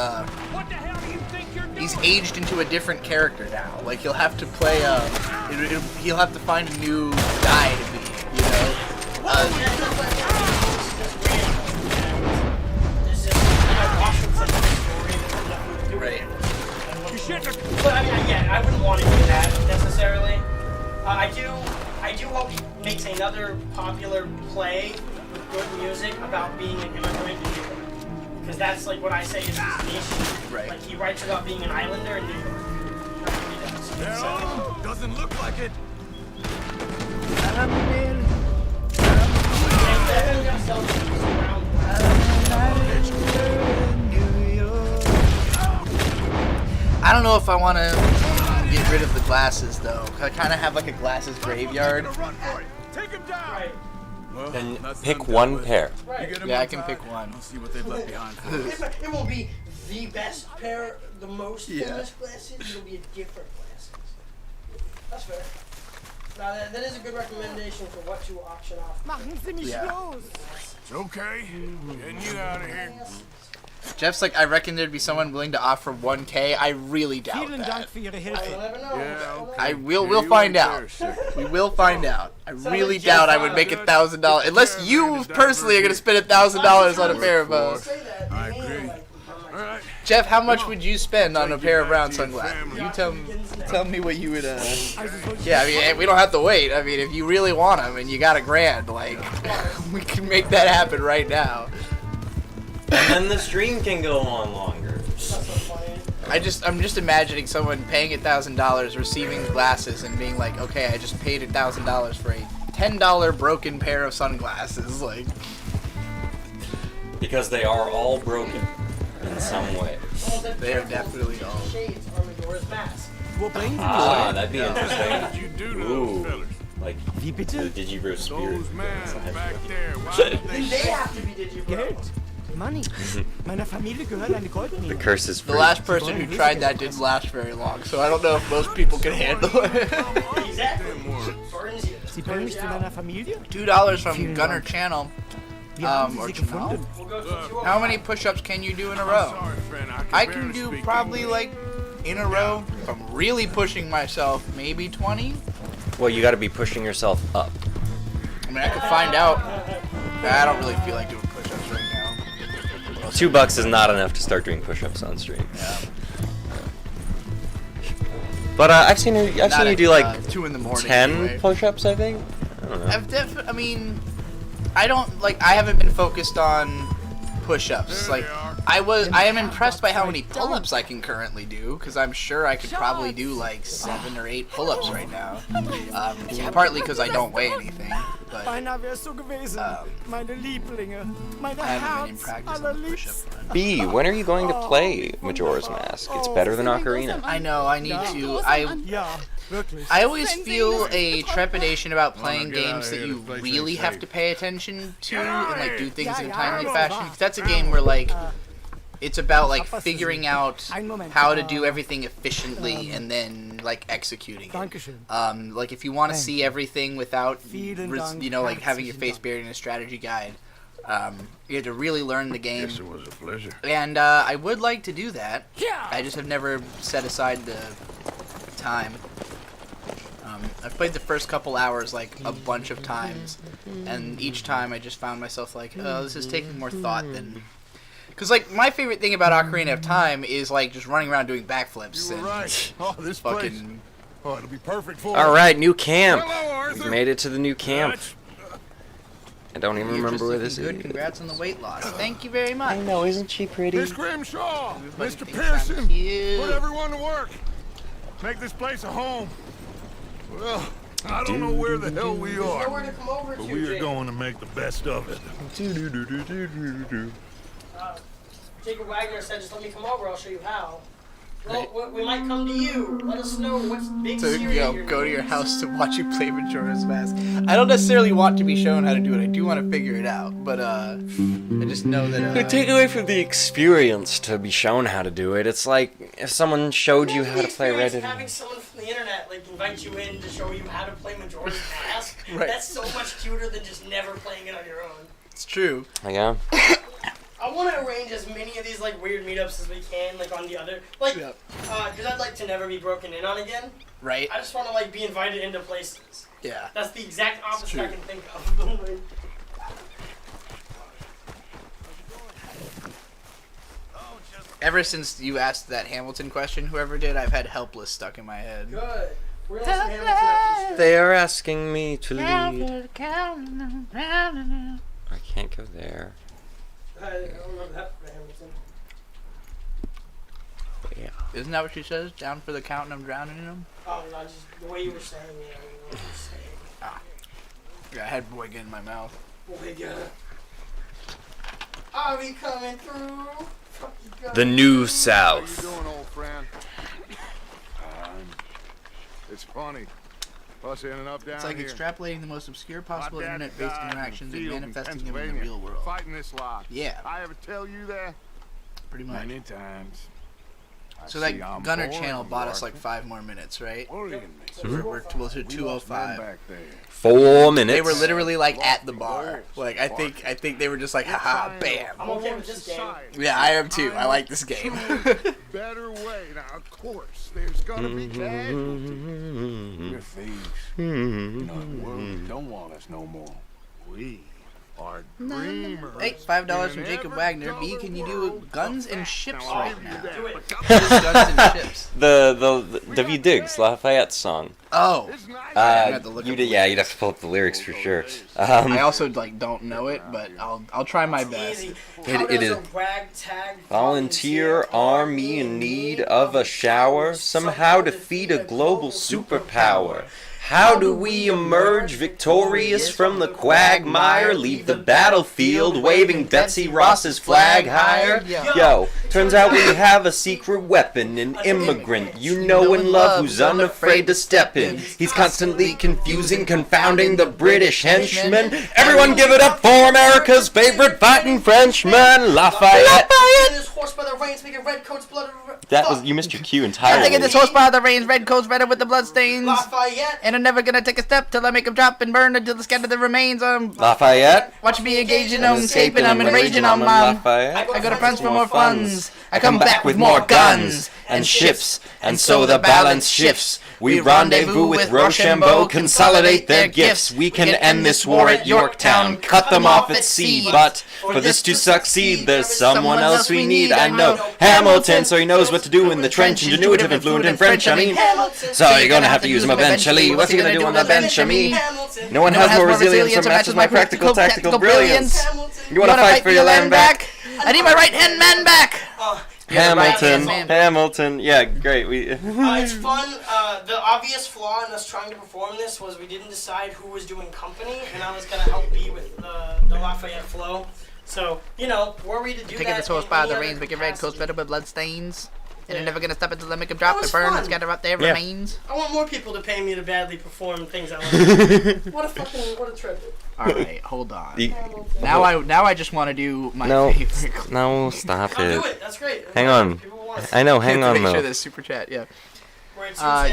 he's aged into a different character now. Like he'll have to play he'll have to find a new guy to be, you know. Right. But I mean, yeah, I wouldn't want to do that necessarily. I do hope he makes another popular play with good music about being an immigrant in New York. Because that's like what I say is his niche. Right. Like he writes about being an islander in New York. That's what he does. No, doesn't look like it. I don't know if I want to get rid of the glasses though. I kind of have like a glasses graveyard. Take him down. Right. Then pick one pair. Right. Yeah, I can pick one. Let's see what they've left behind for us. It won't be the best pair, the most famous glasses. It'll be a different glasses. That's fair. Now that is a good recommendation for what to auction off. Yeah. It's okay. Getting you out of here. Jeff's like, I reckon there'd be someone willing to offer 1K. I really doubt that. You'll never know. Yeah, okay. We'll find out. We will find out. I really doubt I would make $1,000 unless you personally are gonna spend $1,000 on a pair of I agree. All right. Jeff, how much would you spend on a pair of brown sunglasses? You tell me what you would. Yeah, I mean, we don't have to wait. I mean, if you really want them and you got $1,000, like, we can make that happen right now. And then the stream can go on longer. I'm just imagining someone paying $1,000, receiving glasses, and being like, okay, I just paid $1,000 for a $10 broken pair of sunglasses, like. Because they are all broken in some way. They are definitely all. Ah, that'd be interesting. What did you do to those fellas? Like the Digibro spirit. Those men back there. Why did they They have to be Digibro. Money. Meiner Familie gehört eine Goldmine. The curse is free. The last person who tried that didn't last very long, so I don't know if most people can handle it. Exactly. Sie bringen mich zu deiner Familie? $2 from Gunner Channel. Or Channel. How many push-ups can you do in a row? I can do probably like in a row. If I'm really pushing myself, maybe 20. Well, you got to be pushing yourself up. I mean, I could find out. I don't really feel like doing push-ups right now. $2 is not enough to start doing push-ups on stream. Yeah. But I've seen you do like 2 in the morning. 10 anyway. push-ups, I think. I don't know. I mean, I haven't been focused on push-ups. Like, I am impressed by how many pull-ups I can currently do, because I'm sure I could probably do like 7 or 8 pull-ups right now. Partly because I don't weigh anything, but Beinahe wär's so gewesen. Meine Lieblinge. Meine I haven't been in Herz practice aller on the Liebsten. push-up. B, when are you going to play Majora's Mask? It's better than Ocarina. I know, I need to. Ja, wirklich. I always feel a trepidation about playing games that you really have to pay attention to and like do things in a timely fashion. 'Cause that's a game where like it's about like figuring out how to do everything efficiently and then like executing it. Like if you want to see everything without like having your face buried in a strategy guide, you have to really learn the game. Yes, it was a pleasure. And I would like to do that. I just have never set aside the time. I've played the first couple hours like a bunch of times, and each time I just found myself like, oh, this is taking more thought than. Because like my favorite thing about Ocarina of Time is like just running around doing backflips and right. Oh, this fucking. place. Oh, it'll be perfect for. All right, new camp. Hello, Arthur. We've made it to the new camp. I don't even remember where this good. is. Congrats on the weight loss. Thank you very much. I know, isn't she pretty? Miss Grimshaw, Everybody Mr. thinks Pearson, I'm cute. put everyone to work. Make this place a home. Well, I don't know where the hell we are, Nowhere to come over but to, we are Jake. going to make the best of it. Jacob Wagner said, just let me come over, I'll show you how. Well, we might come to you. Let us know what's big To series you're go to your house to watch you play Majora's Mask. I don't necessarily want to be shown how to do it. I do want to figure it out, but I just know that. It would take away from the experience to be shown how to do it. It's like if someone showed you how to play Red Dead. Having someone from the internet like invite you in to show you how to play Majora's Mask, Right. that's so much cuter than just never playing it on your own. It's true. Yeah. I want to arrange as many of these like weird meetups as we can, like on the other, like, because I'd like to never be broken in on again. Right. I just want to like be invited into places. Yeah. That's the exact opposite I can think of. Ever since you asked that Hamilton question, whoever did, I've had helpless stuck in my head. Good. We're gonna listen to Hamilton after this. They are asking me to lead. I can't go there. I don't remember that for Hamilton. Yeah. Isn't that what she says? Down for the count and I'm drowning in them? Oh, no, just the way you were saying it. I don't know what you were saying. Ah. Yeah, I had boy get in my mouth. Boy, God. Are we coming through? The New How South. you doing, old friend? It's funny. It's like extrapolating the most obscure possible internet-based interactions and manifesting them in the real world. Fighting this lot. Yeah. I ever tell you that? Pretty much. Many times. So that Gunner channel bought us like 5 more minutes, right? So we're to 2:05. 4 minutes. They were literally like at the bar. Like I think they were just like, haha, bam. I'm okay with this game. Yeah, I am too. I like this game. Better way. Now, of course, there's gonna be casualties. We're thieves. You know, the world don't want us no more. We are dreamers. Hey, $5 from Jacob Wagner. B, can you do guns and ships right now? Guns and ships. The W. Diggs Lafayette song. Oh. You'd have to pull up the lyrics for sure. I also like don't know it, but I'll try my best. It is volunteer army in need of a shower, somehow defeat a global superpower. How do we emerge victorious from the quagmire? Leave the battlefield waving Betsy Ross's flag higher? Yo, turns out we have a secret weapon, an immigrant you know and love who's unafraid to step in. He's constantly confusing, confounding the British henchmen. Everyone give it up for America's favorite fighting Frenchman, Lafayette. That was, you missed your cue entirely. I'm taking this horse by the reins, red coats redder with the bloodstains. Lafayette. And I'm never gonna take a step till I make him drop and burn until the scatter the remains. Lafayette. Watch me engaging them, escaping them, and raging on Lafayette. I go to France for more funds. I come back with more guns and ships, and so the balance shifts. We rendezvous with Rochambeau, consolidate their gifts. We can end this war at Yorktown, cut them off at sea. But for this to succeed, there's someone else we need. I know Hamilton, so he knows what to do in the trench. Ingenuitive and fluent in French, I mean. So you're gonna have to use him eventually. What's he gonna do on the bench, I mean? No one has more resilience or matches my practical tactical brilliance. You wanna fight for your land back? I need my right-hand man back! Hamilton, yeah, great. It's fun. The obvious flaw in us trying to perform this was we didn't decide who was doing company, and I was gonna help B with the Lafayette flow. So, you know, were we to do that? Taking this horse by the reins, making red coats better with blood stains. And they're never gonna stop until they make him drop and burn and scatter out their remains. I want more people to pay me to badly perform things I like. What a trip. Alright, hold on. Now I just want to do my favorite. No, stop it. Do it. That's great. Hang on. I know, hang on though. Make sure there's super chat, yeah.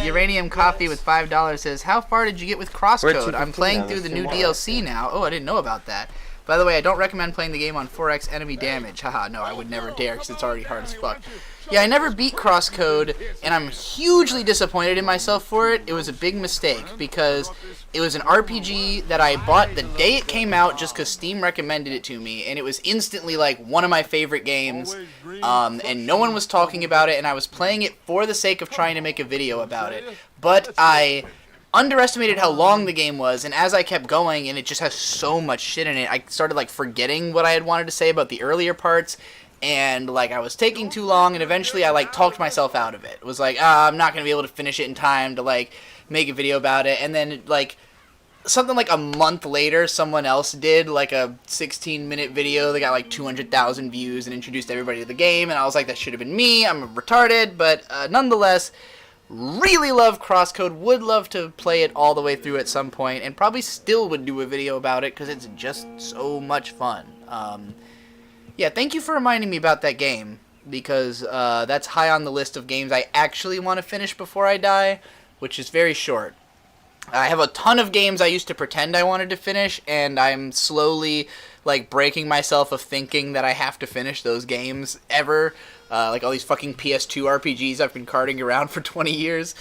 Uranium Coffee with $5 says, how far did you get with Crosscode? I'm playing through the new DLC now. Oh, I didn't know about that. By the way, I don't recommend playing the game on 4x enemy damage. Haha, no, I would never dare because it's already hard as fuck. Yeah, I never beat Crosscode, and I'm hugely disappointed in myself for it. It was a big mistake because it was an RPG that I bought the day it came out just because Steam recommended it to me, and it was instantly like one of my favorite games, and no one was talking about it, and I was playing it for the sake of trying to make a video about it. But I underestimated how long the game was, and as I kept going, and it just has so much shit in it, I started like forgetting what I had wanted to say about the earlier parts, and like I was taking too long, and eventually I like talked myself out of it. It was like, I'm not gonna be able to finish it in time to like make a video about it, and then like something like a month later, someone else did like a 16-minute video that got like 200,000 views and introduced everybody to the game, and I was like, that should have been me. I'm retarded, but nonetheless, really love Crosscode. Would love to play it all the way through at some point, and probably still would do a video about it because it's just so much fun. Yeah, thank you for reminding me about that game, because that's high on the list of games I actually want to finish before I die, which is very short. I have a ton of games I used to pretend I wanted to finish, and I'm slowly like breaking myself of thinking that I have to finish those games ever. Like all these fucking PS2 RPGs I've been carting around for 20 years.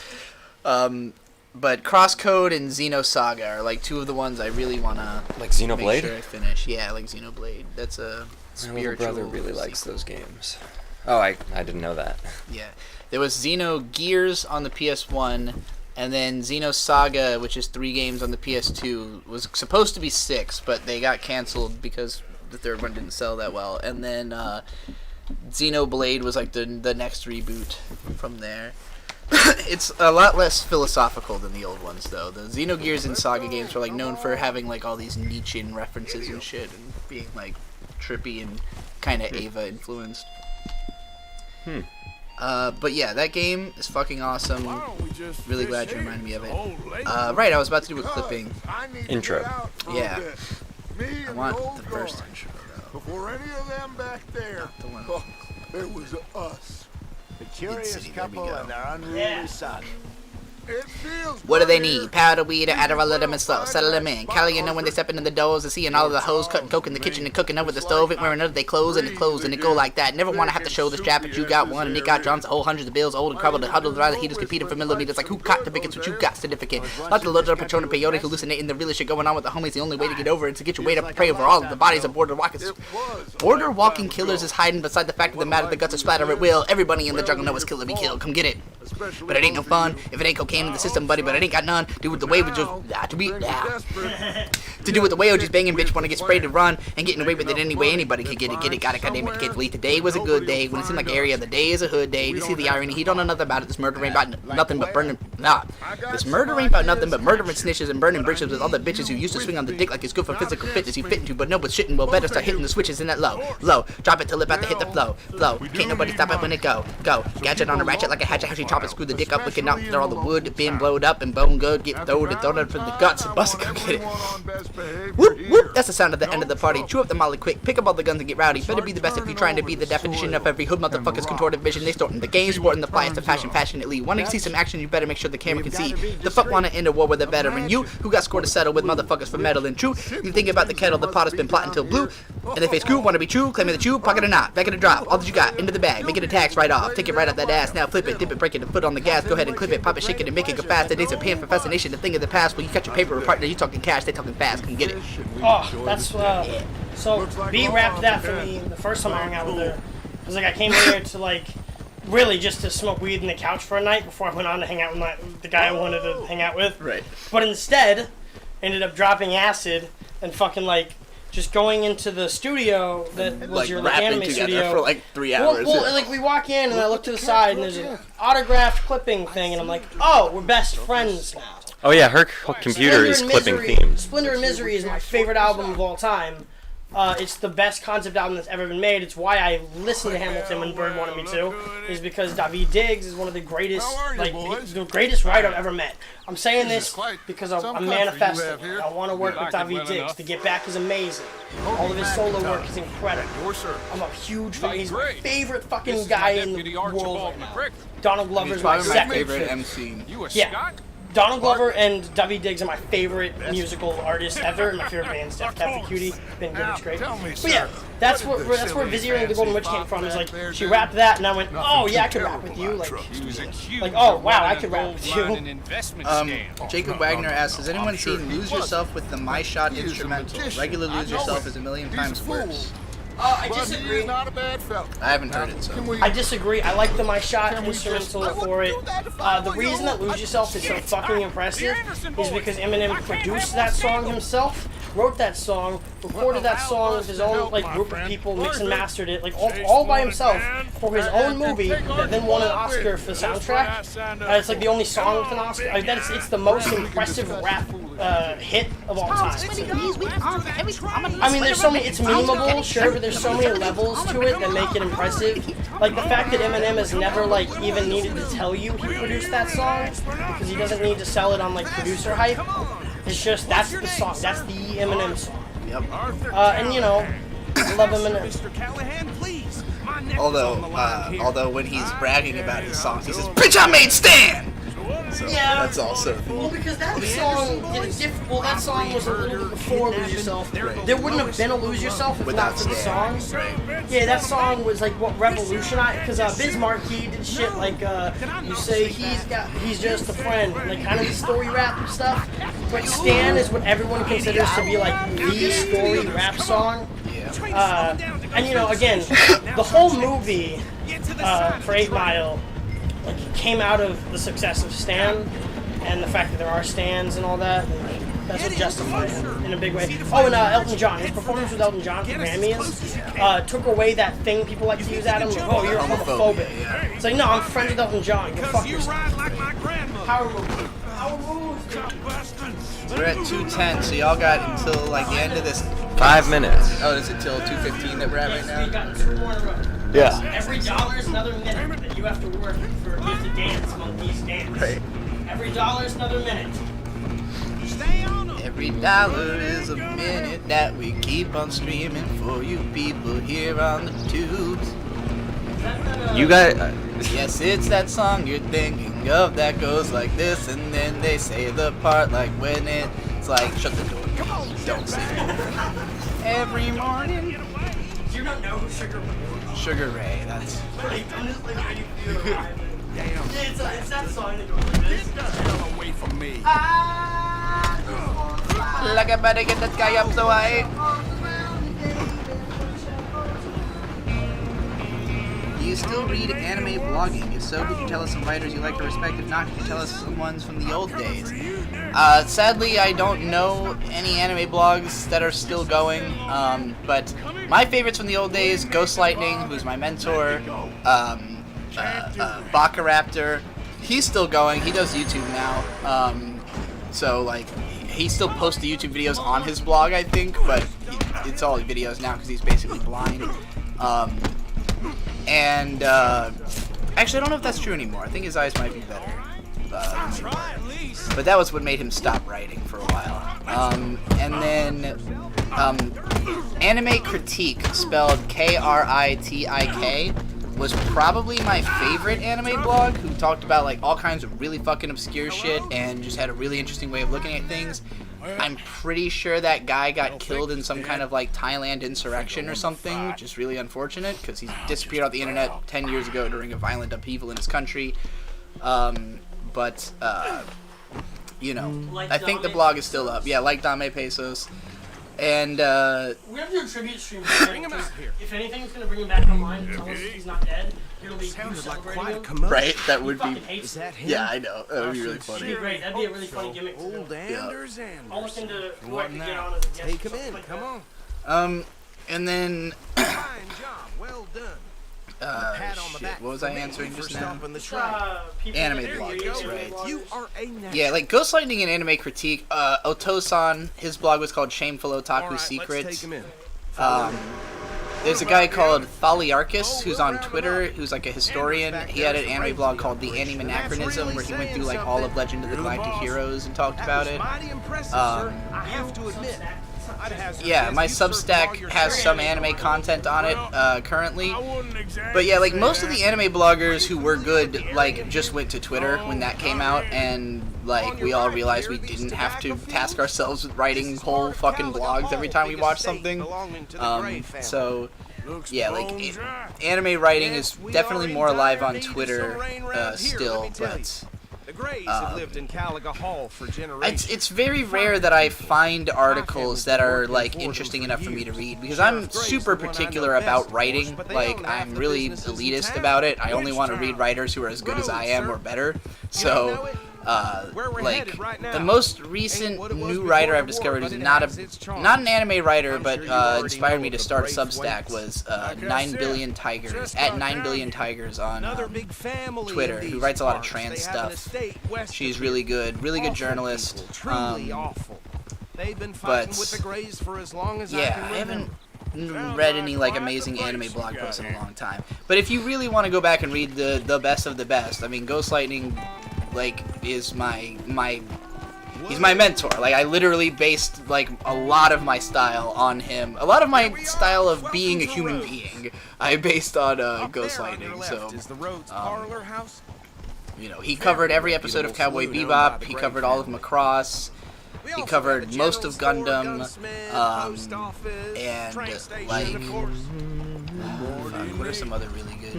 But Crosscode and Xenosaga are like two of the ones I really want to like Xenoblade? make sure I finish. Yeah, like Xenoblade. That's a spiritual My little brother really likes those games. Oh, I didn't know that. Yeah. There was Xenogears on the PS1, and then Xenosaga, which is 3 games on the PS2, was supposed to be 6, but they got canceled because the third one didn't sell that well. And then Xenoblade was like the next reboot from there. It's a lot less philosophical than the old ones, though. The Xenogears and Saga games were like known for having like all these Nietzschean references and shit, and being like trippy and kind of Ava influenced. But yeah, that game is fucking awesome. Really glad you reminded me of it. Right, I was about to do a clipping. Intro. Yeah. I want the first intro, though. Before any of them back there, the one. it was us. The curious couple and their unruly son. What do they need? Powder, weed, or Adderall, let them in slow. Settle them in. Cali, you know when they step into the doors and seeing all of the hoes cutting coke in the kitchen and cooking over the stove, ain't wearing none of their clothes and it go like that. Never want to have to show the strap, but you got one and it got drums, a whole hundreds of bills, old and crumbled and huddled around the heaters, competing for millimeters like who caught the biggest, what you got significant. Like the loaded up Patron and peyote, hallucinating the realest shit going on with the homies. The only way to get over it is to get your weight up and pray over all of the bodies of border walking killers is hiding beside the fact of the matter, the guts are splatter at will. Everybody in the jungle knows killer be killed. Come get it. But it ain't no fun if it ain't cocaine in the system, buddy. But it ain't got none. Do with the way we just to do with the way OG's banging bitch wanna get sprayed and run and getting away with it anyway. Anybody can get it. Got it. Goddamn it, can't believe today was a good day when it seemed like area. The day is a hood day. You see the irony? He don't know nothing about it. This murder ain't about nothing but burning. This murder ain't about nothing but murdering snitches and burning bridges with all the bitches who used to swing on the dick like it's good for physical fitness. You fit into, but no, but shitting. Well, better start hitting the switches in that low. Drop it till it about to hit the flow. Can't nobody stop it when it go. Gadget on a ratchet like a hatchet. How she chop it, screw the dick up, looking out there all the wood been blowed up and bone good. Get thrown up from the guts and bust it, go get it. Whoop whoop. That's the sound of the end of the party. Chew up the molly quick. Pick up all the guns and get rowdy. Better be the best if you're trying to be the definition of every hood motherfucker's contorted vision. They starting the game, sporting the flyest of passion passionately. Wanting to see some action, you better make sure the camera can see. The fuck wanna end a war with a veteran? You who got scored to settle with motherfuckers for meddling. True. You think about the kettle, the pot has been plotting till blue. And they face crew, wanna be true, claiming that you pocket or not. Back in the drop, all that you got into the bag. Make it a tax right off. Take it right off that ass. Now flip it, dip it, break it, and foot on the gas. Go ahead and clip it, pop it, shake it, and make it go fast. The days of paying for fascination, the thing of the past. Well, you cut your paper apart. Now you talking cash, they talking fast. Come get it. Oh, that's so B rapped that for me the first time I hung out with her. It was like I came here to like really just to smoke weed on the couch for a night before I went on to hang out with the guy I wanted to hang out with. Right. But instead, ended up dropping acid and fucking like just going into the studio that was like your like, anime studio for like 3 hours. Well, like we walk in and I look to the side and there's an autographed clipping thing and I'm like, oh, we're best friends now. Oh yeah, her computer is clipping themes. Splendor and Misery is my favorite album of all time. It's the best concept album that's ever been made. It's why I listened to Hamilton when Bird wanted me to. Is because David Diggs is one of the greatest, the greatest writer I've ever met. I'm saying this because I'm manifesting. I want to work with David Diggs. The Get Back is amazing. All of his solo work is incredible. I'm a huge fan. He's my favorite fucking guy in the world right now. Donald Glover's my second favorite MC. Yeah. Donald Glover and David Diggs are my favorite musical artists ever, and my favorite band's Def Cat the Cutie. Been good, it's great. But yeah, that's where Vizier and the Golden Witch came from. Is like she rapped that, and I went, oh yeah, I could rap with you. Like oh wow, I could rap with you. Jacob Wagner asks, has anyone seen Lose Yourself with the My Shot instrumental? Regular Lose Yourself is a million times worse. I disagree. Not a bad fella. I haven't heard it, so. I disagree. I like the My Shot instrumental for it. The reason that Lose Yourself is so fucking impressive is because Eminem produced that song himself, wrote that song, recorded that song with his own like group of people, mixed and mastered it, like all by himself for his own movie that then won an Oscar for the soundtrack. It's like the only song with an Oscar. It's the most impressive rap hit of all time. I mean, there's so many. It's memeable, sure, but there's so many levels to it that make it impressive. Like the fact that Eminem has never like even needed to tell you he produced that song because he doesn't need to sell it on like producer hype. It's just that's the song. That's the Eminem song. Yep. And you know, I love Eminem. Although when he's bragging about his songs, he says, "Bitch, I made Stan." So yeah, that's also. Well, because that song that song was a little bit before Lose Yourself. There wouldn't have been a Lose Yourself if not for the song. Yeah, that song was like what revolutionized. Because Biz Markie did shit like you say he's just a friend, like kind of the story rap stuff. But Stan is what everyone considers to be like the story rap song. And you know, again, the whole movie for 8 Mile. Like it came out of the success of Stan and the fact that there are Stans and all that. And that's what justified it in a big way. Oh, and Elton John. His performance with Elton John for Grammys took away that thing people like to use at him. Like, oh, you're homophobic. It's like, no, I'm friends with Elton John. Go fuck yourself. Power move. Power move. We're at 2:10, so y'all got until like the end of this. 5 minutes. Oh, is it till 2:15 that we're at right now? We got 2 more in a row. Yeah. Every dollar is another minute that you have to work for you to dance monkeys dance. Right. Every dollar is another minute. Every dollar is a minute that we keep on streaming for you people here on the tubes. You got. Yes, it's that song you're thinking of that goes like this, and then they say the part like when it's like, shut the door. Come on, don't sing. Every morning. Do you not know who Sugar Ray is? Sugar Ray, that's. Like, I'm just like ready for you to arrive. Damn. Yeah, it's that song that goes like this. Get the hell away from me. Like I better get that guy up so I. Do you still read anime blogging? If so, could you tell us some writers you like or respect? If not, could you tell us some ones from the old days? Sadly, I don't know any anime blogs that are still going, but my favorites from the old days, Ghost Lightning, who's my mentor, Bakaraptor, he's still going, he does YouTube now, so like, he still posts the YouTube videos on his blog, I think, but it's all videos now because he's basically blind. And actually, I don't know if that's true anymore. I think his eyes might be better. But that was what made him stop writing for a while. And then Anime Critique, spelled K-R-I-T-I-K, was probably my favorite anime blog, who talked about like all kinds of really fucking obscure shit and just had a really interesting way of looking at things. I'm pretty sure that guy got killed in some kind of like Thailand insurrection or something, which is really unfortunate because he disappeared off the internet 10 years ago during a violent upheaval in his country. You know, Like I think the Dame blog is still up. Yeah, like Dame Pesos. And we're gonna do a tribute stream. Bring him out here. If anything's gonna bring him back online and tell us he's not dead, it'll be you celebrating him. Right, that would be. Is that him? Yeah, I know. That would be really funny. That'd be great. That'd be a really funny gimmick to do. I'll look into who I can get on as a guest. Take him in. Come on. And then. Fine job. Well done. Shit, what was I answering just now? Anime bloggers, right? You are a Yeah, like Ghost Lightning and Anime Critique. Otosan, his blog was called Shameful Otaku Secrets. There's a guy called Thaliarchus who's on Twitter, who's like a historian. He had an anime blog called The Animanachronism, where he went through like all of Legend of the Galactic Heroes and talked about it. I have to admit. Yeah, my Substack has some anime content on it currently. But yeah, like most of the anime bloggers who were good, like just went to Twitter when that came out, and like we all realized we didn't have to task ourselves with writing whole fucking blogs every time we watched something. So yeah, like anime writing is definitely more alive on Twitter still, but. The Greys have lived in Caliga Hall for generations. It's very rare that I find articles that are like interesting enough for me to read, because I'm super particular about writing. Like I'm really elitist about it. I only want to read writers who are as good as I am or better. So like the most recent new writer I've discovered who's not an anime writer but inspired me to start a Substack was 9 Billion Tigers at 9 Billion Tigers on Twitter, who writes a lot of trans stuff. She's really good journalist. But yeah, I haven't read any like amazing anime blog posts in a long time. But if you really want to go back and read the best of the best, I mean, Ghost Lightning like is he's my mentor. Like I literally based like a lot of my style on him. A lot of my style of being a human being I based on Ghost Lightning. So you know, he covered every episode of Cowboy Bebop. He covered all of Macross. He covered most of Gundam, and like, what are some other really good?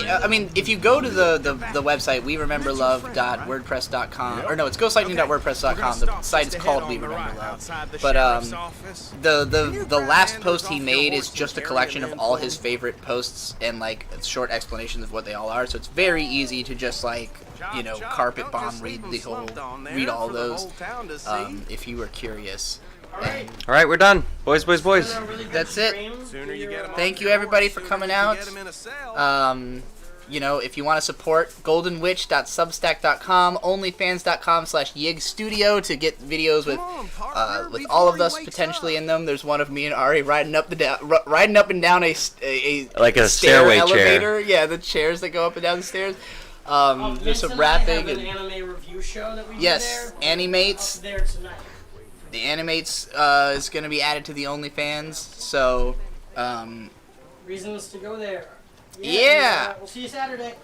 I mean, if you go to the website werememberlove.wordpress.com, or no, it's ghostlightning.wordpress.com. The site is called We Remember Love. But the last post he made is just a collection of all his favorite posts and like short explanations of what they all are. So it's very easy to just like, you know, carpet bomb read all those if you were curious. All right, we're done, boys. That's it. Thank you everybody for coming out. you know, if you want to support, goldenwitch.substack.com, onlyfans.com/yigstudio to get videos with all of us potentially in them. There's one of me and Ari riding up and down a like a stair stairway elevator. chair. Yeah, the chairs that go up and down the stairs. There's some rapping and an anime review show that we do yes, there. Animates. Up there tonight. The Animates is going to be added to the OnlyFans, so reasons to go there. Yeah. We'll see you Saturday.